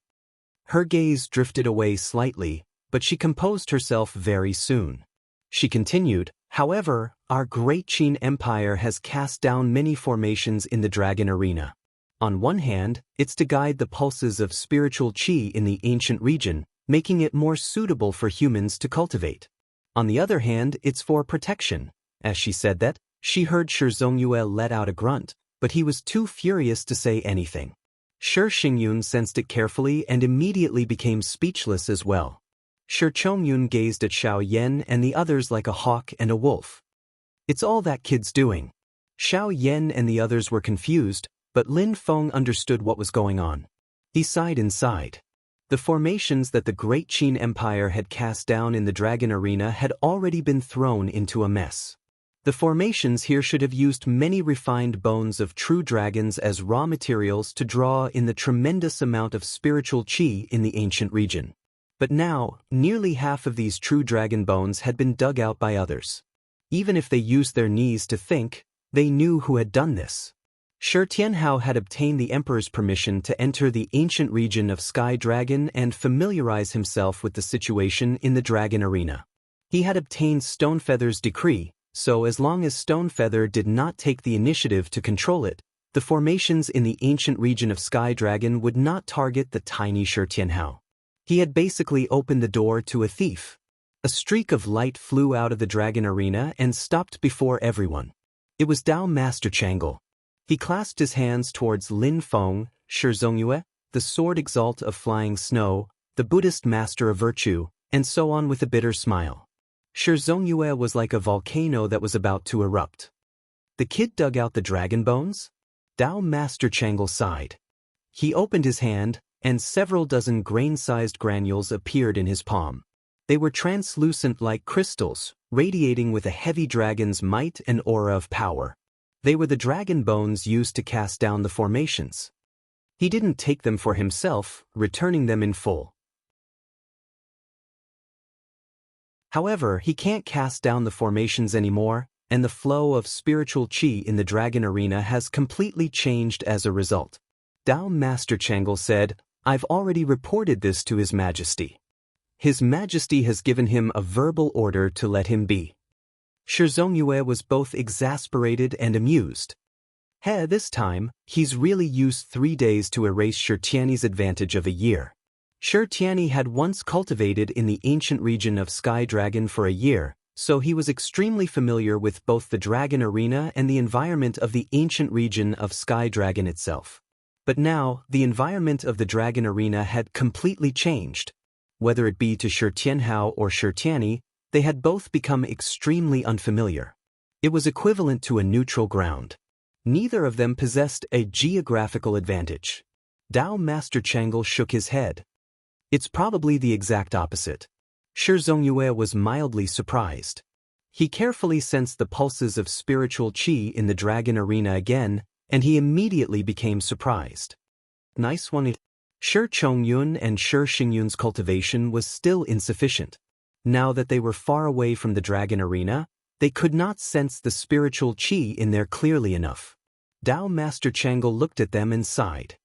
Her gaze drifted away slightly, but she composed herself very soon. She continued, "However, our great Qin Empire has cast down many formations in the dragon arena. On one hand, it's to guide the pulses of spiritual qi in the ancient region, making it more suitable for humans to cultivate. On the other hand, it's for protection." As she said that, she heard Shi Zhongyue let out a grunt, but he was too furious to say anything. Shi Xingyun sensed it carefully and immediately became speechless as well. Shi Chongyun gazed at Xiao Yan and the others like a hawk and a wolf. "It's all that kid's doing." Xiao Yan and the others were confused, but Lin Feng understood what was going on. He sighed inside. The formations that the great Qin Empire had cast down in the dragon arena had already been thrown into a mess. The formations here should have used many refined bones of true dragons as raw materials to draw in the tremendous amount of spiritual qi in the ancient region. But now, nearly half of these true dragon bones had been dug out by others. Even if they used their knees to think, they knew who had done this. Shi Tianhao had obtained the emperor's permission to enter the ancient region of Sky Dragon and familiarize himself with the situation in the dragon arena. He had obtained Stonefeather's decree, so as long as Stonefeather did not take the initiative to control it, the formations in the ancient region of Sky Dragon would not target the tiny Shi Tianhao. He had basically opened the door to a thief. A streak of light flew out of the dragon arena and stopped before everyone. It was Dao Master Changle. He clasped his hands towards Lin Feng, Shi Zhongyue, the sword exalt of flying snow, the Buddhist master of virtue, and so on with a bitter smile. Shi Zhongyue was like a volcano that was about to erupt. "The kid dug out the dragon bones?" Dao Master Changle sighed. He opened his hand, and several dozen grain-sized granules appeared in his palm. They were translucent like crystals, radiating with a heavy dragon's might and aura of power. They were the dragon bones used to cast down the formations. He didn't take them for himself, returning them in full. However, he can't cast down the formations anymore, and the flow of spiritual qi in the dragon arena has completely changed as a result. Dao Master Changle said, "I've already reported this to His Majesty. His Majesty has given him a verbal order to let him be." Shi Zhongyue was both exasperated and amused. This time, he's really used 3 days to erase Shi Tianyi's advantage of a year. Shi Tianyi had once cultivated in the ancient region of Sky Dragon for a year, so he was extremely familiar with both the dragon arena and the environment of the ancient region of Sky Dragon itself. But now, the environment of the dragon arena had completely changed. Whether it be to Shi Tianhao or Shi Tianyi, they had both become extremely unfamiliar. It was equivalent to a neutral ground. Neither of them possessed a geographical advantage. Dao Master Changle shook his head. "It's probably the exact opposite." Shi Zhongyue was mildly surprised. He carefully sensed the pulses of spiritual qi in the dragon arena again, and he immediately became surprised. "Nice one." Shi Chongyun and Shi Xingyun's cultivation was still insufficient. Now that they were far away from the dragon arena, they could not sense the spiritual qi in there clearly enough. Dao Master Changle looked at them and sighed.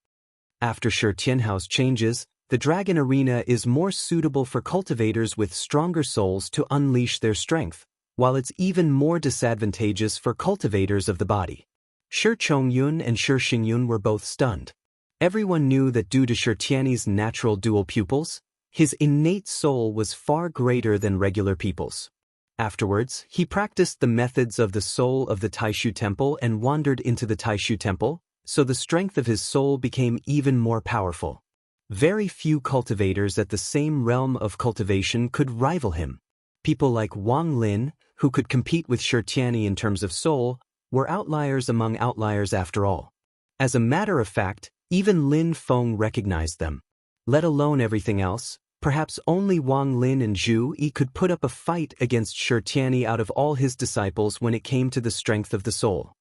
After Shi Tianhao's changes, the dragon arena is more suitable for cultivators with stronger souls to unleash their strength, while it's even more disadvantageous for cultivators of the body. Shi Chongyun and Shi Xingyun were both stunned. Everyone knew that due to Shi Tianyi's natural dual pupils, his innate soul was far greater than regular people's. Afterwards, he practiced the methods of the soul of the Taishu Temple and wandered into the Taishu Temple, so the strength of his soul became even more powerful. Very few cultivators at the same realm of cultivation could rival him. People like Wang Lin, who could compete with Shi Tianyi in terms of soul, were outliers among outliers after all. As a matter of fact, even Lin Feng recognized them. Let alone everything else, perhaps only Wang Lin and Zhu Yi could put up a fight against Shi Tianyi out of all his disciples when it came to the strength of the soul.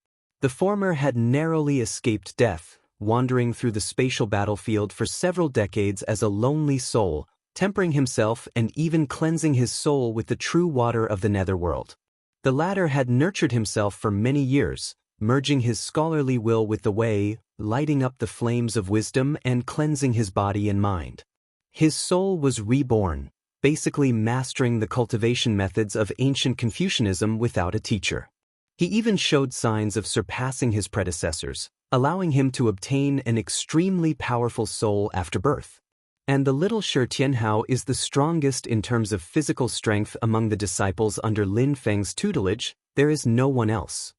The former had narrowly escaped death, wandering through the spatial battlefield for several decades as a lonely soul, tempering himself and even cleansing his soul with the true water of the netherworld. The latter had nurtured himself for many years, merging his scholarly will with the way, lighting up the flames of wisdom and cleansing his body and mind. His soul was reborn, basically mastering the cultivation methods of ancient Confucianism without a teacher. He even showed signs of surpassing his predecessors, allowing him to obtain an extremely powerful soul after birth. And the little Shi Tianhao is the strongest in terms of physical strength among the disciples under Lin Feng's tutelage. There is no one else.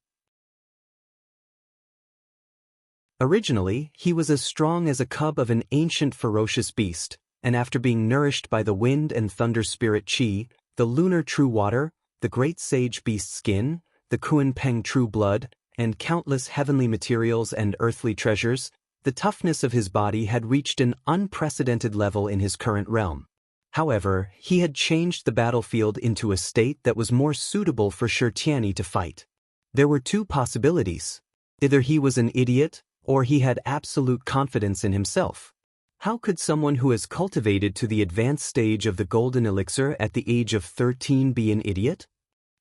Originally, he was as strong as a cub of an ancient ferocious beast, and after being nourished by the wind and thunder spirit Qi, the lunar true water, the great sage beast skin, the Kuan Peng true blood, and countless heavenly materials and earthly treasures, the toughness of his body had reached an unprecedented level in his current realm. However, he had changed the battlefield into a state that was more suitable for Shi Tianyi to fight. There were two possibilities. Either he was an idiot, or he had absolute confidence in himself. How could someone who has cultivated to the advanced stage of the golden elixir at the age of 13 be an idiot?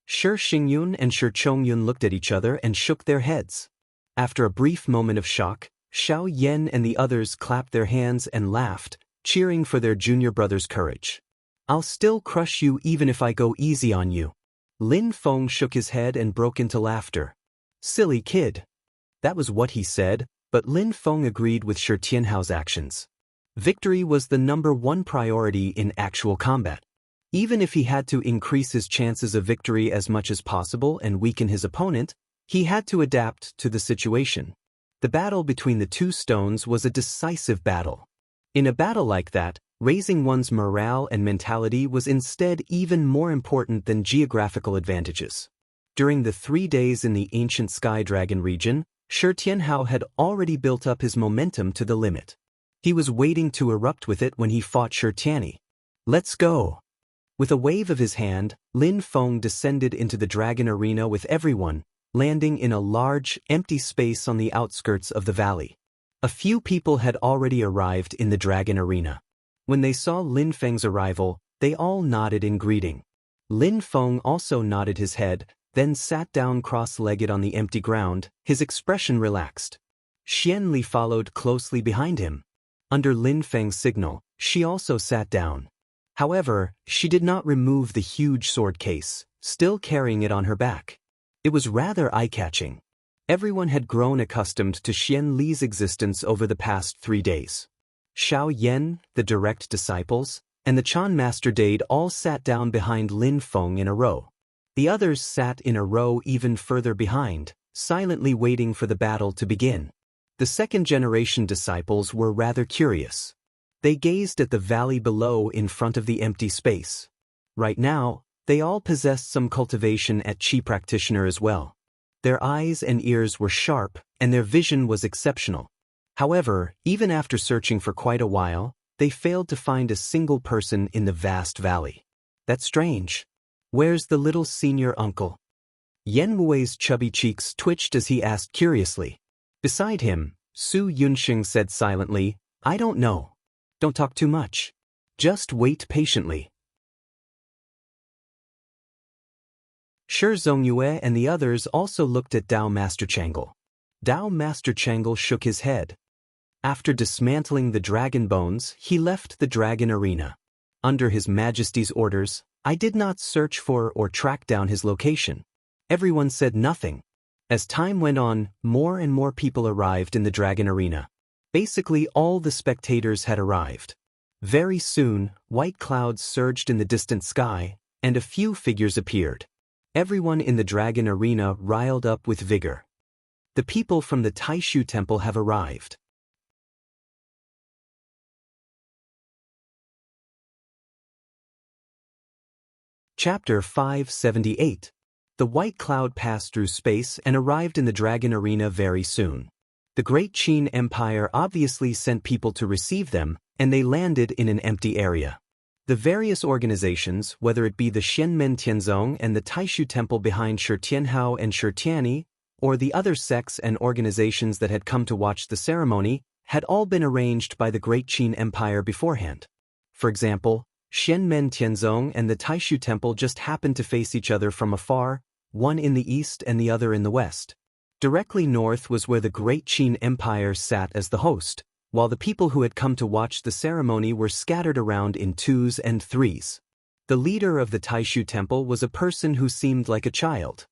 Shi Xingyun and Shi Chongyun looked at each other and shook their heads. After a brief moment of shock, Xiao Yan and the others clapped their hands and laughed, cheering for their junior brother's courage. "I'll still crush you even if I go easy on you." Lin Feng shook his head and broke into laughter. "Silly kid." That was what he said, but Lin Feng agreed with Shi Tianhao's actions. Victory was the #1 priority in actual combat. Even if he had to increase his chances of victory as much as possible and weaken his opponent, he had to adapt to the situation. The battle between the two stones was a decisive battle. In a battle like that, raising one's morale and mentality was instead even more important than geographical advantages. During the 3 days in the ancient Sky Dragon region, Shi Tianhao had already built up his momentum to the limit. He was waiting to erupt with it when he fought Shi Tianyi. "Let's go." With a wave of his hand, Lin Feng descended into the dragon arena with everyone, landing in a large, empty space on the outskirts of the valley. A few people had already arrived in the dragon arena. When they saw Lin Feng's arrival, they all nodded in greeting. Lin Feng also nodded his head, then sat down cross-legged on the empty ground, his expression relaxed. Xian Li followed closely behind him. Under Lin Feng's signal, she also sat down. However, she did not remove the huge sword case, still carrying it on her back. It was rather eye-catching. Everyone had grown accustomed to Xian Li's existence over the past 3 days. Xiao Yan, the direct disciples, and the Chan Master Dade all sat down behind Lin Feng in a row. The others sat in a row even further behind, silently waiting for the battle to begin. The second-generation disciples were rather curious. They gazed at the valley below in front of the empty space. Right now, they all possessed some cultivation at Qi practitioner as well. Their eyes and ears were sharp, and their vision was exceptional. However, even after searching for quite a while, they failed to find a single person in the vast valley. That's strange. Where's the little senior uncle? Yan Wui's chubby cheeks twitched as he asked curiously. Beside him, Su Yunxing said silently, "I don't know. Don't talk too much. Just wait patiently." Shi Zongyue and the others also looked at Dao Master Changle. Dao Master Changle shook his head. After dismantling the dragon bones, he left the dragon arena. Under His Majesty's orders, I did not search for or track down his location. Everyone said nothing. As time went on, more and more people arrived in the dragon arena. Basically, all the spectators had arrived. Very soon, white clouds surged in the distant sky, and a few figures appeared. Everyone in the dragon arena riled up with vigor. The people from the Taishu Temple have arrived. Chapter 578. The white cloud passed through space and arrived in the dragon arena very soon. The Great Qin Empire obviously sent people to receive them, and they landed in an empty area. The various organizations, whether it be the Xianmen Tianzong and the Taishu Temple behind Shi Tianhao and Shi Tianyi, or the other sects and organizations that had come to watch the ceremony, had all been arranged by the Great Qin Empire beforehand. For example, Xianmen Tianzong and the Taishu Temple just happened to face each other from afar, one in the east and the other in the west. Directly north was where the Great Qin Empire sat as the host, while the people who had come to watch the ceremony were scattered around in 2s and 3s. The leader of the Taishu temple was a person who seemed like a child.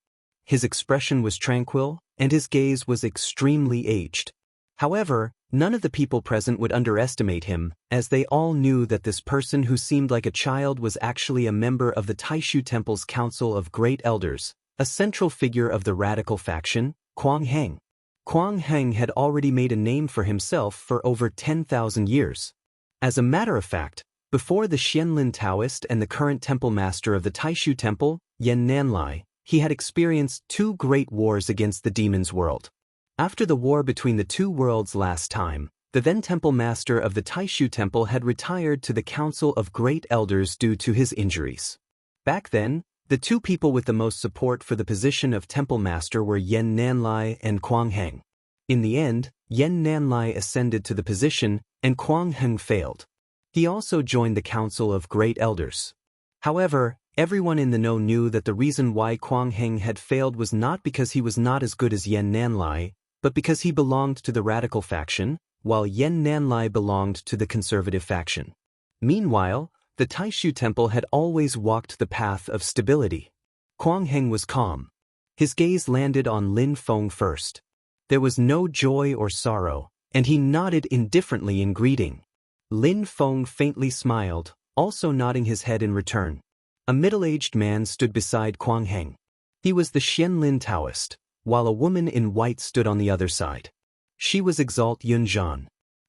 His expression was tranquil, and his gaze was extremely aged. However, none of the people present would underestimate him, as they all knew that this person who seemed like a child was actually a member of the Taishu temple's Council of Great Elders, a central figure of the radical faction, Quang Heng. Quang Heng had already made a name for himself for over 10,000 years. As a matter of fact, before the Xianlin Taoist and the current temple master of the Taishu temple, Yan Nanlai, he had experienced 2 great wars against the demon's world. After the war between the 2 worlds last time, the then temple master of the Taishu temple had retired to the Council of Great Elders due to his injuries. Back then, the 2 people with the most support for the position of temple master were Yan Nanlai and Quang Heng. In the end, Yan Nanlai ascended to the position, and Quang Heng failed. He also joined the Council of Great Elders. However, everyone in the know knew that the reason why Quang Heng had failed was not because he was not as good as Yan Nanlai, but because he belonged to the radical faction, while Yan Nanlai belonged to the conservative faction. Meanwhile, the Taishu temple had always walked the path of stability. Quang Heng was calm. His gaze landed on Lin Feng first. There was no joy or sorrow, and he nodded indifferently in greeting. Lin Feng faintly smiled, also nodding his head in return. A middle-aged man stood beside Quang Heng. He was the Xianlin Taoist, while a woman in white stood on the other side. She was Exalt Yunzhan.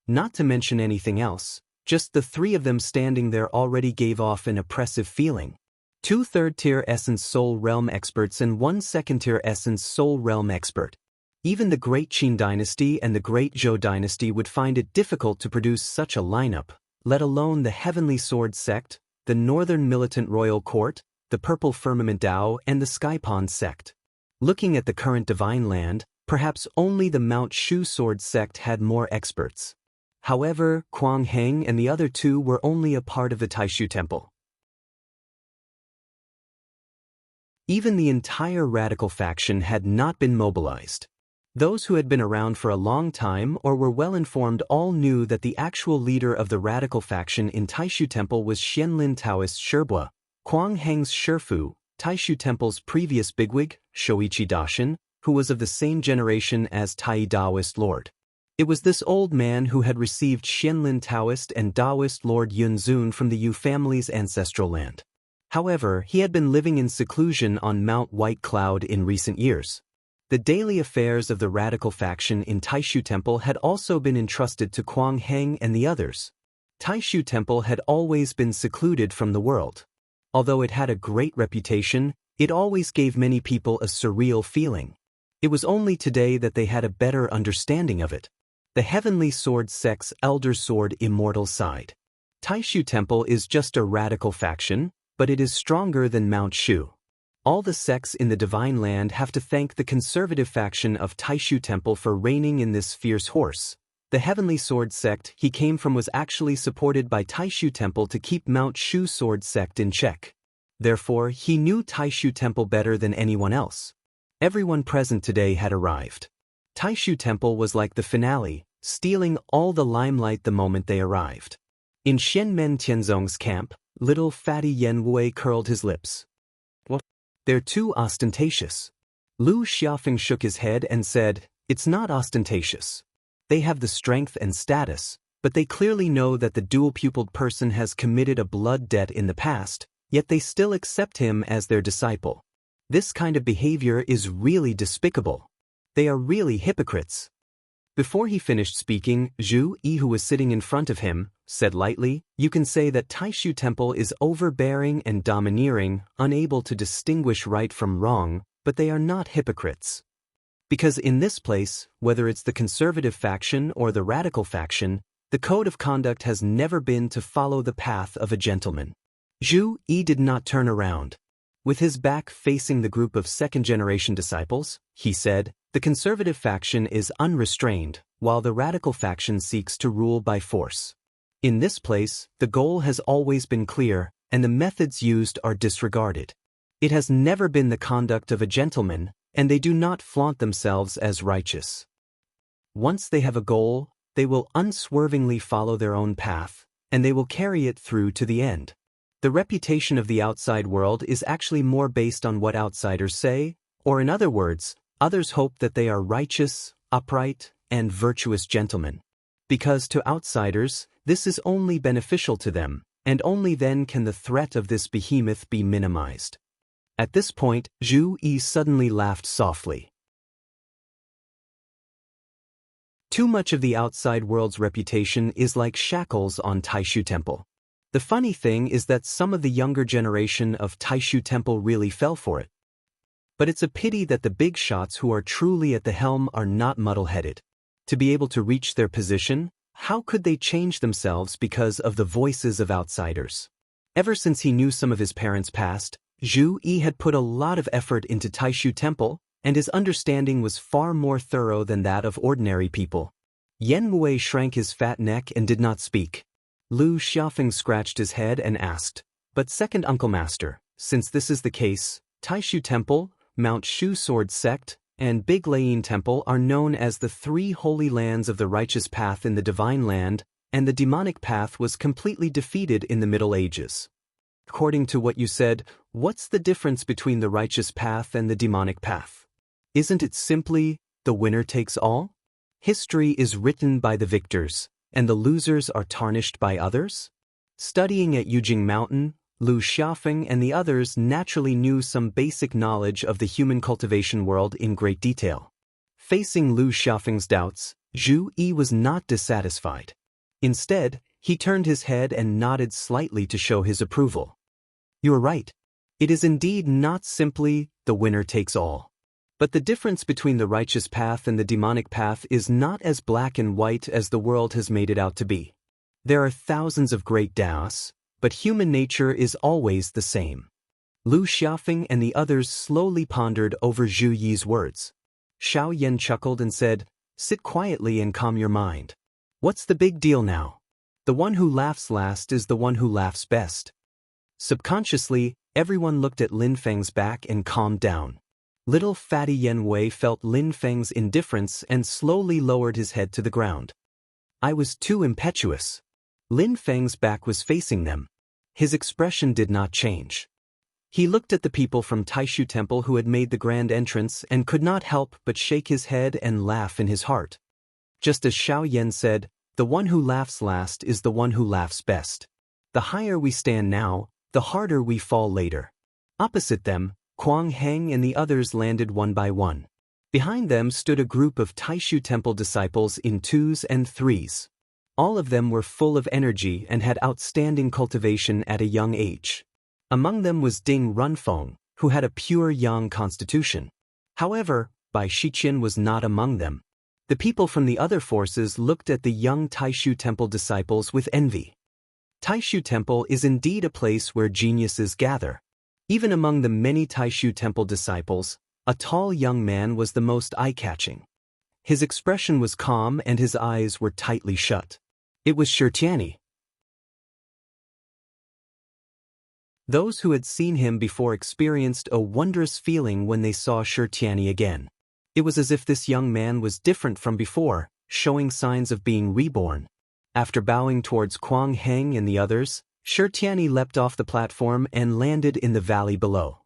Not to mention anything else, just the 3 of them standing there already gave off an oppressive feeling. 2 third-tier Essence Soul Realm experts and 1 second-tier Essence Soul Realm expert. Even the Great Qin Dynasty and the Great Zhou Dynasty would find it difficult to produce such a lineup, let alone the Heavenly Sword Sect, the Northern Militant Royal Court, the Purple Firmament Dao, and the Skypond Sect. Looking at the current Divine Land, perhaps only the Mount Shu Sword Sect had more experts. However, Quang Heng and the other 2 were only a part of the Taishu temple. Even the entire radical faction had not been mobilized. Those who had been around for a long time or were well informed all knew that the actual leader of the radical faction in Taishu temple was Xianlin Taoist Sherbua, Quang Heng's Shifu, Taishu temple's previous bigwig, Shoichi Dashin, who was of the same generation as Tai Daoist Lord. It was this old man who had received Xianlin Taoist and Daoist Lord Yunzun from the Yu family's ancestral land. However, he had been living in seclusion on Mount White Cloud in recent years. The daily affairs of the radical faction in Taishu temple had also been entrusted to Quang Heng and the others. Taishu temple had always been secluded from the world. Although it had a great reputation, it always gave many people a surreal feeling. It was only today that they had a better understanding of it. The Heavenly Sword Sect's Elder Sword Immortal side. Taishu temple is just a radical faction, but it is stronger than Mount Shu. All the sects in the Divine Land have to thank the conservative faction of Taishu temple for reigning in this fierce horse. The Heavenly Sword Sect he came from was actually supported by Taishu temple to keep Mount Shu Sword Sect in check. Therefore, he knew Taishu temple better than anyone else. Everyone present today had arrived. Taishu temple was like the finale, stealing all the limelight the moment they arrived. In Shenmen Tianzong's camp, little fatty Yen Wei curled his lips. What? They're too ostentatious. Lu Xiaofeng shook his head and said, "It's not ostentatious. They have the strength and status, but they clearly know that the dual-pupiled person has committed a blood debt in the past, yet they still accept him as their disciple. This kind of behavior is really despicable. They are really hypocrites." Before he finished speaking, Zhu Yi, who was sitting in front of him, said lightly, "You can say that Taishu temple is overbearing and domineering, unable to distinguish right from wrong, but they are not hypocrites. Because in this place, whether it's the conservative faction or the radical faction, the code of conduct has never been to follow the path of a gentleman." Zhu Yi did not turn around. With his back facing the group of second-generation disciples, he said, "The conservative faction is unrestrained, while the radical faction seeks to rule by force. In this place, the goal has always been clear, and the methods used are disregarded. It has never been the conduct of a gentleman, and they do not flaunt themselves as righteous. Once they have a goal, they will unswervingly follow their own path, and they will carry it through to the end. The reputation of the outside world is actually more based on what outsiders say, or in other words, others hope that they are righteous, upright, and virtuous gentlemen. Because to outsiders, this is only beneficial to them, and only then can the threat of this behemoth be minimized. At this point, Zhu Yi suddenly laughed softly. Too much of the outside world's reputation is like shackles on Taishu Temple. The funny thing is that some of the younger generation of Taishu Temple really fell for it. But it's a pity that the big shots who are truly at the helm are not muddle-headed. To be able to reach their position, how could they change themselves because of the voices of outsiders? Ever since he knew some of his parents' past, Zhu Yi had put a lot of effort into Taishu Temple, and his understanding was far more thorough than that of ordinary people. Yan Wei shrank his fat neck and did not speak. Lu Xiaofeng scratched his head and asked, "But second Uncle Master, since this is the case, Taishu Temple, Mount Shu Sword Sect, and Big Layin Temple are known as the three holy lands of the righteous path in the divine land, and the demonic path was completely defeated in the Middle Ages. According to what you said, what's the difference between the righteous path and the demonic path? Isn't it simply, the winner takes all? History is written by the victors, and the losers are tarnished by others?" Studying at Yujing Mountain, Lu Xiaofeng and the others naturally knew some basic knowledge of the human cultivation world in great detail. Facing Lu Xiaofeng's doubts, Zhu Yi was not dissatisfied. Instead, he turned his head and nodded slightly to show his approval. "You are right. It is indeed not simply, the winner takes all. But the difference between the righteous path and the demonic path is not as black and white as the world has made it out to be. There are thousands of great Daos, but human nature is always the same." Lu Xiaofeng and the others slowly pondered over Zhu Yi's words. Xiao Yan chuckled and said, "Sit quietly and calm your mind. What's the big deal now? The one who laughs last is the one who laughs best." Subconsciously, everyone looked at Lin Feng's back and calmed down. Little fatty Yan Wei felt Lin Feng's indifference and slowly lowered his head to the ground. "I was too impetuous." Lin Feng's back was facing them. His expression did not change. He looked at the people from Taishu Temple who had made the grand entrance and could not help but shake his head and laugh in his heart. Just as Xiao Yan said, the one who laughs last is the one who laughs best. The higher we stand now, the harder we fall later. Opposite them, Kuang Heng and the others landed one by one. Behind them stood a group of Taishu Temple disciples in twos and threes. All of them were full of energy and had outstanding cultivation at a young age. Among them was Ding Runfeng, who had a pure yang constitution. However, Bai Shiqian was not among them. The people from the other forces looked at the young Taishu Temple disciples with envy. Taishu Temple is indeed a place where geniuses gather. Even among the many Taishu Temple disciples, a tall young man was the most eye-catching. His expression was calm and his eyes were tightly shut. It was Shirtiani. Those who had seen him before experienced a wondrous feeling when they saw Shirtiani again. It was as if this young man was different from before, showing signs of being reborn. After bowing towards Kuang Heng and the others, Shirtiani leapt off the platform and landed in the valley below.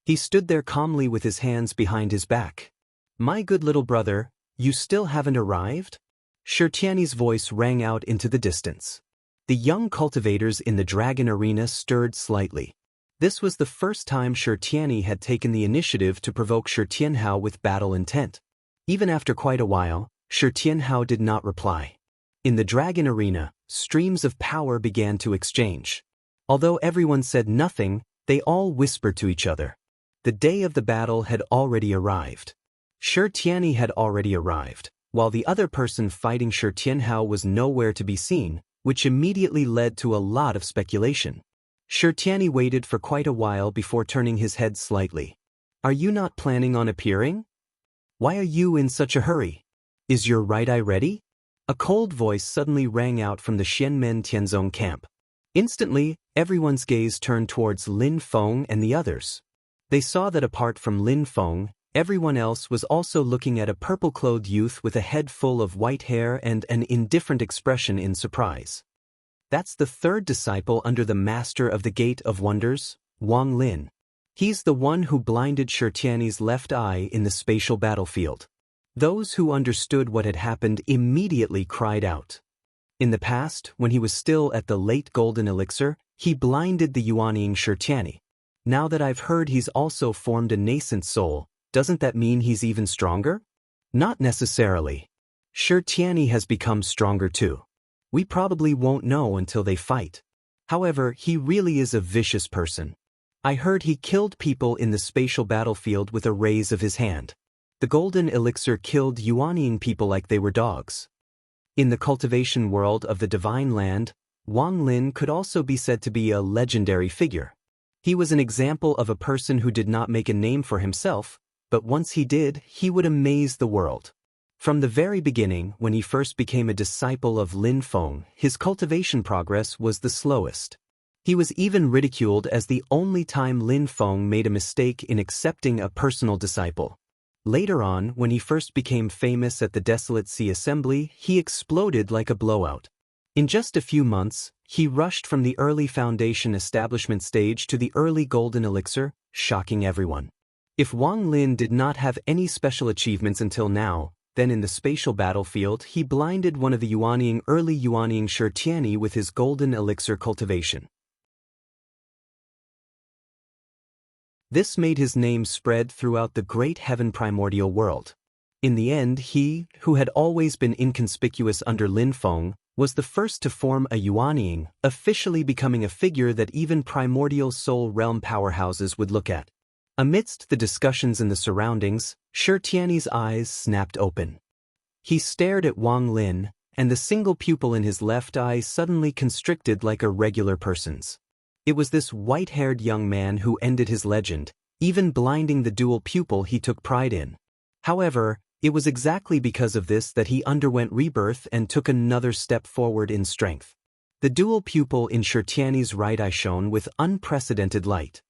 He stood there calmly with his hands behind his back. "My good little brother, you still haven't arrived?" Shirtiani's voice rang out into the distance. The young cultivators in the dragon arena stirred slightly. This was the first time Shirtiani had taken the initiative to provoke Shirtianhao with battle intent. Even after quite a while, Shirtianhao did not reply. In the dragon arena, streams of power began to exchange. Although everyone said nothing, they all whispered to each other. The day of the battle had already arrived. Shirtiani had already arrived, while the other person fighting Shirtianhao was nowhere to be seen, which immediately led to a lot of speculation. Shirtiani waited for quite a while before turning his head slightly. "Are you not planning on appearing? Why are you in such a hurry? Is your right eye ready?" A cold voice suddenly rang out from the Xianmen Tianzong camp. Instantly, everyone's gaze turned towards Lin Feng and the others. They saw that apart from Lin Feng, everyone else was also looking at a purple-clothed youth with a head full of white hair and an indifferent expression in surprise. That's the third disciple under the Master of the Gate of Wonders, Wang Lin. He's the one who blinded Shi Tianyi's left eye in the spatial battlefield. Those who understood what had happened immediately cried out. In the past, when he was still at the late golden elixir, he blinded the Yuanying Shi Tianyi. Now that I've heard he's also formed a nascent soul, doesn't that mean he's even stronger? Not necessarily. Shi Tianyi has become stronger too. We probably won't know until they fight. However, he really is a vicious person. I heard he killed people in the spatial battlefield with a raise of his hand. The golden elixir killed Yuanying people like they were dogs. In the cultivation world of the divine land, Wang Lin could also be said to be a legendary figure. He was an example of a person who did not make a name for himself, but once he did, he would amaze the world. From the very beginning, when he first became a disciple of Lin Feng, his cultivation progress was the slowest. He was even ridiculed as the only time Lin Feng made a mistake in accepting a personal disciple. Later on, when he first became famous at the Desolate Sea Assembly, he exploded like a blowout. In just a few months, he rushed from the early foundation establishment stage to the early golden elixir, shocking everyone. If Wang Lin did not have any special achievements until now, then in the spatial battlefield he blinded one of the early Yuanying Shi Tianyi with his golden elixir cultivation. This made his name spread throughout the great heaven primordial world. In the end, he, who had always been inconspicuous under Lin Feng, was the first to form a Yuanying, officially becoming a figure that even primordial soul realm powerhouses would look at. Amidst the discussions in the surroundings, Shi Tianyi's eyes snapped open. He stared at Wang Lin, and the single pupil in his left eye suddenly constricted like a regular person's. It was this white-haired young man who ended his legend, even blinding the dual pupil he took pride in. However, it was exactly because of this that he underwent rebirth and took another step forward in strength. The dual pupil in Shi Tianyi's right eye shone with unprecedented light.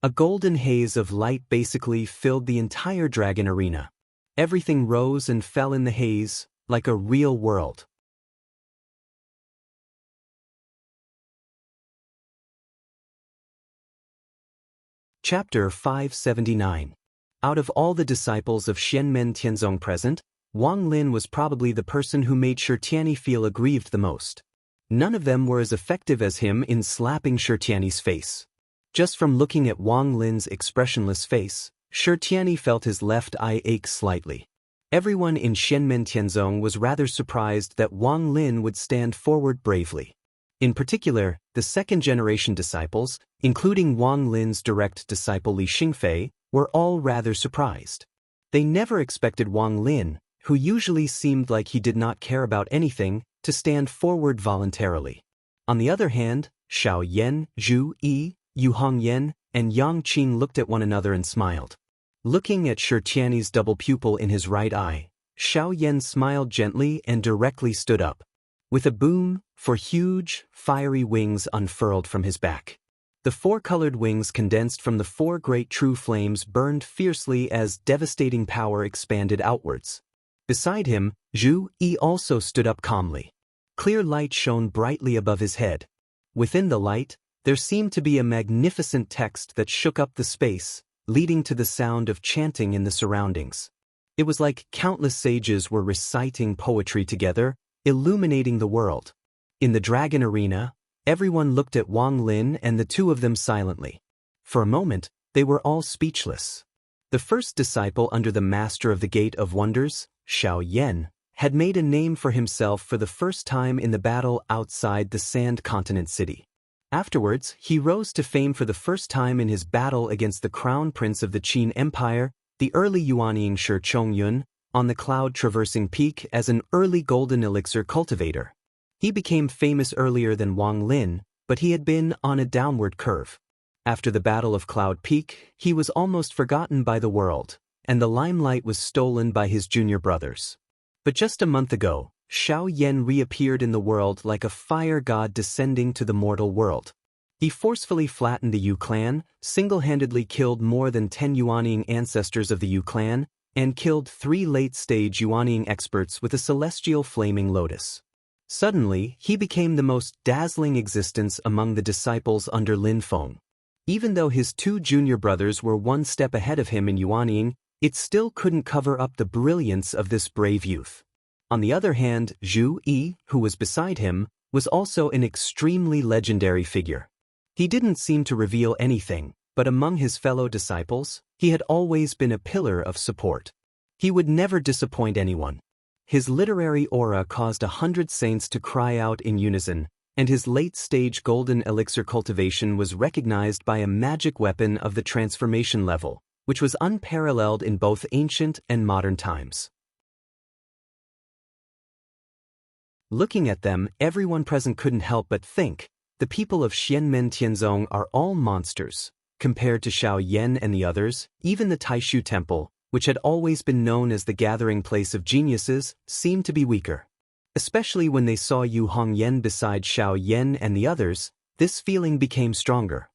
A golden haze of light basically filled the entire dragon arena. Everything rose and fell in the haze, like a real world. Chapter 579. Out of all the disciples of Xianmen Tianzong present, Wang Lin was probably the person who made Shi Tianyi feel aggrieved the most. None of them were as effective as him in slapping Shi Tianyi's face. Just from looking at Wang Lin's expressionless face, Shi Tianyi felt his left eye ache slightly. Everyone in Xianmen Tianzong was rather surprised that Wang Lin would stand forward bravely. In particular, the second-generation disciples, including Wang Lin's direct disciple Li Xingfei, were all rather surprised. They never expected Wang Lin, who usually seemed like he did not care about anything, to stand forward voluntarily. On the other hand, Xiao Yan, Zhu Yi, Yu Hongyan, and Yang Qing looked at one another and smiled. Looking at Shi Tianyi's double pupil in his right eye, Xiao Yan smiled gently and directly stood up. With a boom, four huge, fiery wings unfurled from his back. The four-colored wings condensed from the four great true flames burned fiercely as devastating power expanded outwards. Beside him, Zhu Yi also stood up calmly. Clear light shone brightly above his head. Within the light, there seemed to be a magnificent text that shook up the space, leading to the sound of chanting in the surroundings. It was like countless sages were reciting poetry together, illuminating the world. In the dragon arena, everyone looked at Wang Lin and the two of them silently. For a moment, they were all speechless. The first disciple under the Master of the Gate of Wonders, Xiao Yan, had made a name for himself for the first time in the battle outside the Sand Continent city. Afterwards, he rose to fame for the first time in his battle against the crown prince of the Qin Empire, the early Yuanying Shi Chongyun, on the cloud-traversing peak as an early golden elixir cultivator. He became famous earlier than Wang Lin, but he had been on a downward curve. After the Battle of Cloud Peak, he was almost forgotten by the world, and the limelight was stolen by his junior brothers. But just a month ago, Xiao Yan reappeared in the world like a fire god descending to the mortal world. He forcefully flattened the Yu clan, single-handedly killed more than 10 Yuanying ancestors of the Yu clan, and killed 3 late-stage Yuanying experts with a celestial flaming lotus. Suddenly, he became the most dazzling existence among the disciples under Lin Feng. Even though his two junior brothers were one step ahead of him in Yuanying, it still couldn't cover up the brilliance of this brave youth. On the other hand, Zhu Yi, who was beside him, was also an extremely legendary figure. He didn't seem to reveal anything, but among his fellow disciples, he had always been a pillar of support. He would never disappoint anyone. His literary aura caused 100 saints to cry out in unison, and his late-stage golden elixir cultivation was recognized by a magic weapon of the transformation level, which was unparalleled in both ancient and modern times. Looking at them, everyone present couldn't help but think, the people of Xianmen Tianzong are all monsters. Compared to Xiao Yan and the others, even the Taishu Temple, which had always been known as the gathering place of geniuses, seemed to be weaker. Especially when they saw Yu Hongyan beside Xiao Yan and the others, this feeling became stronger.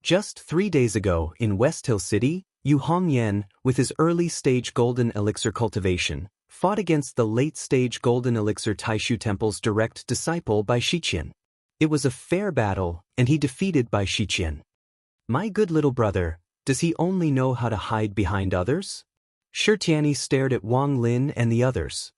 Just 3 days ago, in West Hill City, Yu Hongyan, with his early-stage golden elixir cultivation, fought against the late-stage golden elixir Taishu Temple's direct disciple Bai Shiqian. It was a fair battle, and he defeated Bai Shiqian. My good little brother, does he only know how to hide behind others? Shi Tianyi stared at Wang Lin and the others.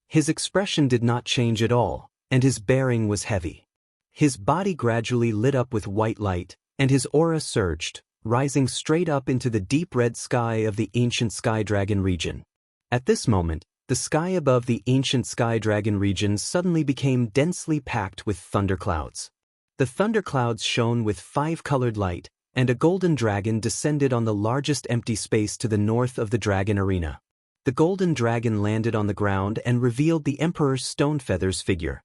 His expression did not change at all, and his bearing was heavy. His body gradually lit up with white light, and his aura surged, rising straight up into the deep red sky of the ancient Sky Dragon region. At this moment, the sky above the ancient Sky Dragon region suddenly became densely packed with thunderclouds. The thunderclouds shone with 5-colored light, and a golden dragon descended on the largest empty space to the north of the dragon arena. The golden dragon landed on the ground and revealed the Emperor Stonefeather's figure.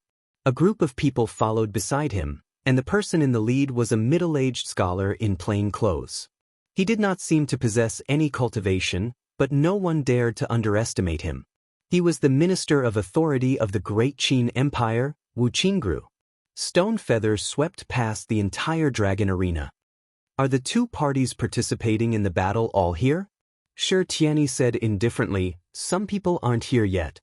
A group of people followed beside him, and the person in the lead was a middle-aged scholar in plain clothes. He did not seem to possess any cultivation, but no one dared to underestimate him. He was the minister of authority of the Great Qin Empire, Wu Qingru. Stonefeather swept past the entire dragon arena. Are the two parties participating in the battle all here? Shi Tianyi said indifferently, some people aren't here yet.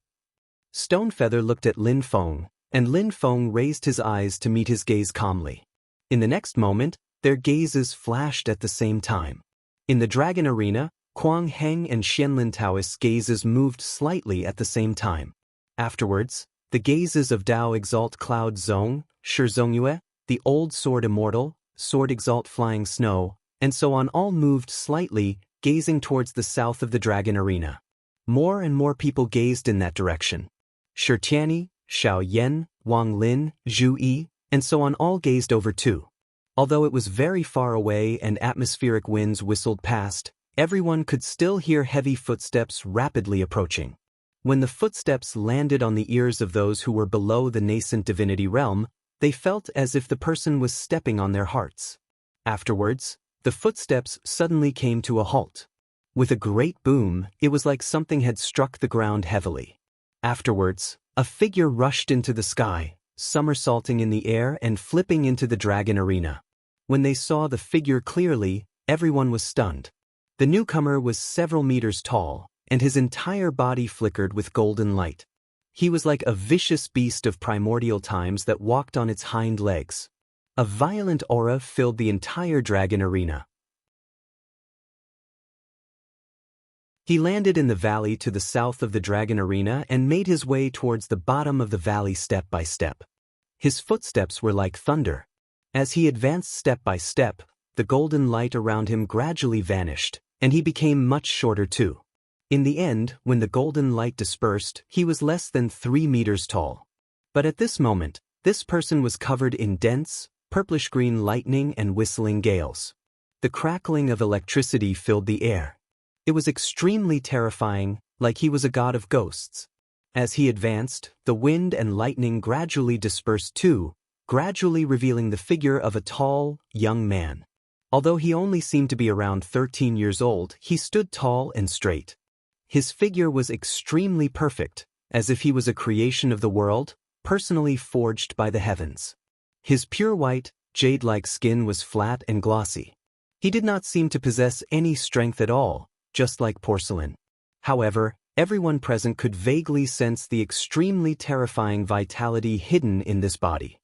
Stonefeather looked at Lin Feng, and Lin Feng raised his eyes to meet his gaze calmly. In the next moment, their gazes flashed at the same time. In the dragon arena, Kuang Heng and Xianlin Taoist's gazes moved slightly at the same time. Afterwards, the gazes of Dao Exalt Cloud Zong, Shi Zongyue, the Old Sword Immortal, Sword Exalt Flying Snow, and so on all moved slightly, gazing towards the south of the dragon arena. More and more people gazed in that direction. Shi Tianyi, Xiao Yan, Wang Lin, Zhu Yi, and so on all gazed over too. Although it was very far away and atmospheric winds whistled past, everyone could still hear heavy footsteps rapidly approaching. When the footsteps landed on the ears of those who were below the nascent divinity realm, they felt as if the person was stepping on their hearts. Afterwards, the footsteps suddenly came to a halt. With a great boom, it was like something had struck the ground heavily. Afterwards, a figure rushed into the sky, somersaulting in the air and flipping into the dragon arena. When they saw the figure clearly, everyone was stunned. The newcomer was several meters tall, and his entire body flickered with golden light. He was like a vicious beast of primordial times that walked on its hind legs. A violent aura filled the entire dragon arena. He landed in the valley to the south of the dragon arena and made his way towards the bottom of the valley step by step. His footsteps were like thunder. As he advanced step by step, the golden light around him gradually vanished, and he became much shorter too. In the end, when the golden light dispersed, he was less than 3 meters tall. But at this moment, this person was covered in dense, purplish-green lightning and whistling gales. The crackling of electricity filled the air. It was extremely terrifying, like he was a god of ghosts. As he advanced, the wind and lightning gradually dispersed too, gradually revealing the figure of a tall, young man. Although he only seemed to be around 13 years old, he stood tall and straight. His figure was extremely perfect, as if he was a creation of the world, personally forged by the heavens. His pure white, jade-like skin was flat and glossy. He did not seem to possess any strength at all, just like porcelain. However, Everyone present could vaguely sense the extremely terrifying vitality hidden in this body.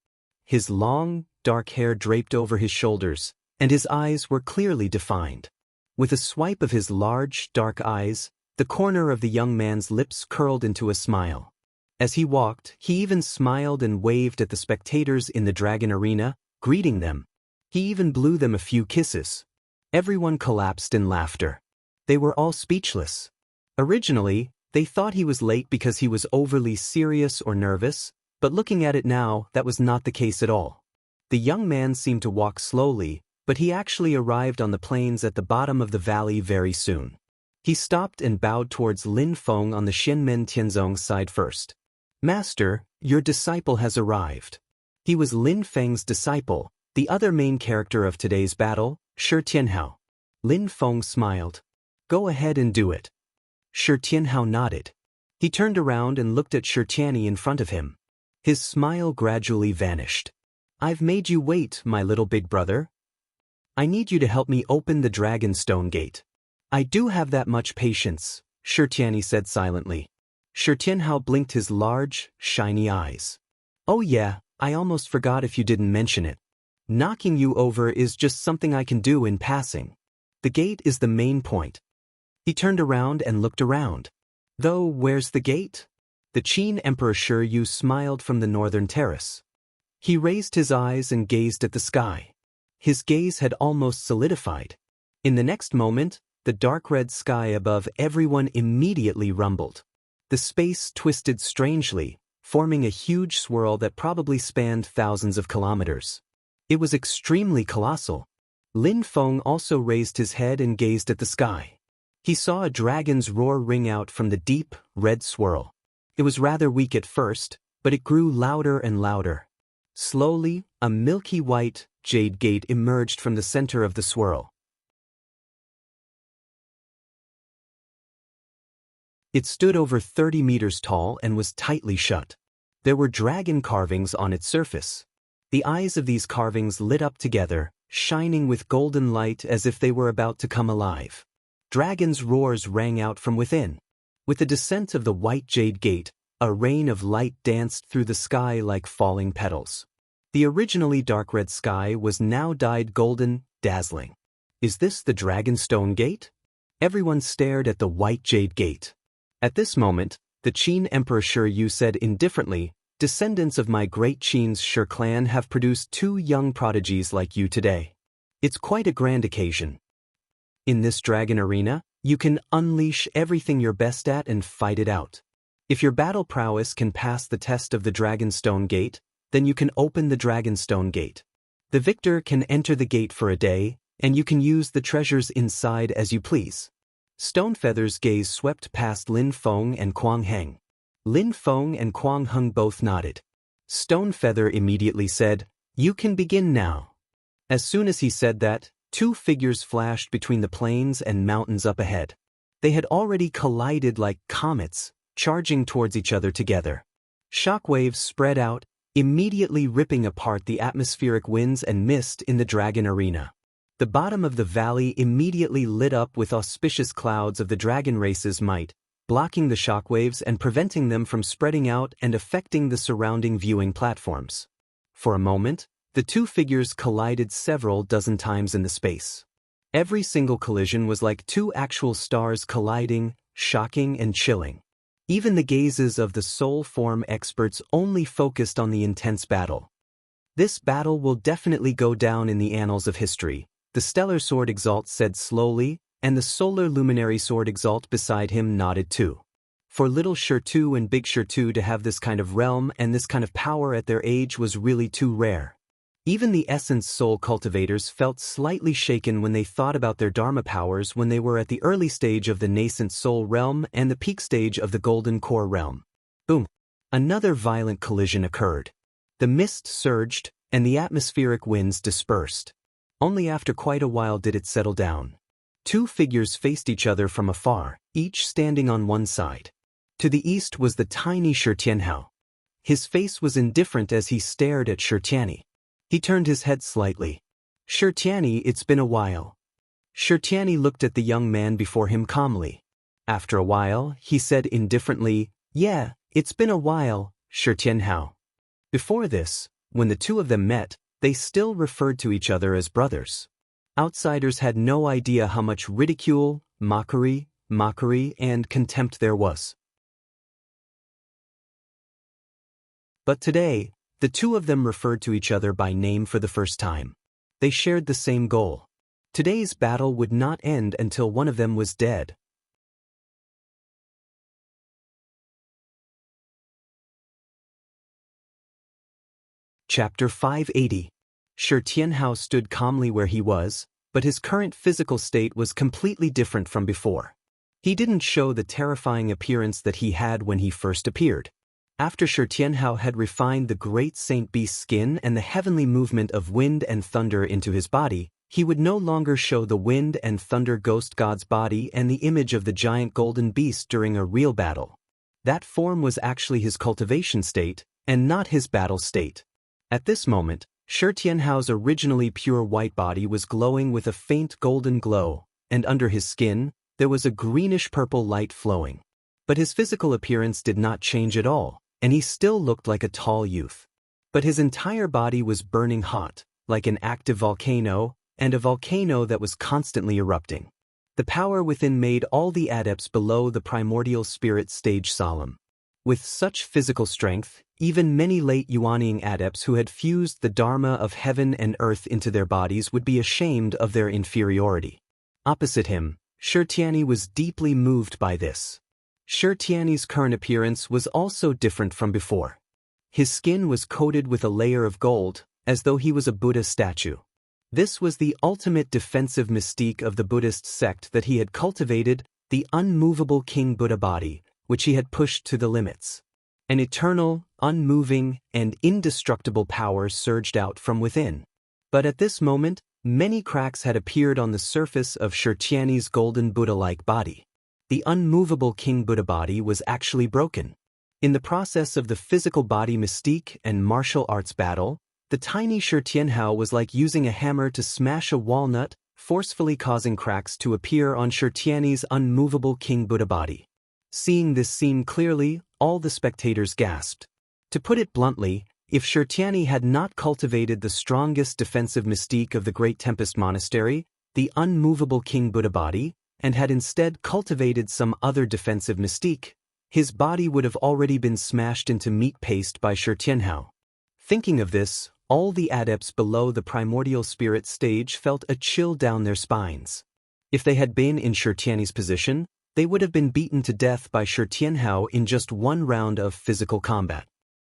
His long, dark hair draped over his shoulders, and his eyes were clearly defined. With a swipe of his large, dark eyes, the corner of the young man's lips curled into a smile. As he walked, he even smiled and waved at the spectators in the dragon arena, greeting them. He even blew them a few kisses. Everyone collapsed in laughter. They were all speechless. Originally, they thought he was late because he was overly serious or nervous, but looking at it now, that was not the case at all. The young man seemed to walk slowly, but he actually arrived on the plains at the bottom of the valley very soon. He stopped and bowed towards Lin Feng on the Xianmen Tianzong's side first. "Master, your disciple has arrived." He was Lin Feng's disciple, the other main character of today's battle, Shi Tianhao. Lin Feng smiled. "Go ahead and do it." Shi Tianhao nodded. He turned around and looked at Shi Tianyi in front of him. His smile gradually vanished. "I've made you wait, my little big brother. I need you to help me open the Dragonstone Gate." "I do have that much patience," Shi Tianyi said silently. Shi Tianhao blinked his large, shiny eyes. "Oh yeah, I almost forgot if you didn't mention it. Knocking you over is just something I can do in passing. The gate is the main point." He turned around and looked around. "Though, where's the gate?" The Qin Emperor Shi Yu smiled from the northern terrace. He raised his eyes and gazed at the sky. His gaze had almost solidified. In the next moment, the dark red sky above everyone immediately rumbled. The space twisted strangely, forming a huge swirl that probably spanned thousands of kilometers. It was extremely colossal. Lin Feng also raised his head and gazed at the sky. He saw a dragon's roar ring out from the deep, red swirl. It was rather weak at first, but it grew louder and louder. Slowly, a milky white, jade gate emerged from the center of the swirl. It stood over 30 meters tall and was tightly shut. There were dragon carvings on its surface. The eyes of these carvings lit up together, shining with golden light as if they were about to come alive. Dragons' roars rang out from within. With the descent of the white jade gate, a rain of light danced through the sky like falling petals. The originally dark red sky was now dyed golden, dazzling. "Is this the Dragonstone Gate?" Everyone stared at the white jade gate. At this moment, the Qin Emperor Shi Yu said indifferently, "Descendants of my great Qin's Shi clan have produced 2 young prodigies like you today. It's quite a grand occasion. In this dragon arena, you can unleash everything you're best at and fight it out. If your battle prowess can pass the test of the Dragonstone Gate, then you can open the Dragonstone Gate. The victor can enter the gate for a day, and you can use the treasures inside as you please." Stonefeather's gaze swept past Lin Feng and Quang Heng. Lin Feng and Quang Heng both nodded. Stonefeather immediately said, "You can begin now." As soon as he said that, 2 figures flashed between the plains and mountains up ahead. They had already collided like comets, charging towards each other together. Shockwaves spread out, immediately ripping apart the atmospheric winds and mist in the dragon arena. The bottom of the valley immediately lit up with auspicious clouds of the dragon race's might, blocking the shockwaves and preventing them from spreading out and affecting the surrounding viewing platforms. For a moment, the 2 figures collided several dozen times in the space. Every single collision was like 2 actual stars colliding, shocking and chilling. Even the gazes of the soul form experts only focused on the intense battle. "This battle will definitely go down in the annals of history," the Stellar Sword Exalt said slowly, and the Solar Luminary Sword Exalt beside him nodded too. For little Shirtu and big Shirtu to have this kind of realm and this kind of power at their age was really too rare. Even the Essence Soul cultivators felt slightly shaken when they thought about their Dharma powers when they were at the early stage of the nascent Soul realm and the peak stage of the Golden Core realm. Boom! Another violent collision occurred. The mist surged, and the atmospheric winds dispersed. Only after quite a while did it settle down. 2 figures faced each other from afar, each standing on one side. To the east was the tiny Shi Tianhao. His face was indifferent as he stared at Shi Tianyi. He turned his head slightly. "Shi Tianyi, it's been a while." Shi Tianyi looked at the young man before him calmly. After a while, he said indifferently, "Yeah, it's been a while, Shi Tianhao." Before this, when the two of them met, they still referred to each other as brothers. Outsiders had no idea how much ridicule, mockery, and contempt there was. But today, the two of them referred to each other by name for the first time. They shared the same goal. Today's battle would not end until one of them was dead. Chapter 580. Shi Tianhao stood calmly where he was, but his current physical state was completely different from before. He didn't show the terrifying appearance that he had when he first appeared. After Shi Tianhao had refined the great Saint Beast's skin and the heavenly movement of wind and thunder into his body, he would no longer show the wind and thunder ghost god's body and the image of the giant golden beast during a real battle. That form was actually his cultivation state, and not his battle state. At this moment, Shi Tianhao's originally pure white body was glowing with a faint golden glow, and under his skin, there was a greenish-purple light flowing. But his physical appearance did not change at all, and he still looked like a tall youth. But his entire body was burning hot, like an active volcano, and a volcano that was constantly erupting. The power within made all the adepts below the primordial spirit stage solemn. With such physical strength, even many late Yuanying adepts who had fused the Dharma of heaven and earth into their bodies would be ashamed of their inferiority. Opposite him, Shi Tianyi was deeply moved by this. Shi Tianyi's current appearance was also different from before. His skin was coated with a layer of gold, as though he was a Buddha statue. This was the ultimate defensive mystique of the Buddhist sect that he had cultivated, the unmovable King Buddha body, which he had pushed to the limits. An eternal, unmoving, and indestructible power surged out from within. But at this moment, many cracks had appeared on the surface of Shi Tianyi's golden Buddha-like body. The unmovable King Buddha body was actually broken. In the process of the physical body mystique and martial arts battle, the tiny Shi Tianhao was like using a hammer to smash a walnut, forcefully causing cracks to appear on Shi Tianyi's unmovable King Buddha body. Seeing this scene clearly, all the spectators gasped. To put it bluntly, if Shi Tianyi had not cultivated the strongest defensive mystique of the Great Tempest Monastery, the unmovable King Buddha body, and had instead cultivated some other defensive mystique, his body would have already been smashed into meat paste by Shi Tianhao. Thinking of this, all the adepts below the primordial spirit stage felt a chill down their spines. If they had been in Shi Tianyi's position, they would have been beaten to death by Shi Tianhao in just one round of physical combat.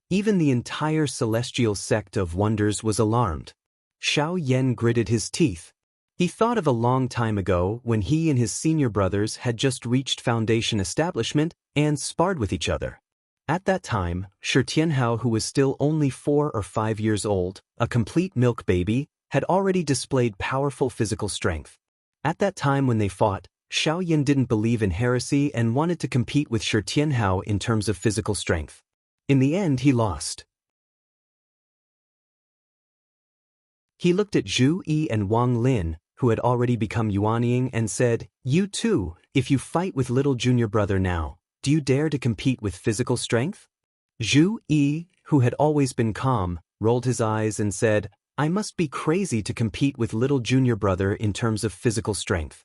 Even the entire celestial sect of wonders was alarmed. Xiao Yan gritted his teeth. He thought of a long time ago when he and his senior brothers had just reached foundation establishment and sparred with each other. At that time, Shi Tianhao, who was still only 4 or 5 years old, a complete milk baby, had already displayed powerful physical strength. At that time when they fought, Xiao Yan didn't believe in heresy and wanted to compete with Shi Tianhao in terms of physical strength. In the end, he lost. He looked at Zhu Yi and Wang Lin, who had already become Yuanying, and said, "You too, if you fight with little junior brother now, do you dare to compete with physical strength?" Zhu Yi, who had always been calm, rolled his eyes and said, "I must be crazy to compete with little junior brother in terms of physical strength."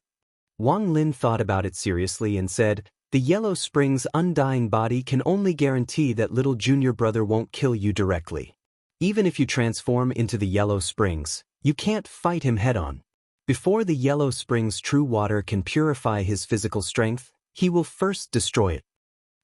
Wang Lin thought about it seriously and said, "The Yellow Spring's undying body can only guarantee that little junior brother won't kill you directly. Even if you transform into the Yellow Springs, you can't fight him head-on. Before the Yellow Spring's true water can purify his physical strength, he will first destroy it."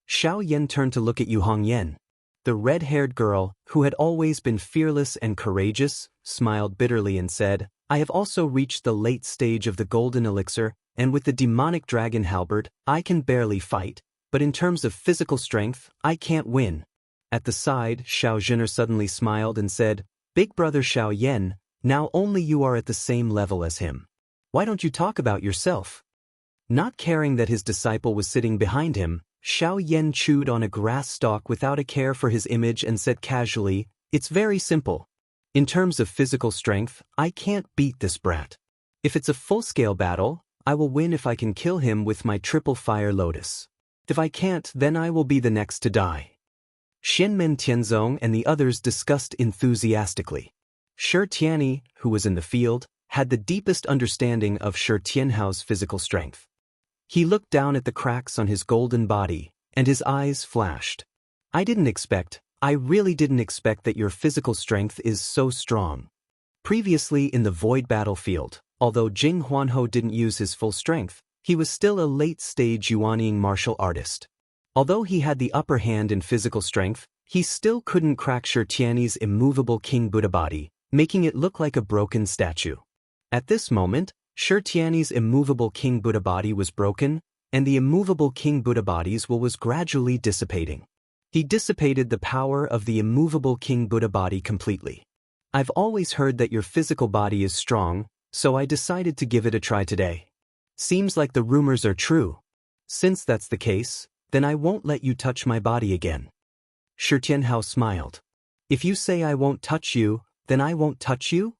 Xiao Yan turned to look at Yu Hongyan. The red-haired girl, who had always been fearless and courageous, smiled bitterly and said, "I have also reached the late stage of the golden elixir, and with the demonic dragon halberd, I can barely fight, but in terms of physical strength, I can't win." At the side, Xiao Zhener suddenly smiled and said, "Big brother Xiao Yan, now only you are at the same level as him. Why don't you talk about yourself?" Not caring that his disciple was sitting behind him, Xiao Yan chewed on a grass stalk without a care for his image and said casually, "It's very simple. In terms of physical strength, I can't beat this brat. If it's a full-scale battle, I will win if I can kill him with my triple fire lotus. If I can't, then I will be the next to die. Xianmen Tianzong and the others discussed enthusiastically. Shi Tianyi, who was in the field, had the deepest understanding of Shi Tianhao's physical strength. He looked down at the cracks on his golden body, and his eyes flashed. I really didn't expect that your physical strength is so strong. Previously in the void battlefield, although Jing Huanho didn't use his full strength, he was still a late-stage Yuanying martial artist. Although he had the upper hand in physical strength, he still couldn't crack Shi Tianyi's immovable King Buddha body, making it look like a broken statue. At this moment, Shi Tianyi's immovable King Buddha body was broken, and the immovable King Buddha body's will was gradually dissipating. He dissipated the power of the immovable King Buddha body completely. I've always heard that your physical body is strong, so I decided to give it a try today. Seems like the rumors are true. Since that's the case, then I won't let you touch my body again. Shi Tianhao smiled. If you say I won't touch you, then I won't touch you?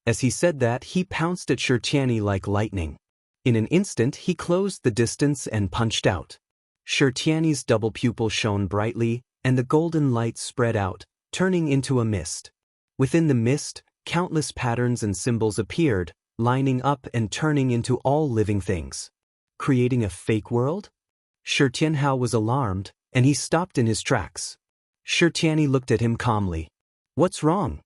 As he said that, he pounced at Shi Tianyi like lightning. In an instant, he closed the distance and punched out. Shi Tianyi's double pupil shone brightly, and the golden light spread out, turning into a mist. Within the mist, countless patterns and symbols appeared, lining up and turning into all living things. Creating a fake world? Shi Tianhao was alarmed, and he stopped in his tracks. Shi Tianyi looked at him calmly. What's wrong?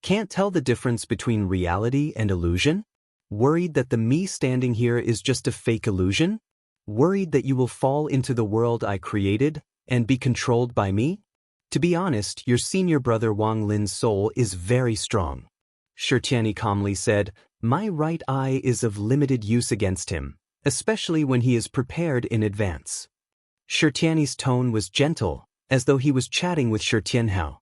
Can't tell the difference between reality and illusion? Worried that the me standing here is just a fake illusion? Worried that you will fall into the world I created and be controlled by me? To be honest, your senior brother Wang Lin's soul is very strong. Shi Tianyi calmly said, my right eye is of limited use against him, especially when he is prepared in advance. Shi Tianyi's tone was gentle, as though he was chatting with Shi Tianhao.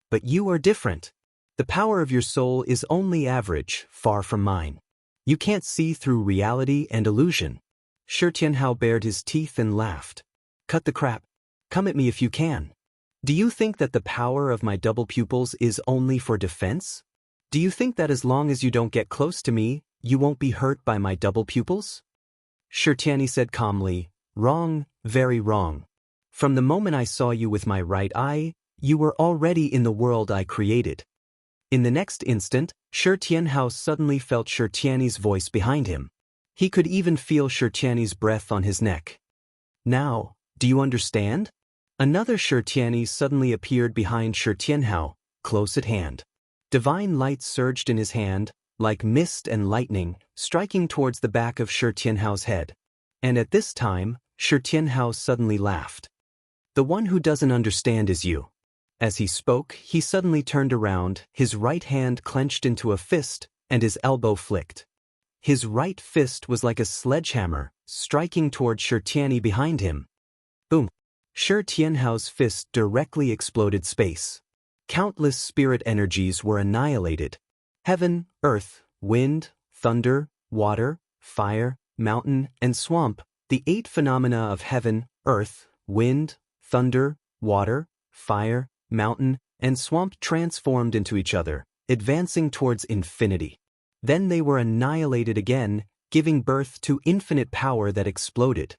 But you are different. The power of your soul is only average, far from mine. You can't see through reality and illusion. Shi Tianhao bared his teeth and laughed. Cut the crap. Come at me if you can. Do you think that the power of my double pupils is only for defense? Do you think that as long as you don't get close to me, you won't be hurt by my double pupils? Shi Tianyi said calmly, wrong, very wrong. From the moment I saw you with my right eye, you were already in the world I created. In the next instant, Shi Tianhao suddenly felt Shi Tianyi's voice behind him. He could even feel Shi Tianyi's breath on his neck. Now, do you understand? Another Shi Tianyi suddenly appeared behind Shi Tianhao, close at hand. Divine light surged in his hand, like mist and lightning, striking towards the back of Shi Tianhao's head. And at this time, Shi Tianhao suddenly laughed. The one who doesn't understand is you. As he spoke, he suddenly turned around, his right hand clenched into a fist, and his elbow flicked. His right fist was like a sledgehammer, striking toward Shi Tianyi behind him. Boom! Shi Tianhao's fist directly exploded space. Countless spirit energies were annihilated. Heaven, earth, wind, thunder, water, fire, mountain, and swamp, the 8 phenomena of heaven, earth, wind, thunder, water, fire, mountain, and swamp transformed into each other, advancing towards infinity. Then they were annihilated again, giving birth to infinite power that exploded.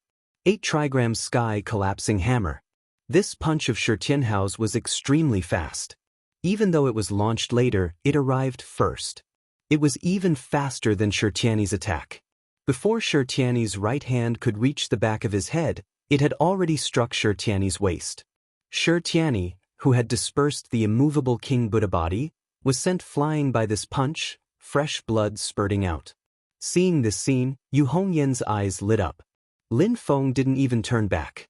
8 trigram sky collapsing hammer. This punch of Shi Tianhao's was extremely fast. Even though it was launched later, it arrived first. It was even faster than Shi Tianyi's attack. Before Shi Tianyi's right hand could reach the back of his head, it had already struck Shi Tianyi's waist. Shi Tianyi, who had dispersed the immovable King Buddha body, was sent flying by this punch, fresh blood spurting out. Seeing this scene, Yu Hongyan's eyes lit up. Lin Feng didn't even turn back.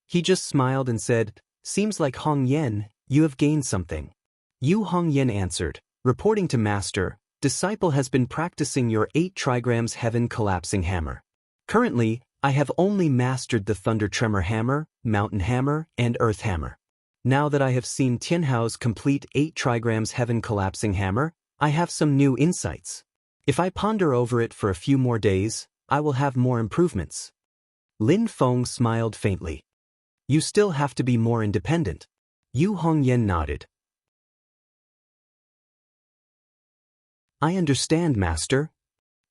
He just smiled and said, seems like Hongyan, you have gained something. Yu Hongyan answered, reporting to Master, disciple has been practicing your 8 trigrams heaven collapsing hammer. Currently, I have only mastered the thunder tremor hammer, mountain hammer, and earth hammer. Now that I have seen Tianhao's complete 8 trigrams heaven collapsing hammer, I have some new insights. If I ponder over it for a few more days, I will have more improvements. Lin Feng smiled faintly. You still have to be more independent. Yu Hongyan nodded. I understand, master.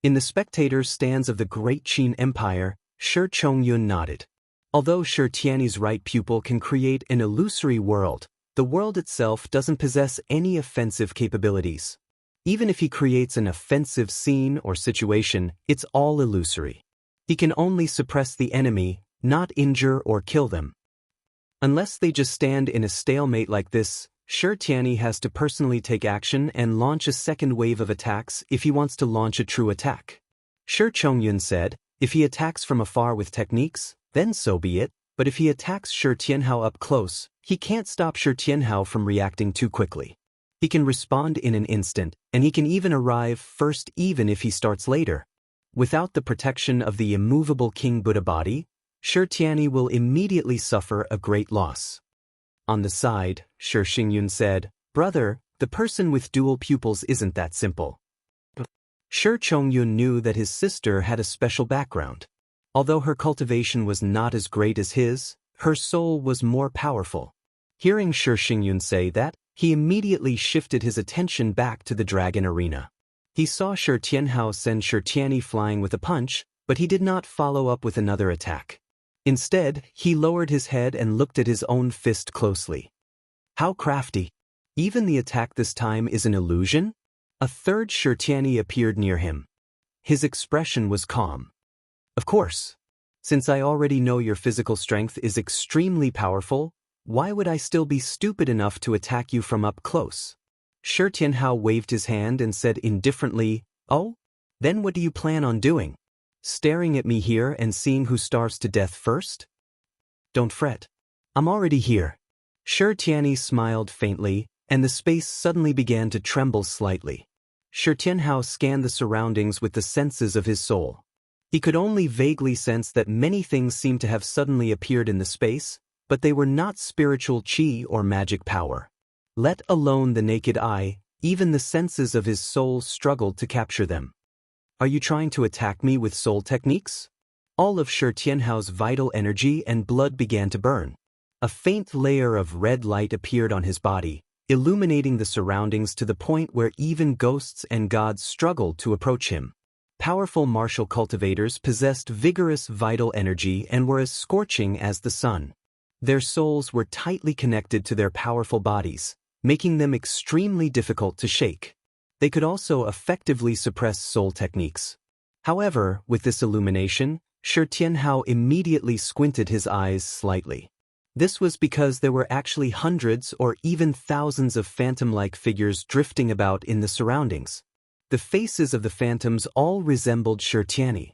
In the spectators' stands of the Great Qin Empire, Shi Chongyun nodded. Although Shi Tianyi's right pupil can create an illusory world, the world itself doesn't possess any offensive capabilities. Even if he creates an offensive scene or situation, it's all illusory. He can only suppress the enemy, not injure or kill them. Unless they just stand in a stalemate like this, Shi Tianyi has to personally take action and launch a second wave of attacks if he wants to launch a true attack. Shi Chongyun said, if he attacks from afar with techniques, then so be it, but if he attacks Shi Tianhao up close, he can't stop Shi Tianhao from reacting too quickly. He can respond in an instant, and he can even arrive first even if he starts later. Without the protection of the immovable King Buddha body, Shi Tianyi will immediately suffer a great loss. On the side, Shi Xingyun said, brother, the person with dual pupils isn't that simple. Shi Chongyun knew that his sister had a special background. Although her cultivation was not as great as his, her soul was more powerful. Hearing Shi Xingyun say that, he immediately shifted his attention back to the dragon arena. He saw Shi Tianhao send Shi Tianyi flying with a punch, but he did not follow up with another attack. Instead, he lowered his head and looked at his own fist closely. How crafty! Even the attack this time is an illusion? A third Shi Tianyi appeared near him. His expression was calm. Of course. Since I already know your physical strength is extremely powerful, why would I still be stupid enough to attack you from up close? Shi Tianhao waved his hand and said indifferently, oh? Then what do you plan on doing? Staring at me here and seeing who starves to death first? Don't fret. I'm already here. Shi Tianyi smiled faintly, and the space suddenly began to tremble slightly. Shi Tianhao scanned the surroundings with the senses of his soul. He could only vaguely sense that many things seemed to have suddenly appeared in the space, but they were not spiritual qi or magic power. Let alone the naked eye, even the senses of his soul struggled to capture them. Are you trying to attack me with soul techniques? All of Shi Tianhao's vital energy and blood began to burn. A faint layer of red light appeared on his body, illuminating the surroundings to the point where even ghosts and gods struggled to approach him. Powerful martial cultivators possessed vigorous vital energy and were as scorching as the sun. Their souls were tightly connected to their powerful bodies, making them extremely difficult to shake. They could also effectively suppress soul techniques. However, with this illumination, Shi Tianhao immediately squinted his eyes slightly. This was because there were actually hundreds or even thousands of phantom-like figures drifting about in the surroundings. The faces of the phantoms all resembled Shi Tianyi.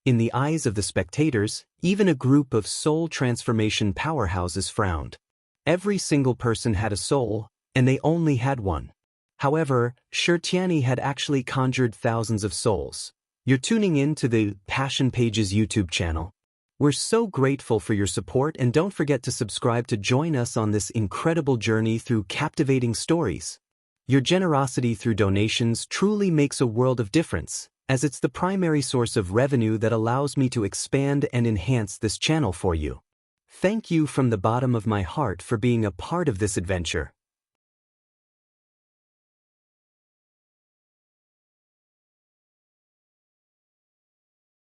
In the eyes of the spectators, even a group of soul transformation powerhouses frowned. Every single person had a soul, and they only had one. However, Shi Tianyi had actually conjured thousands of souls. You're tuning in to the Passion Pages YouTube channel. We're so grateful for your support, and don't forget to subscribe to join us on this incredible journey through captivating stories. Your generosity through donations truly makes a world of difference, as it's the primary source of revenue that allows me to expand and enhance this channel for you. Thank you from the bottom of my heart for being a part of this adventure.